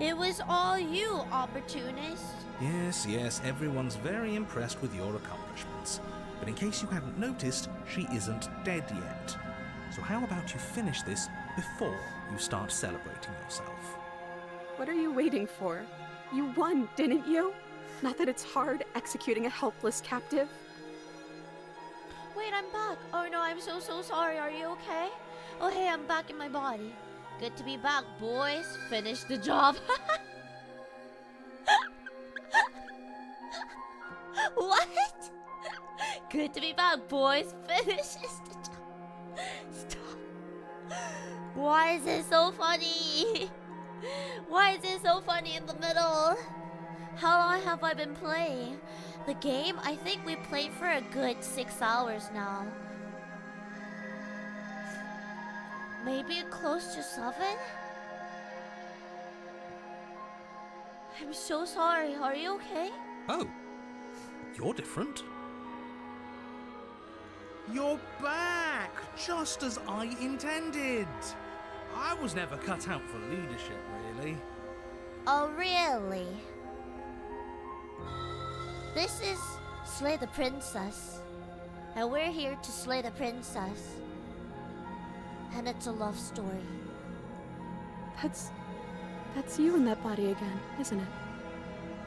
It was all you, opportunist. Yes, everyone's very impressed with your accomplishments. But in case you hadn't noticed, she isn't dead yet. So how about you finish this before you start celebrating yourself? What are you waiting for? You won, didn't you? Not that it's hard executing a helpless captive. Wait, I'm back. Oh no, I'm so sorry. Are you okay? Oh hey, I'm back in my body. Good to be back, boys. Finish the job. What? Good to be back, boys. Finishes the job. Stop. Why is it so funny? Why is it so funny in the middle? How long have I been playing? The game? I think we played for a good 6 hours now. Maybe close to 7? I'm so sorry. Are you okay? Oh, you're different. You're back, just as I intended. I was never cut out for leadership, really. Oh, really? This is Slay the Princess. And we're here to slay the princess. And it's a love story. That's you in that body again, isn't it?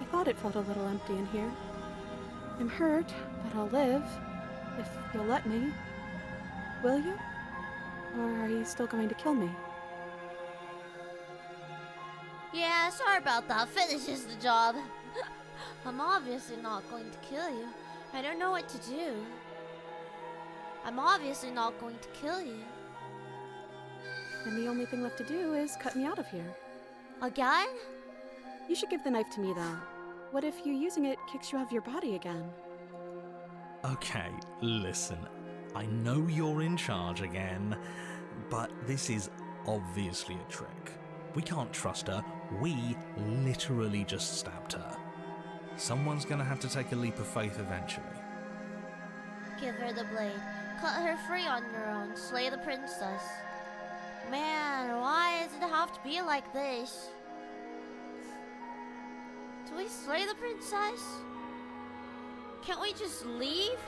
I thought it felt a little empty in here. I'm hurt, but I'll live. If you'll let me. Will you? Or are you still going to kill me? Yeah, sorry about that. Finishes the job. I'm obviously not going to kill you. I don't know what to do. I'm obviously not going to kill you. And the only thing left to do is cut me out of here. Again? You should give the knife to me, though. What if you using it kicks you out of your body again? Okay, listen. I know you're in charge again, but this is obviously a trick. We can't trust her. We literally just stabbed her. Someone's gonna have to take a leap of faith eventually. Give her the blade. Cut her free on your own. Slay the princess. Man, why does it have to be like this? Do we slay the princess? Can't we just leave?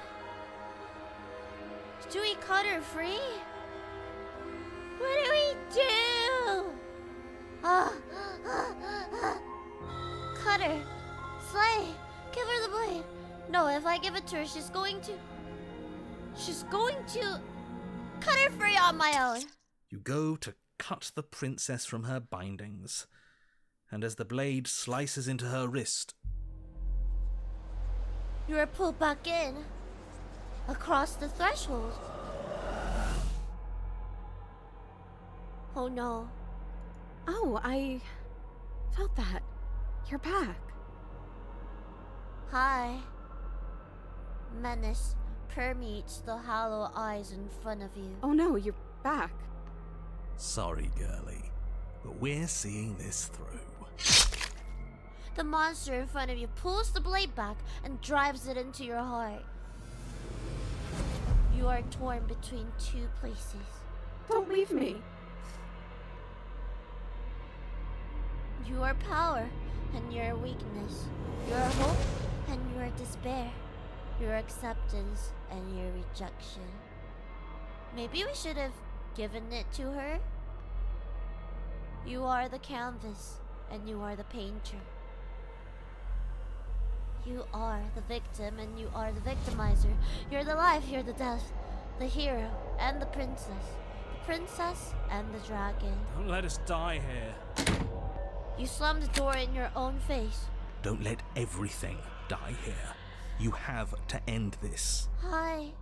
Do we cut her free? What do we do? Cut her. Slay. Give her the blade. No, if I give it to her, she's going to cut her free on my own. You go to cut the princess from her bindings, and as the blade slices into her wrist, you are pulled back in, across the threshold. Oh no. Oh, I felt that. You're back. Hi. Menace permeates the hollow eyes in front of you. Oh no, you're back. sorry, girlie, but we're seeing this through. The monster in front of you pulls the blade back and drives it into your heart. You are torn between two places. Don't leave me. Your power and your weakness. Your hope and your despair. Your acceptance and your rejection. Maybe we should have given it to her. You are the canvas and you are the painter. You are the victim and you are the victimizer. You're the life, you're the death. The hero and the princess. The princess and the dragon. Don't let us die here. You slammed the door in your own face. Don't let everything die here. You have to end this. Hi.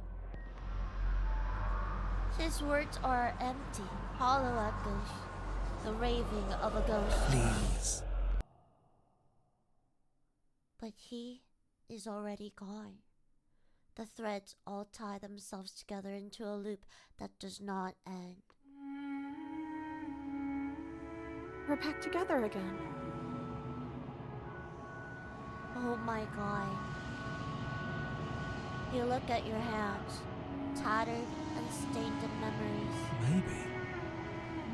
His words are empty, hollow echoes. The raving of a ghost. Please. But he is already gone. The threads all tie themselves together into a loop that does not end. We're back together again. Oh my god. You look at your hands, tattered and stained in memories. Maybe.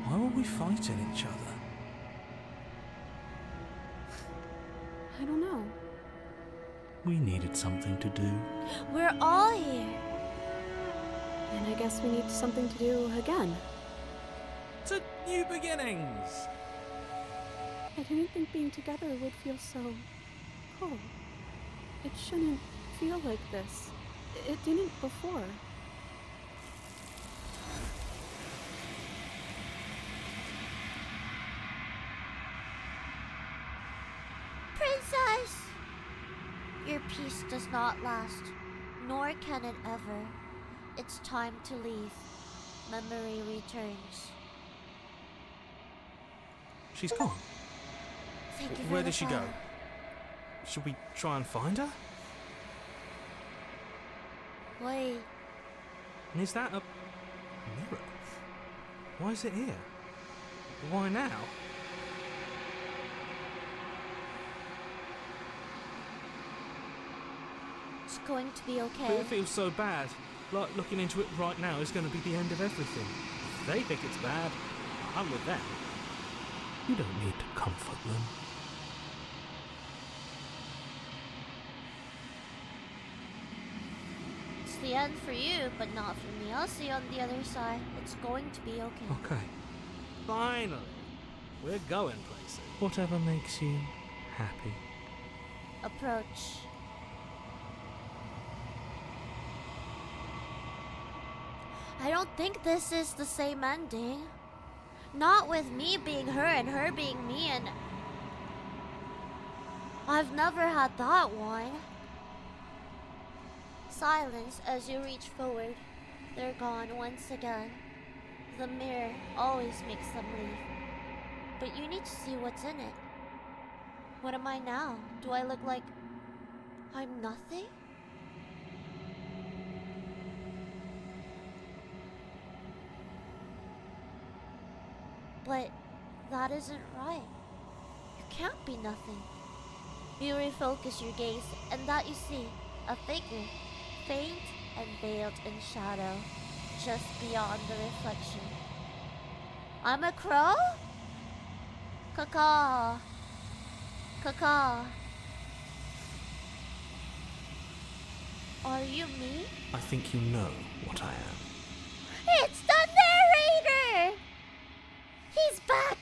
Why were we fighting each other? I don't know. We needed something to do. We're all here. And I guess we need something to do again. To new beginnings. I didn't think being together would feel so cold. It shouldn't feel like this. It didn't before. Princess! Your peace does not last, nor can it ever. It's time to leave. Memory returns. She's gone. Thank you for Where the did she go? fire. Should we try and find her? Wait, And is that a mirror? Why is it here? Why now? it's going to be But okay. it feels so bad. Like looking into it right now is going to be the end of everything. If they think it's bad, I'm with them. You don't need to comfort them. It's the end for you, but not for me. I'll see you on the other side. It's going to be okay. Okay. Finally. We're going places. Whatever makes you happy. Approach. I don't think this is the same ending. Not with me being her and her being me, and I've never had that one. Silence as you reach forward. They're gone once again. The mirror always makes them leave. But you need to see what's in it. What am I now? Do I look like I'm nothing? But that isn't right. You can't be nothing. You refocus your gaze, and that you see a figure, faint and veiled in shadow, just beyond the reflection. I'm a crow? Caw-caw. Caw-caw. Are you me? I think you know what I am. It's the narrator! He's back!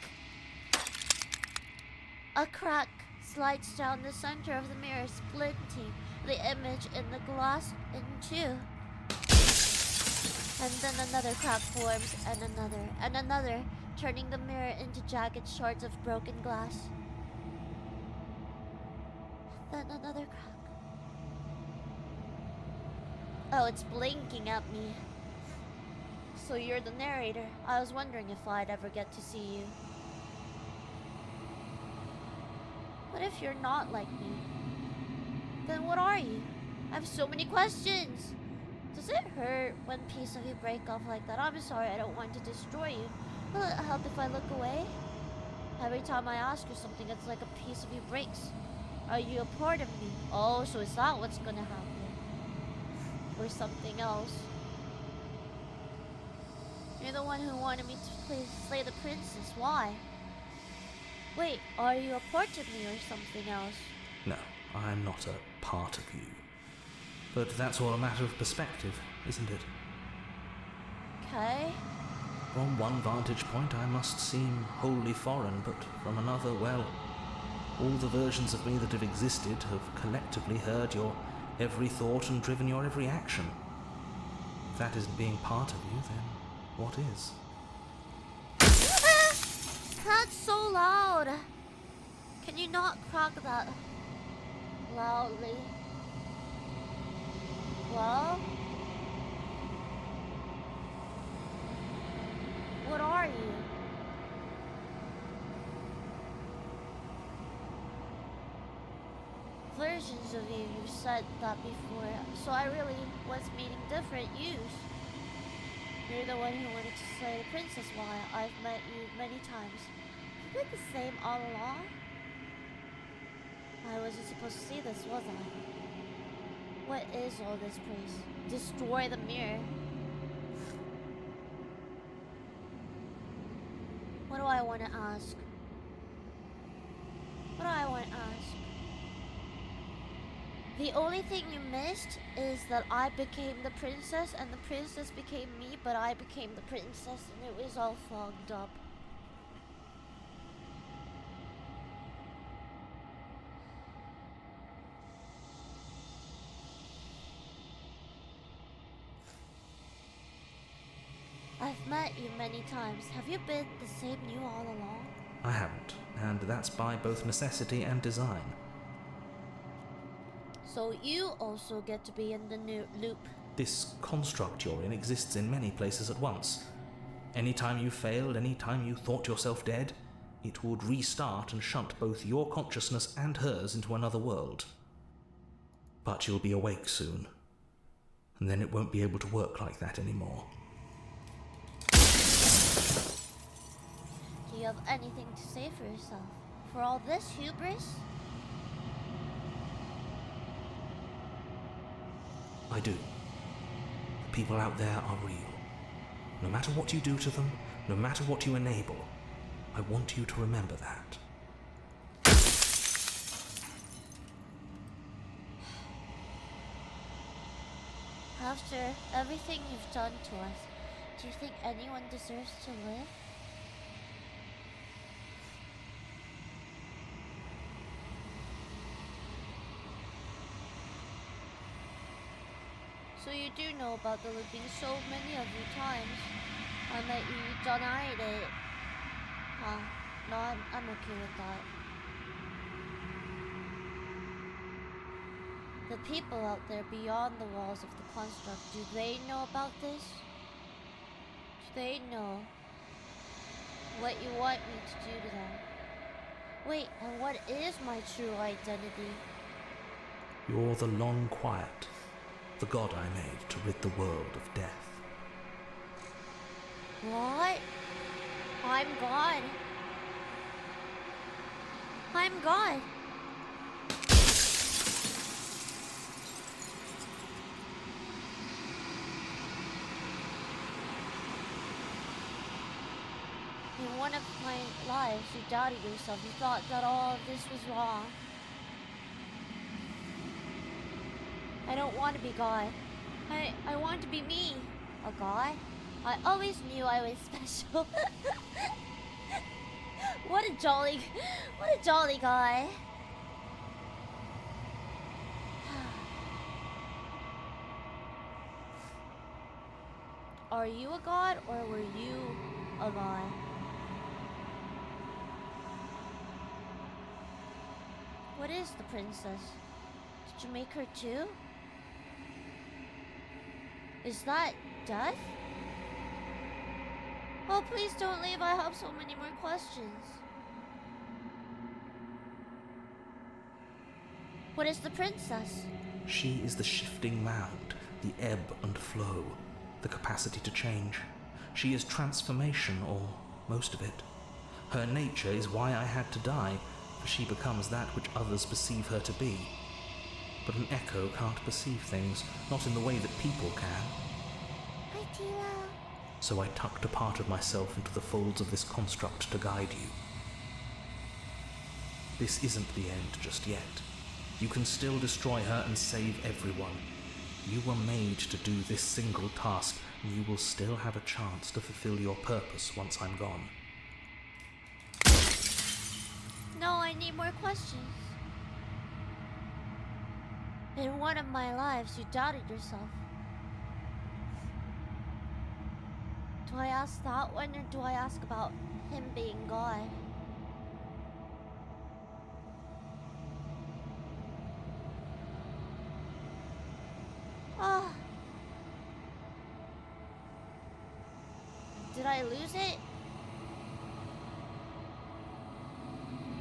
A crack slides down the center of the mirror, splitting the image in the glass in two. And then another crack forms, and another, turning the mirror into jagged shards of broken glass. Then another crack. Oh, it's blinking at me. So you're the narrator. I was wondering if I'd ever get to see you. What if you're not like me? Then what are you? I have so many questions. Does it hurt when pieces of you break off like that? I'm sorry, I don't want to destroy you. Will it help if I look away? Every time I ask you something, it's like a piece of you breaks. Are you a part of me? Oh, so is that what's gonna happen? Or something else? You're the one who wanted me to slay the princess. Why? Wait, are you a part of me or something else? No, I'm not a part of you. But that's all a matter of perspective, isn't it? Okay. From one vantage point I must seem wholly foreign, but from another, well, all the versions of me that have existed have collectively heard your every thought and driven your every action. If that isn't being part of you, then what is? That's so loud. Can you not crack that loudly? Well? What are you? Versions of you, you've said that before, so I really was meaning different yous. You're the one who wanted to slay the princess while I've met you many times. You've been the same all along? I wasn't supposed to see this, was I? What is all this praise? Destroy the mirror. What do I want to ask? What do I want to ask? The only thing you missed is that I became the princess and the princess became me, but I became the princess and it was all fogged up. I've met you many times. Have you been the same you all along? I haven't, and that's by both necessity and design. So you also get to be in the new loop. This construct you're in exists in many places at once. Any time you failed, any time you thought yourself dead, it would restart and shunt both your consciousness and hers into another world. But you'll be awake soon, and then it won't be able to work like that anymore. Do you have anything to say for yourself? For all this hubris? I do. The people out there are real. No matter what you do to them, no matter what you enable, I want you to remember that. After everything you've done to us, do you think anyone deserves to live? So you do know about the looping so many of you times, and that you denied it. Huh. No, I'm okay with that. The people out there beyond the walls of the construct, do they know about this? Do they know what you want me to do to them? Wait, and what is my true identity? You're the long quiet, the god I made to rid the world of death. What? I'm God. I'm God. In one of my lives, you doubted yourself. You thought that all of this was wrong. I don't want to be God. I want to be me. A God? I always knew I was special. What a jolly guy. Are you a god or were you a god? What is the princess? Did you make her too? Is that death? Oh, please don't leave. I have so many more questions. What is the princess? She is the shifting mound, the ebb and flow, the capacity to change. She is transformation, or most of it. Her nature is why I had to die, for she becomes that which others perceive her to be. But an echo can't perceive things, not in the way that people can. Hi, Tila. So I tucked a part of myself into the folds of this construct to guide you. This isn't the end just yet. You can still destroy her and save everyone. You were made to do this single task, and you will still have a chance to fulfill your purpose once I'm gone. No, I need more questions. In one of my lives, you doubted yourself. Do I ask that one, or do I ask about him being God? Oh. Did I lose it?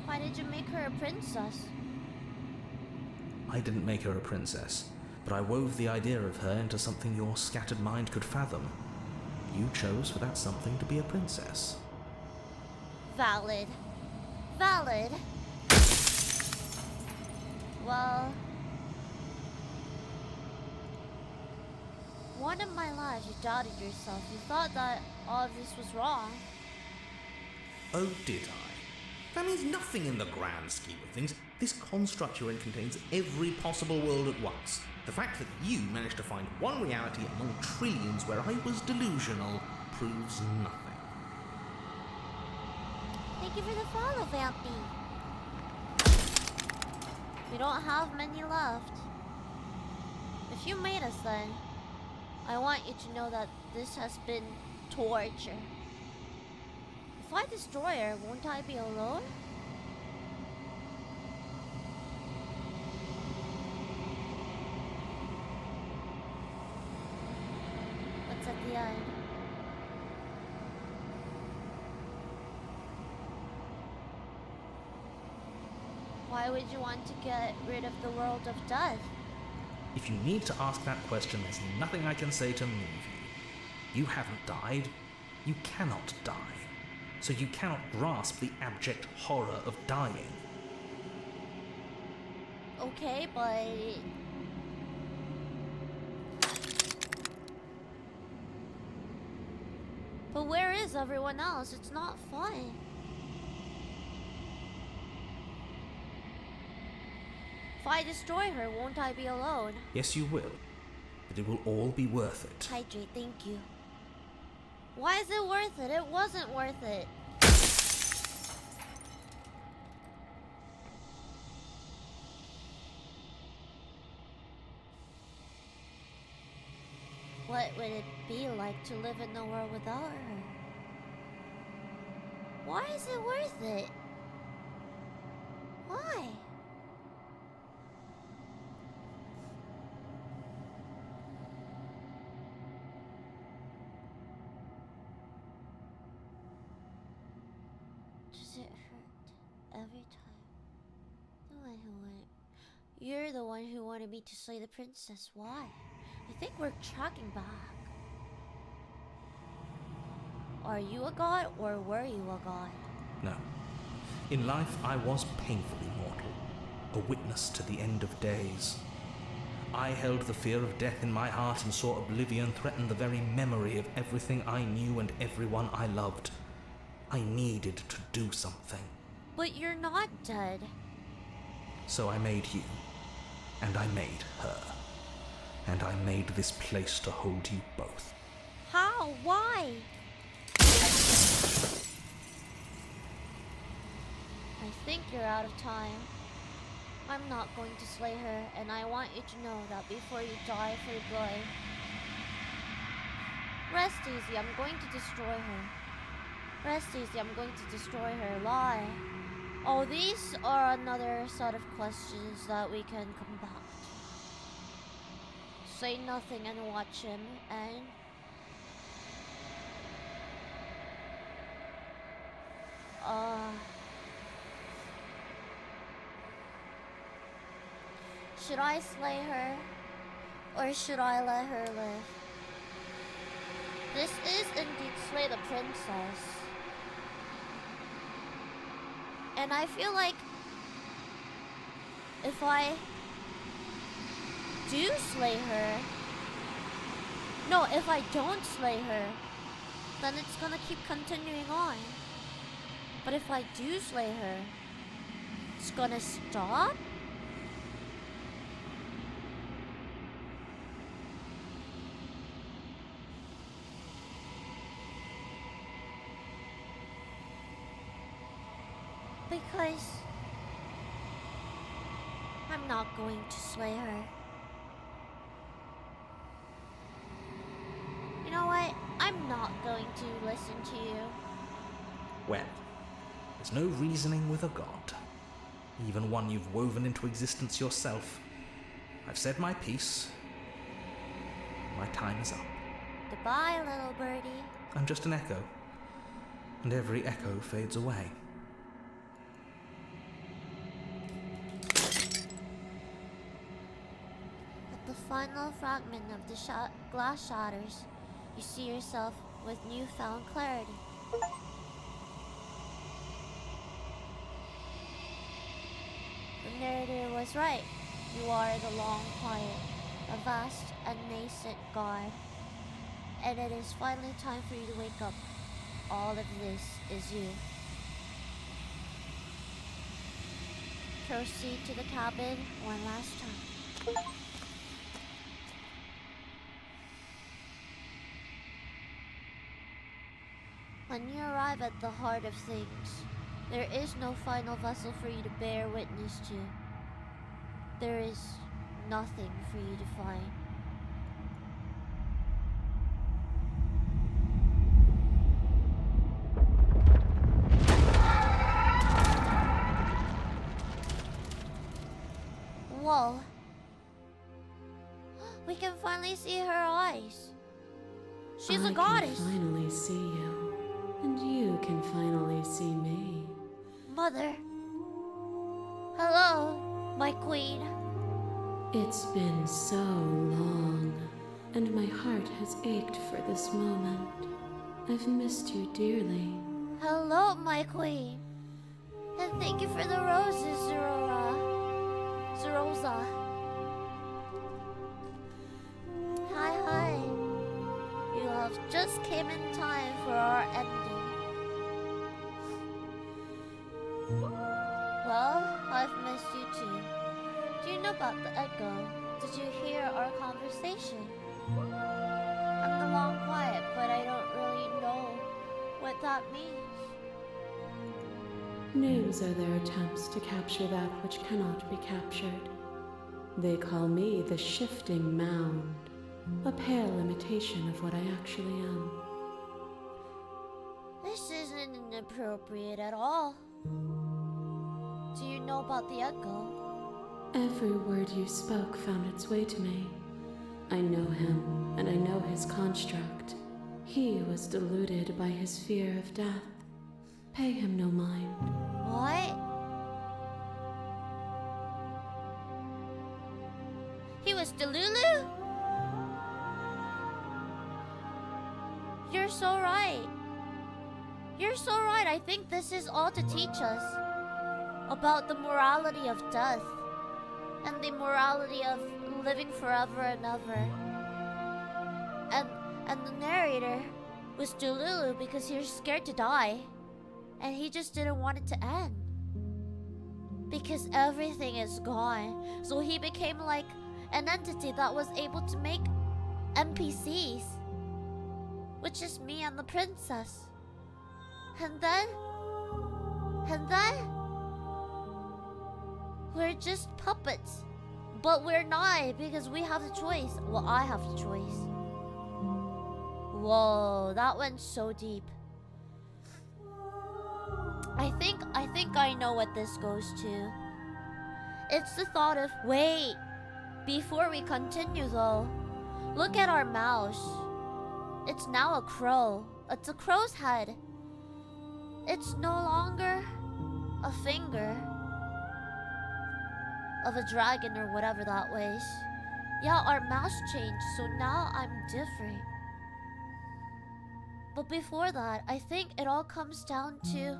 Why did you make her a princess? I didn't make her a princess, but I wove the idea of her into something your scattered mind could fathom. You chose for that something to be a princess. Valid. Valid. Well, one of my lives you doubted yourself. You thought that all of this was wrong. Oh, did I? That means nothing in the grand scheme of things. This construct you're in contains every possible world at once. The fact that you managed to find one reality among trillions where I was delusional proves nothing. Thank you for the follow, Vampy. We don't have many left. If you made us then, I want you to know that this has been torture. If I destroy her, won't I be alone? What's at the end? Why would you want to get rid of the world of death? If you need to ask that question, there's nothing I can say to move you. You haven't died. You cannot die. So you cannot grasp the abject horror of dying. Okay, but... But where is everyone else? It's not fun. If I destroy her, won't I be alone? Yes, you will. But it will all be worth it. Hydrate, thank you. Why is it worth it? It wasn't worth it. What would it be like to live in the world without her? Why is it worth it? Why? Does it hurt every time? You're the one who wanted me to slay the princess. Why? I think we're tracking back. Are you a god or were you a god? No. In life, I was painfully mortal, a witness to the end of days. I held the fear of death in my heart and saw oblivion threaten the very memory of everything I knew and everyone I loved. I needed to do something. But you're not dead. So I made you, and I made her. And I made this place to hold you both. How? Why? I think you're out of time. I'm not going to slay her, and I want you to know that before you die for good. Rest easy, I'm going to destroy her. Rest easy, I'm going to destroy her. Lie. Oh, these are another set of questions that we can compact. Say nothing and watch him, and... Should I slay her? Or should I let her live? This is indeed slay the princess. And I feel like... if I... do slay her... No, if I don't slay her, then it's gonna keep continuing on. But if I do slay her, it's gonna stop? Because I'm not going to slay her. You know what? I'm not going to listen to you. Well, there's no reasoning with a god. Even one you've woven into existence yourself. I've said my piece. My time is up. Goodbye, little birdie. I'm just an echo. And every echo fades away. At the final fragment of the glass shatters, you see yourself with newfound clarity. The narrator was right. You are the long quiet, a vast and nascent god. And it is finally time for you to wake up. All of this is you. Proceed to the cabin one last time. When you arrive at the heart of things, there is no final vessel for you to bear witness to. There is nothing for you to find. Whoa. We can finally see her eyes. She's a goddess. I can finally see you, and you can finally see me. Mother. Hello, my queen. It's been so long, and my heart has ached for this moment. I've missed you dearly. Hello, my queen. And thank you for the roses, Zerosa. Hi. You have just came in time for our ending. Well, I've missed you too. Do you know about the echo? Did you hear our conversation? I'm the long quiet, but I don't really know what that means. Names are their attempts to capture that which cannot be captured. They call me the shifting mound, a pale imitation of what I actually am. This isn't inappropriate at all. Do you know about the echo? Every word you spoke found its way to me. I know him, and I know his construct. He was deluded by his fear of death. Pay him no mind. What? He was Delulu? You're so right. You're so right. I think this is all to teach us about the morality of death and the morality of living forever and ever. And the narrator was Delulu because he was scared to die. And he just didn't want it to end. Because everything is gone. So he became like an entity that was able to make NPCs. Which is me and the princess. And then we're just puppets. But we're not, because we have the choice. Well, I have the choice. Whoa, that went so deep. I think I know what this goes to. It's the thought of, wait, before we continue though, look at our mouse. It's now a crow. It's a crow's head. It's no longer a finger of a dragon or whatever that was. Yeah, our mouse changed, so now I'm different. But before that, I think it all comes down to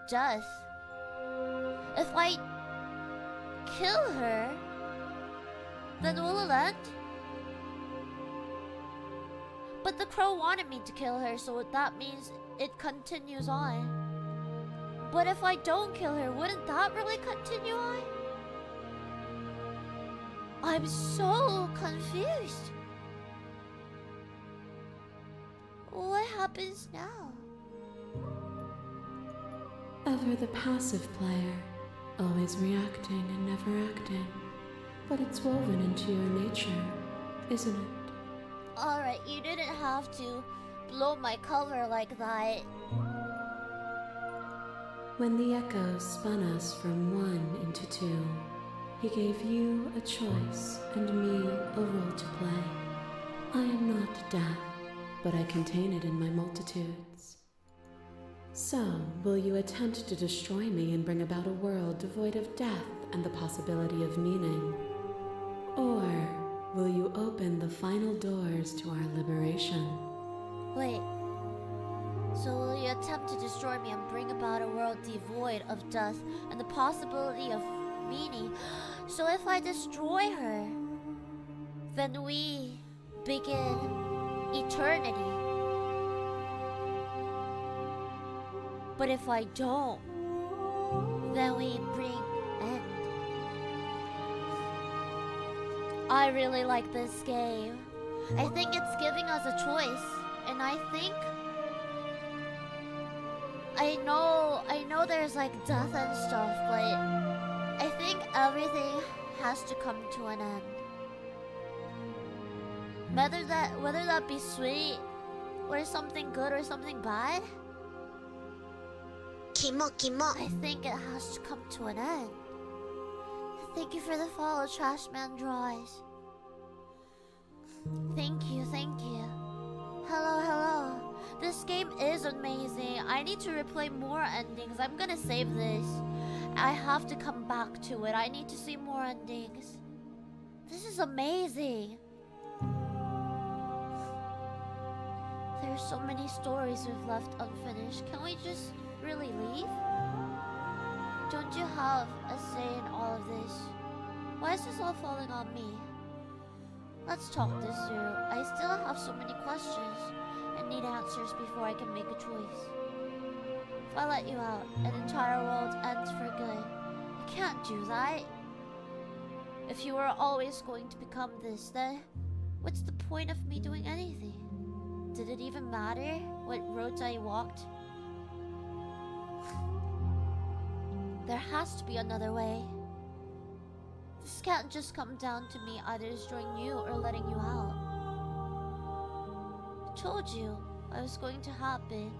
death. If I kill her, then will it end? But the crow wanted me to kill her, so that means it continues on. But if I don't kill her, wouldn't that really continue on? I'm so confused. What happens now? Ever the passive player, always reacting and never acting. But it's woven into your nature, isn't it? Alright, you didn't have to blow my cover like that. When the echo spun us from one into two, he gave you a choice and me a role to play. I am not death, but I contain it in my multitudes. So, will you attempt to destroy me and bring about a world devoid of death and the possibility of meaning? Or will you open the final doors to our liberation? Wait. So will you attempt to destroy me and bring about a world devoid of death and the possibility of meaning? So if I destroy her, then we begin eternity. But if I don't, then we bring end. I really like this game. I think it's giving us a choice, and I think I know there's like death and stuff, but I think everything has to come to an end. Whether that be sweet or something good or something bad, I think it has to come to an end. Thank you for the follow, Trashman Draws. Thank you. Hello. This game is amazing. I need to replay more endings. I'm gonna save this. I have to come back to it. I need to see more endings. This is amazing. There's so many stories we've left unfinished. Can we just really leave? Don't you have a say in all of this? Why is this all falling on me? Let's talk this through. I still have so many questions and need answers before I can make a choice. If I let you out, an entire world ends for good. I can't do that. If you were always going to become this, then what's the point of me doing anything? Did it even matter what roads I walked? There has to be another way. This can't just come down to me either destroying you or letting you out. I told you what was going to happen.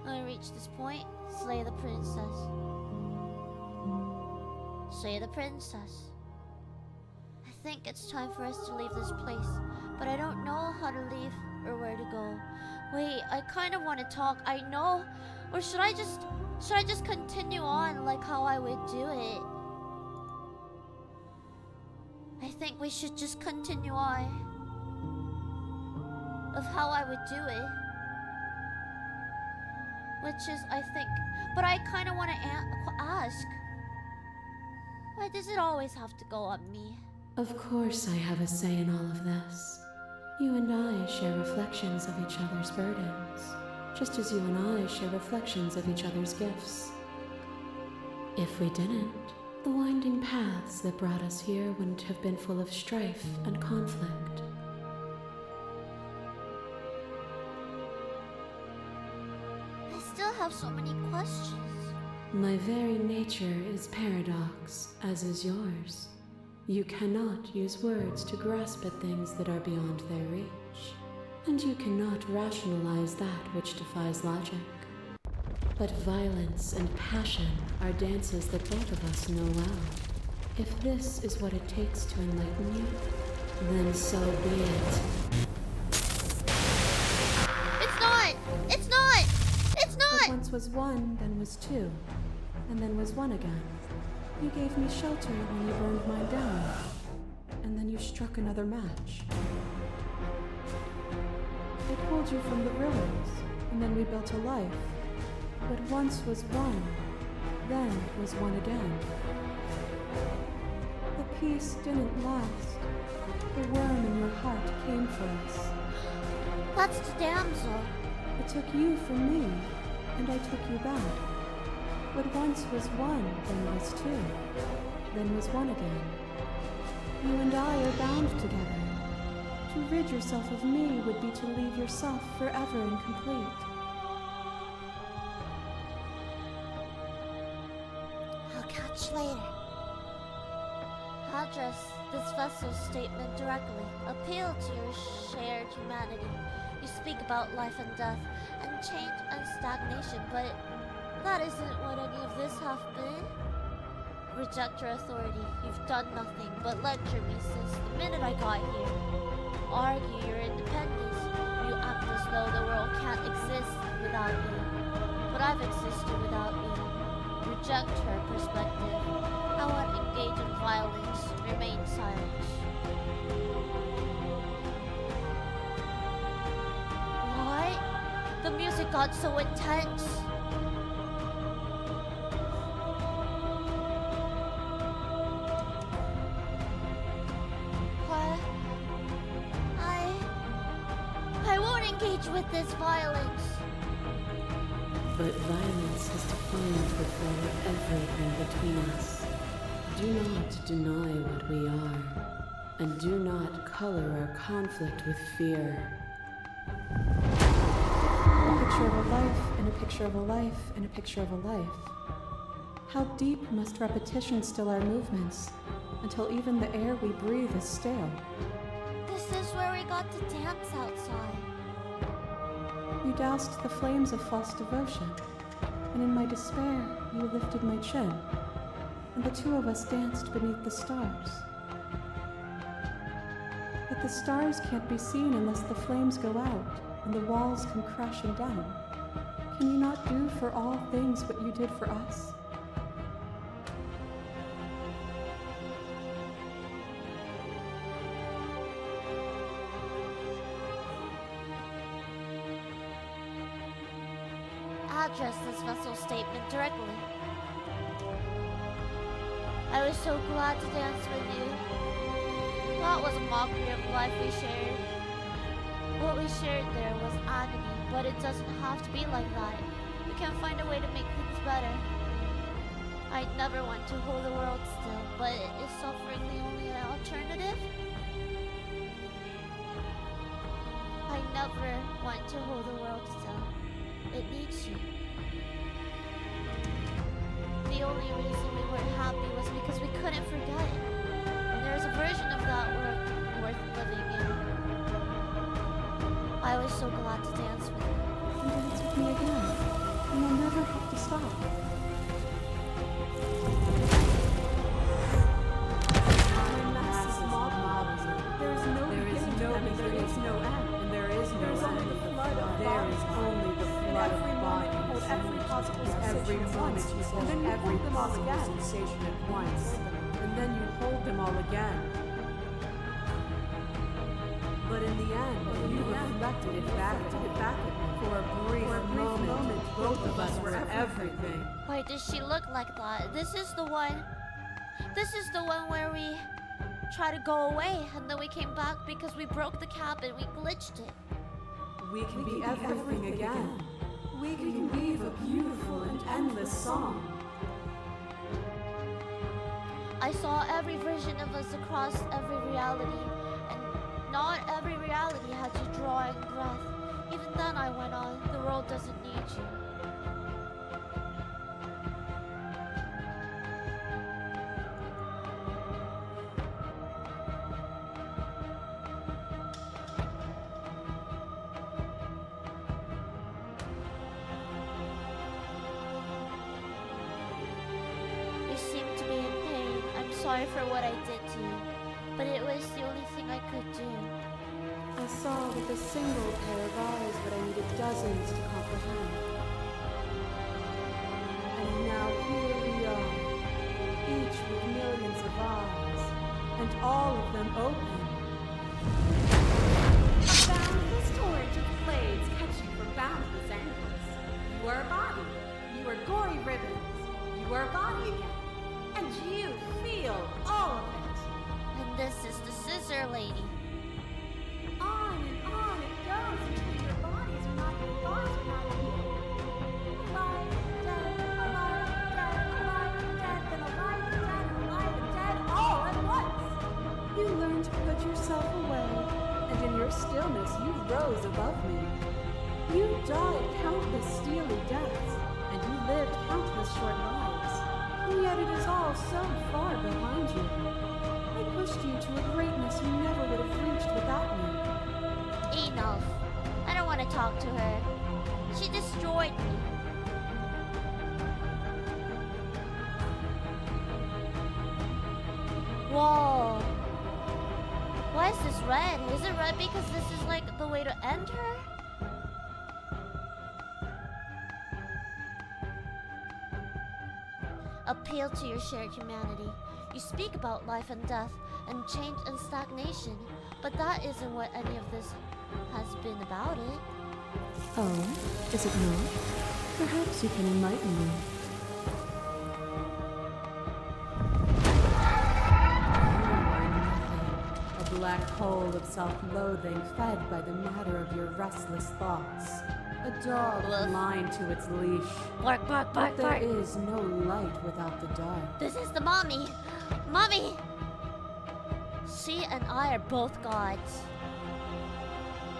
When I reach this point, slay the princess. Slay the princess. I think it's time for us to leave this place, but I don't know how to leave or where to go. Wait, I kind of want to talk. I know, or should I just continue on like how I would do it? I think we should just continue on of how I would do it. Which is, I think, but I kind of want to ask. Why does it always have to go on me? Of course I have a say in all of this. You and I share reflections of each other's burdens, just as you and I share reflections of each other's gifts. If we didn't, the winding paths that brought us here wouldn't have been full of strife and conflict. I still have so many questions. My very nature is paradox, as is yours. You cannot use words to grasp at things that are beyond their reach, and you cannot rationalize that which defies logic. But violence and passion are dances that both of us know well. If this is what it takes to enlighten you, then so be it. It's not! It's not! It's not! What once was one, then was two, and then was one again. You gave me shelter when you burned mine down, and then you struck another match. I pulled you from the ruins, and then we built a life. What once was one, then was one again. The peace didn't last. The worm in your heart came for us. That's the damsel. It took you from me, and I took you back. What once was one, then was two, then was one again. You and I are bound together. To rid yourself of me would be to leave yourself forever incomplete. I'll catch later. I'll address this vessel's statement directly. Appeal to your shared humanity. You speak about life and death, and change and stagnation, but that isn't what any of this have been. Reject your authority. You've done nothing but lecture me since the minute I got here. Argue your independence. You act as though the world can't exist without you. But I've existed without you. Reject her perspective. I won't engage in violence. Remain silent. What? The music got so intense. I won't engage with this violence. But violence has defined the flow of everything between us. Do not deny what we are, and do not color our conflict with fear. A picture of a life, and a picture of a life, and a picture of a life. How deep must repetition still our movements, until even the air we breathe is stale? This is where we got to dance outside. You doused the flames of false devotion, and in my despair, you lifted my chin, and the two of us danced beneath the stars. But the stars can't be seen unless the flames go out, and the walls come crashing down. Can you not do for all things what you did for us? address this vessel statement directly. I was so glad to dance with you. That was a mockery of life we shared. What we shared there was agony, but it doesn't have to be like that. We can find a way to make things better. I'd never want to hold the world still, but is suffering the only alternative? I never want to hold the world still. It needs you. The only reason we weren't happy was because we couldn't forget it. There's a version of that worth living in. I was so glad to dance with you. And dance with me again. And you'll never have to stop. There is no beginning to them, and there is no end. And there is no end. There is only the flood of bodies. Hold every possible sensation at once, and then you hold them all again. Sensation at once, and then you hold them all again. But in the end, you reflected it back at me. For a brief moment, both of us were everything. Why does she look like that? This is the one where we tried to go away, and then we came back because we broke the cap and we glitched it. We can be everything again. We can weave a beautiful and endless song. I saw every version of us across every reality, and not every reality had you drawing breath. Even then I went on, the world doesn't need you. You seem to be in pain. I'm sorry for what I did to you, but it was the only thing I could do. I saw with a single pair of eyes that I needed dozens to comprehend. And now here we are, each with millions of eyes, and all of them open. A boundless torrent of blades catch you from boundless angles. You are a body. You are gory ribbons. You are a body again. And you feel all of it. And this is the scissor lady. On it goes until your bodies are not your thoughts are not you. Alive, dead, alive, dead, alive, dead, then alive, dead, alive, dead, all at once. You learned to put yourself away, and in your stillness you rose above me. You died countless steely deaths, and you lived countless short lives. And yet it is all so far behind you. I pushed you to a greatness you never would have reached without me. Enough. I don't want to talk to her. She destroyed me. Whoa. Why is this red? Is it red because this is like the way to end her? Appeal to your shared humanity. You speak about life and death, and change and stagnation, but that isn't what any of this has been about it. Oh, is it not? Perhaps you can enlighten me. A black hole of self-loathing fed by the matter of your restless thoughts. A dog blind to its leash. Bark, bark, bark, There bark. is no light without the dark. This is the mommy. Mommy! She and I are both gods.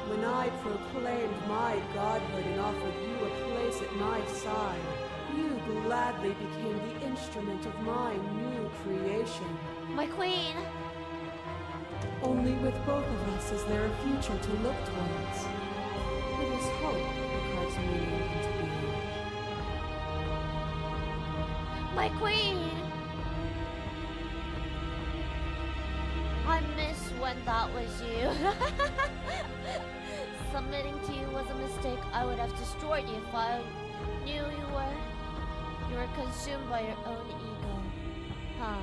When I proclaimed my godhood and offered you a place at my side, you gladly became the instrument of my new creation. My queen. Only with both of us is there a future to look towards. It is hope that carves meaning into being. My queen. I miss when that was you. Submitting to you was a mistake. I would have destroyed you if I knew you were consumed by your own ego. Huh.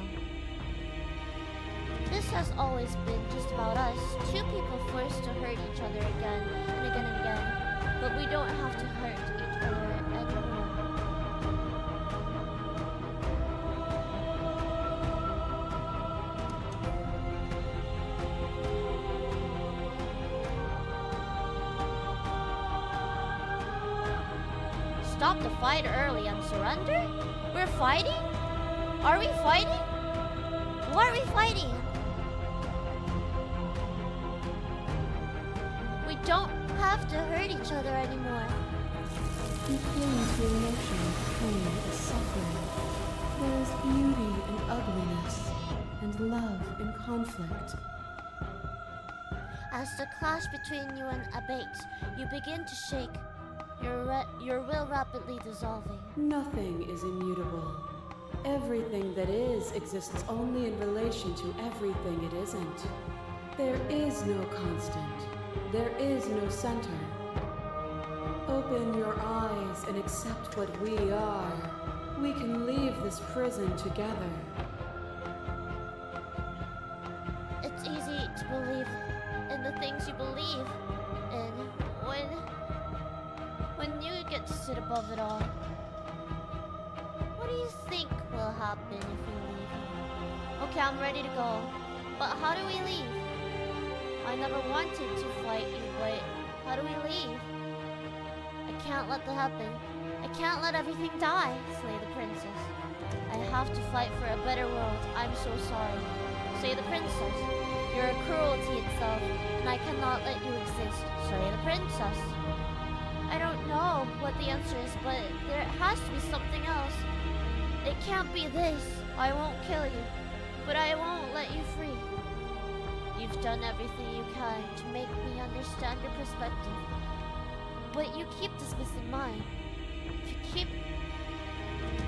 This has always been just about us. Two people forced to hurt each other again and again and again. But we don't have to hurt each other anymore. stop the fight early and surrender? We're fighting? Are we fighting? What are we fighting? We don't have to hurt each other anymore. You feel into emotion, pain is suffering. There is beauty in ugliness, and love in conflict. As the clash between you and abates, you begin to shake, your will rapidly dissolving. Nothing is immutable. Everything that is exists only in relation to everything it isn't. There is no constant. There is no center. Open your eyes and accept what we are. We can leave this prison together. It's easy to believe in the things you believe in when you get to sit above it all. What do you think will happen if we leave? Okay, I'm ready to go. But how do we leave? I never wanted to fight you, but how do we leave? I can't let that happen. I can't let everything die, slay the princess. I have to fight for a better world. I'm so sorry. Say the princess. You're a cruelty itself, and I cannot let you exist. Say the princess. I don't know what the answer is, but there has to be something else. It can't be this. I won't kill you, but I won't let you free. You've done everything you can to make me understand your perspective, but you keep dismissing mine.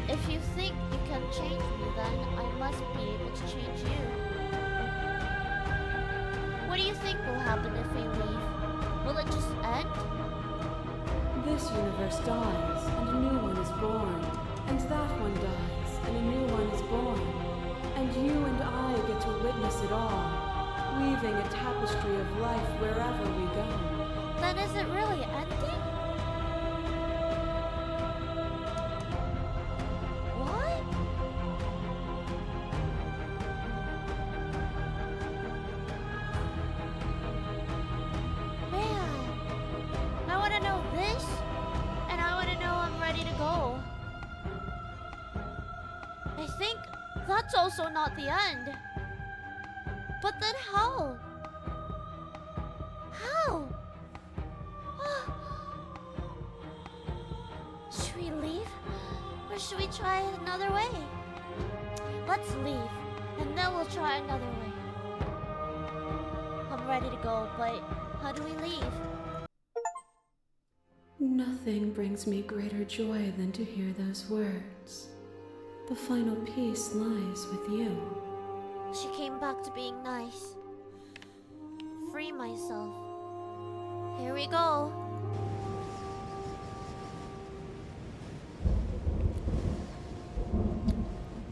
If you think you can change me, then I must be able to change you. What do you think will happen if we leave? Will it just end? This universe dies, and a new one is born. And that one dies, and a new one is born. And you and I get to witness it all, weaving a tapestry of life wherever we go. Then is it really ending? What? Man, I want to know this, and I want to know I'm ready to go. I think that's also not the end. But then how? How? Should we leave? Or should we try another way? Let's leave, and then we'll try another way. I'm ready to go, but how do we leave? Nothing brings me greater joy than to hear those words. The final piece lies with you. She came back to being nice. Free myself. Here we go.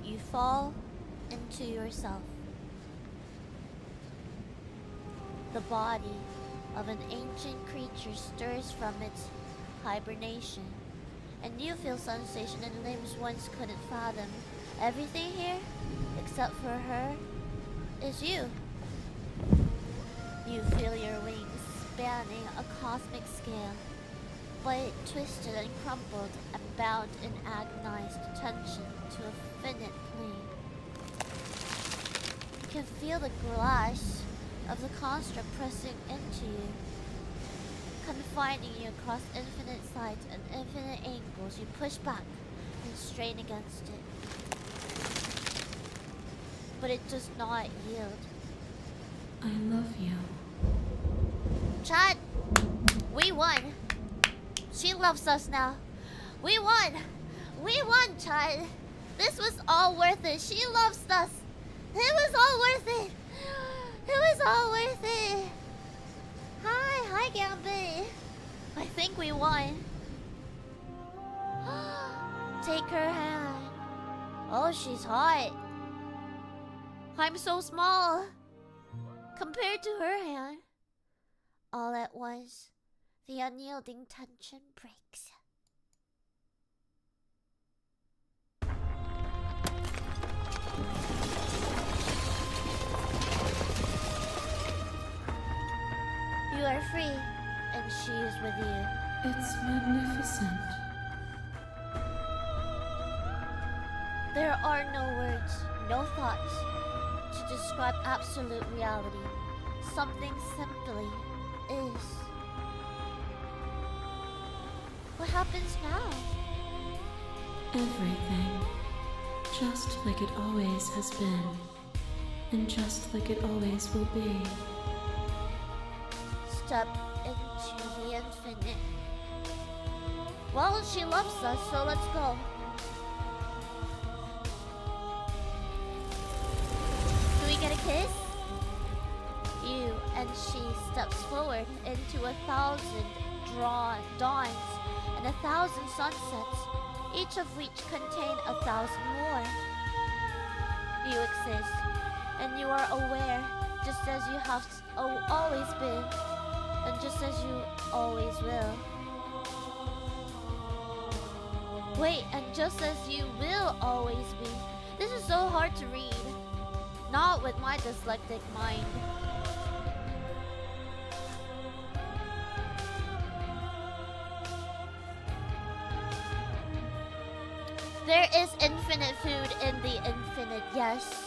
You fall into yourself. The body of an ancient creature stirs from its hibernation, and you feel sensation in limbs once couldn't fathom. Everything here, except for her, is you. You feel your wings spanning a cosmic scale, but twisted and crumpled and bound in agonized tension to a finite plane. You can feel the glass of the construct pressing into you, confining you across infinite sides and infinite angles. You push back and strain against it, but it does not yield. I love you. Chad, we won. She loves us now. We won. We won, Chad. This was all worth it. She loves us. It was all worth it. It was all worth it. Hi, Gambit. I think we won. Take her hand. Oh, she's hot. I'm so small compared to her hand. All at once, the unyielding tension breaks. You are free, and she is with you. It's magnificent. There are no words, no thoughts to describe absolute reality. Something simply is. What happens now? Everything. Just like it always has been. And just like it always will be. Step into the infinite. Well, she loves us, so let's go. Do we get a kiss? You and she steps forward into 1,000 dawns and 1,000 sunsets, each of which contain 1,000 more. You exist, and you are aware, just as you have always been, and just as you always will. Wait, and just as you will always be. This is so hard to read. Not with my dyslexic mind. There is infinite food in the infinite, yes.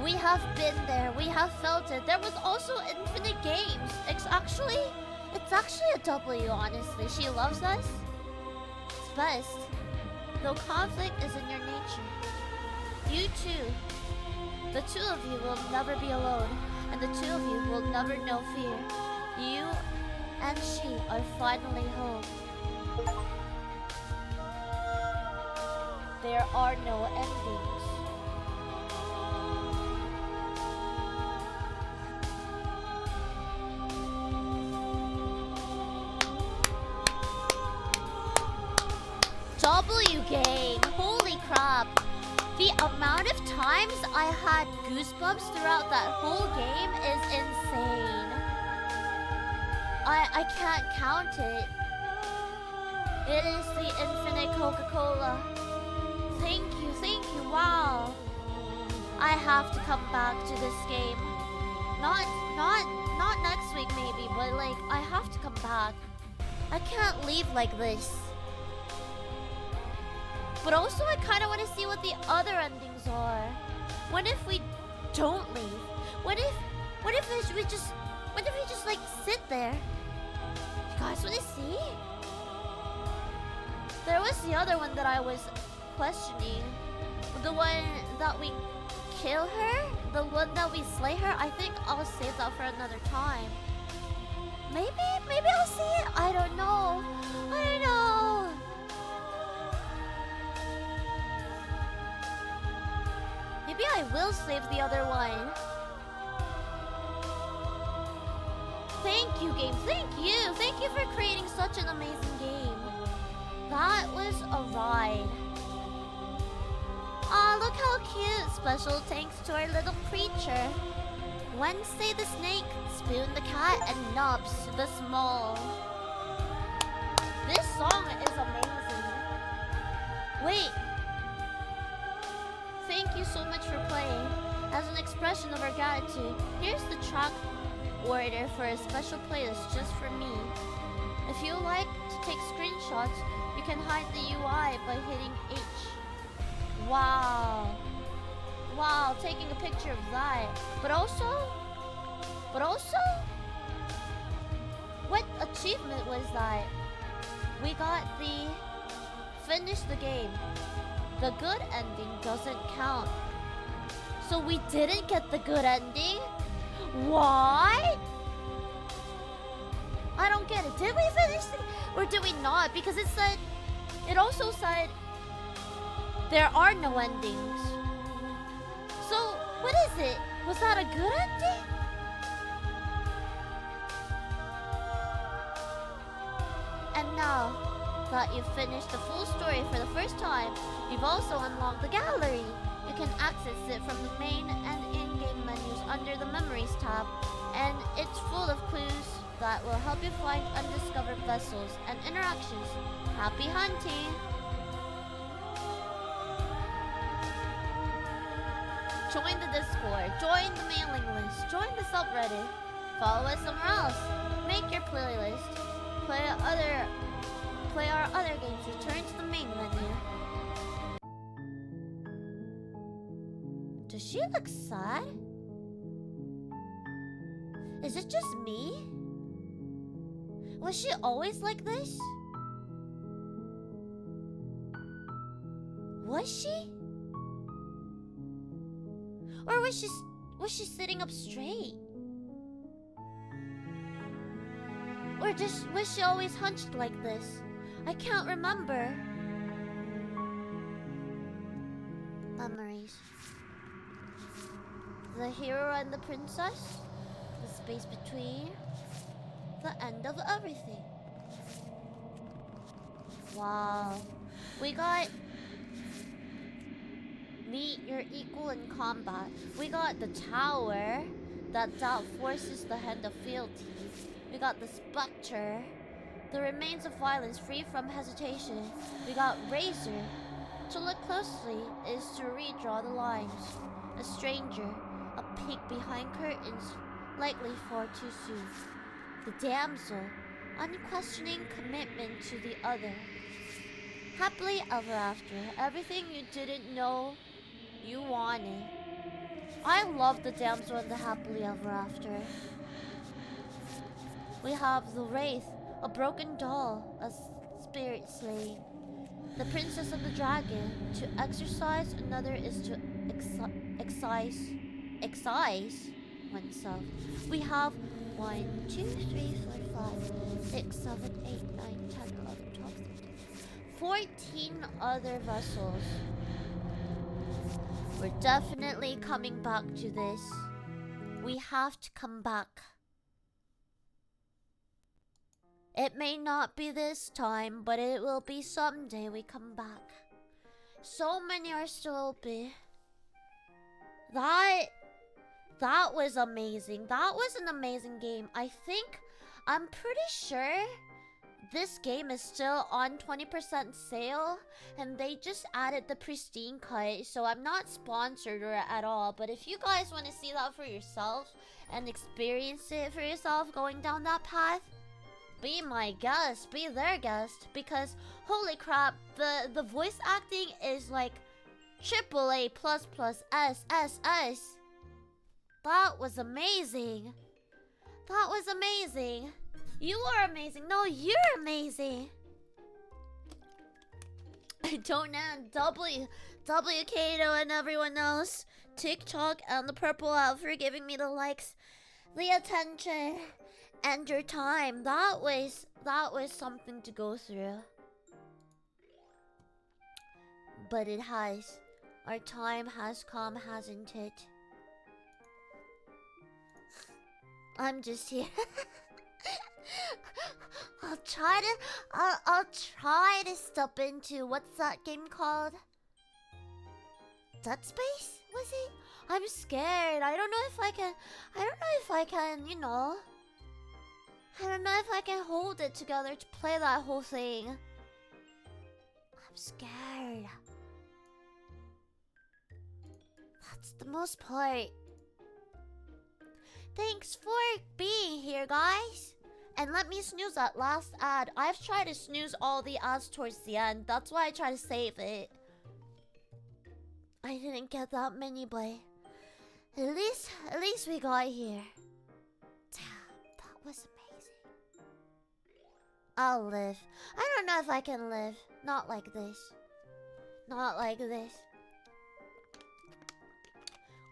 We have been there, we have felt it. There was also infinite games. It's actually a W, honestly. She loves us. It's best. Though conflict is in your nature. You two, the two of you will never be alone, and the two of you will never know fear. You and she are finally home. There are no endings. W game! Holy crap! The amount of times I had goosebumps throughout that whole game is insane. I can't count it. It is the infinite Coca-Cola. Thank you, wow. I have to come back to this game. Not next week maybe, but like, I have to come back. I can't leave like this. But also I kind of want to see what the other endings are. What if we don't leave? What if we just like sit there? You guys want to see? There was the other one that I was questioning. The one that we kill her? The one that we slay her? I think I'll save that for another time. Maybe I'll see it? I don't know. Maybe I will save the other one. Thank you, game. Thank you. Thank you for creating such an amazing game. That was a ride. Aw, look how cute. Special thanks to our little creature. Wednesday the snake, Spoon the cat, and Nubs the small. This song is amazing. Wait. Thank you so much for playing. As an expression of our gratitude, here's the track order for a special playlist just for me. If you like to take screenshots, you can hide the UI by hitting H. Wow, taking a picture of that. But also, what achievement was that? We got the finish the game. The good ending doesn't count. So we didn't get the good ending? What? I don't get it. Did we finish it? Or did we not? Because it also said there are no endings. So, what is it? Was that a good ending? And now that you've finished the full story for the first time, you've also unlocked the gallery. You can access it from the main and in-game menus under the Memories tab, and it's full of clues that will help you find undiscovered vessels and interactions. Happy hunting! Join the Discord, join the mailing list, join the subreddit, follow us somewhere else, make your playlist, play our other games, return to the main menu. Does she look sad? Is it just me? Was she always like this? Was she? Or was she sitting up straight? Or just was she always hunched like this? I can't remember. Memories. The hero and the princess. The space between. The end of everything. Wow. We got meet your equal in combat. We got the tower that forces the hand of fealty. We got the spectre, the remains of violence free from hesitation. We got razor. To look closely is to redraw the lines. A stranger, a peek behind curtains, likely far too soon. The damsel, unquestioning commitment to the other. Happily ever after, everything you didn't know you wanted. I love the damsel and the happily ever after. We have the wraith, a broken doll, a spirit slaying. The princess and the dragon. To exercise another is to excise oneself. We have 1, 2, 3, 4, 5, 6, 7, 8, 9, 10, 11, 12, 13, 14 other vessels. We're definitely coming back to this. We have to come back. It may not be this time, but it will be someday we come back. So many are still open. That was amazing. That was an amazing game. I'm pretty sure this game is still on 20% sale, and they just added the pristine cut, so I'm not sponsored at all. But if you guys want to see that for yourself and experience it for yourself going down that path, be my guest, be their guest, because holy crap, the voice acting is like AAA ++S. That was amazing. That was amazing. You are amazing. No, you're amazing. Don't know. W Kato and everyone else. TikTok and the purple out for giving me the likes, the attention, and your time. That was something to go through. But it has. Our time has come, hasn't it? I'm just here. I'll try to step into, what's that game called? Dead Space? Was it? I'm scared. I don't know if I can, you know. I don't know if I can hold it together to play that whole thing. I'm scared. That's the most part. Thanks for being here, guys. And let me snooze that last ad. I've tried to snooze all the ads towards the end. That's why I try to save it. I didn't get that many, but at least we got here. Damn, that was amazing. I'll live. I don't know if I can live. Not like this. Not like this.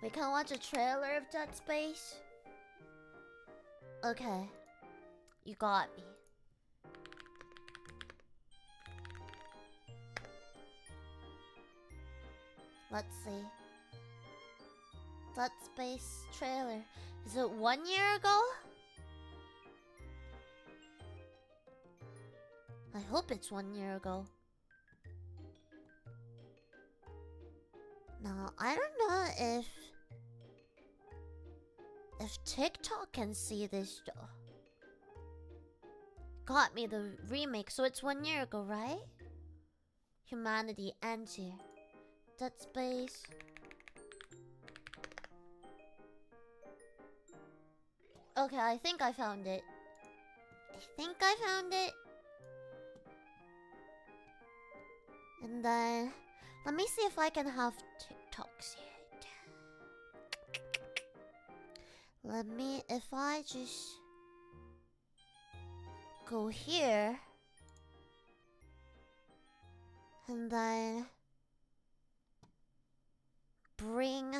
We can watch a trailer of Dead Space. Okay. You got me. Let's see. Dead Space trailer. Is it 1 year ago? I hope it's 1 year ago. Now, I don't know if TikTok can see this though. Got me the remake, so it's 1 year ago, right? Humanity ends here. Dead Space. Okay, I think I found it. And then let me see if I can have TikToks here. If I just go here and then bring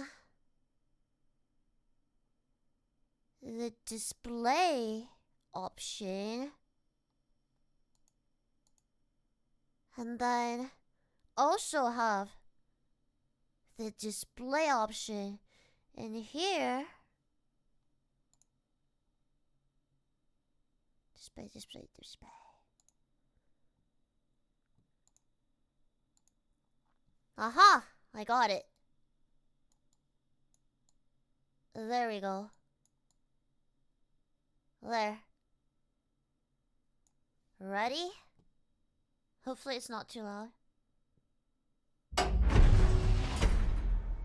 the display option and then also have the display option in here. Display. Aha! I got it. There we go. There. Ready? Hopefully it's not too loud.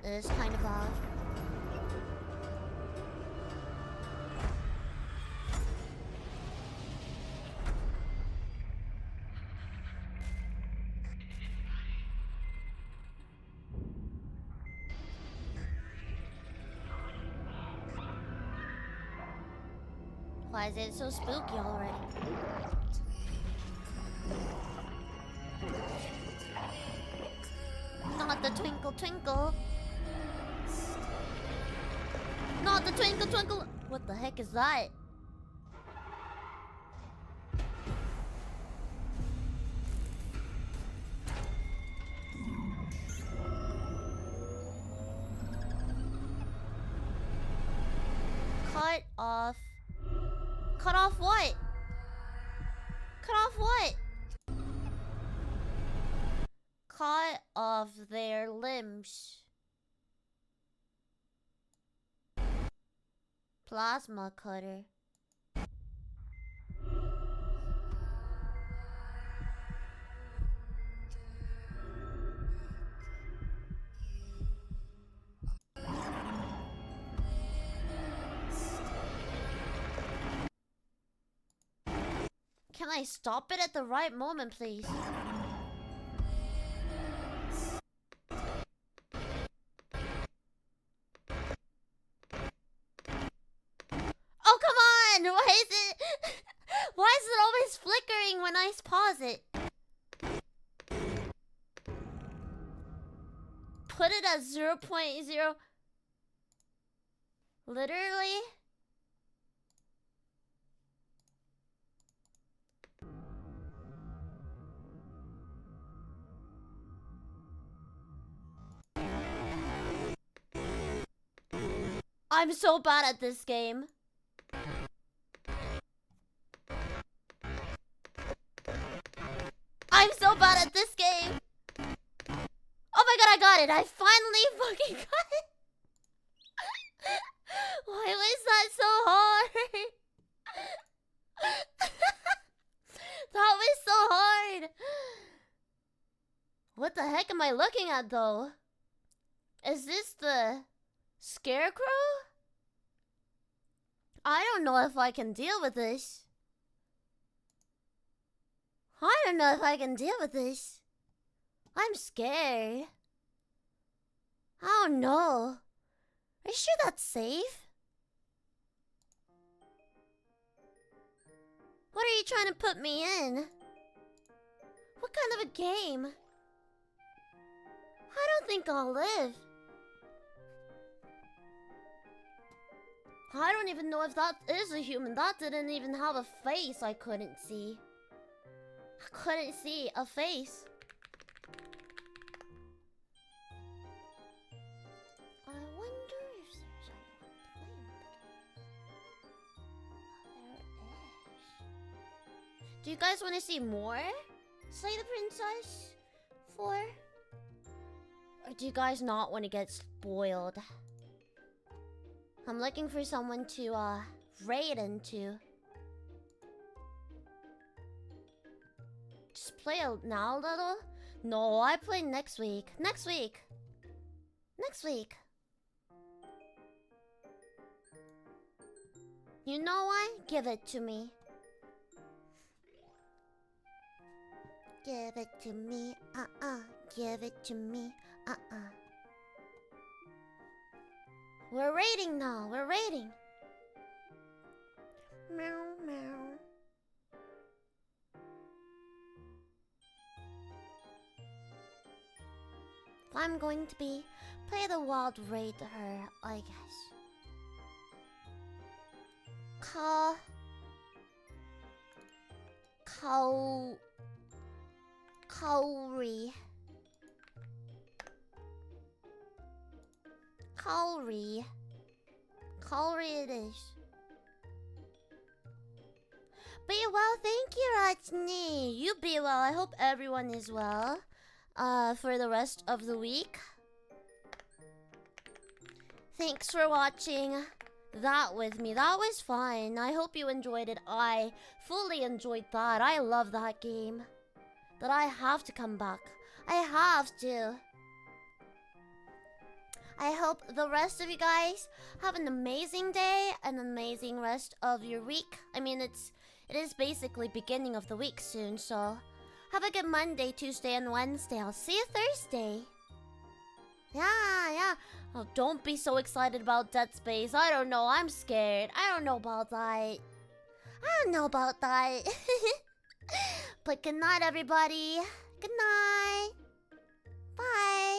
It is kind of loud. Why is it so spooky already? Not the twinkle twinkle. Not the twinkle twinkle. What the heck is that? Cut off. Cut off what? Cut off what? Cut off their limbs. Plasma cutter. Can I stop it at the right moment, please? Oh, come on! Why is it... Why is it always flickering when I pause it? Put it at 0.0... Literally? I'm so bad at this game. I'm so bad at this game. Oh my god, I got it. I finally fucking got it. Why was that so hard? That was so hard. What the heck am I looking at though? Is this the scarecrow? I don't know if I can deal with this. I don't know if I can deal with this. I'm scared. I don't know. Are you sure that's safe? What are you trying to put me in? What kind of a game? I don't think I'll live. I don't even know if that is a human. That didn't even have a face. I couldn't see. I couldn't see a face. I wonder if there's anyone playing. There is. Do you guys want to see more Slay the Princess 4? Or do you guys not want to get spoiled? I'm looking for someone to raid into. Just play now a little? No, I play next week. Next week. You know what? Give it to me. Give it to me. Give it to me. We're raiding now. We're raiding. I'm going to play the wild raider, I guess. Cowrie. Cowrie it is. Be well, thank you, Rajni. You be well. I hope everyone is well. For the rest of the week. Thanks for watching that with me. That was fun. I hope you enjoyed it. I fully enjoyed that. I love that game. That I have to come back. I have to. I hope the rest of you guys have an amazing day, an amazing rest of your week. I mean, it is basically beginning of the week soon, so have a good Monday, Tuesday, and Wednesday. I'll see you Thursday. Yeah. Oh, don't be so excited about Dead Space. I don't know. I'm scared. I don't know about that. But good night, everybody. Good night. Bye.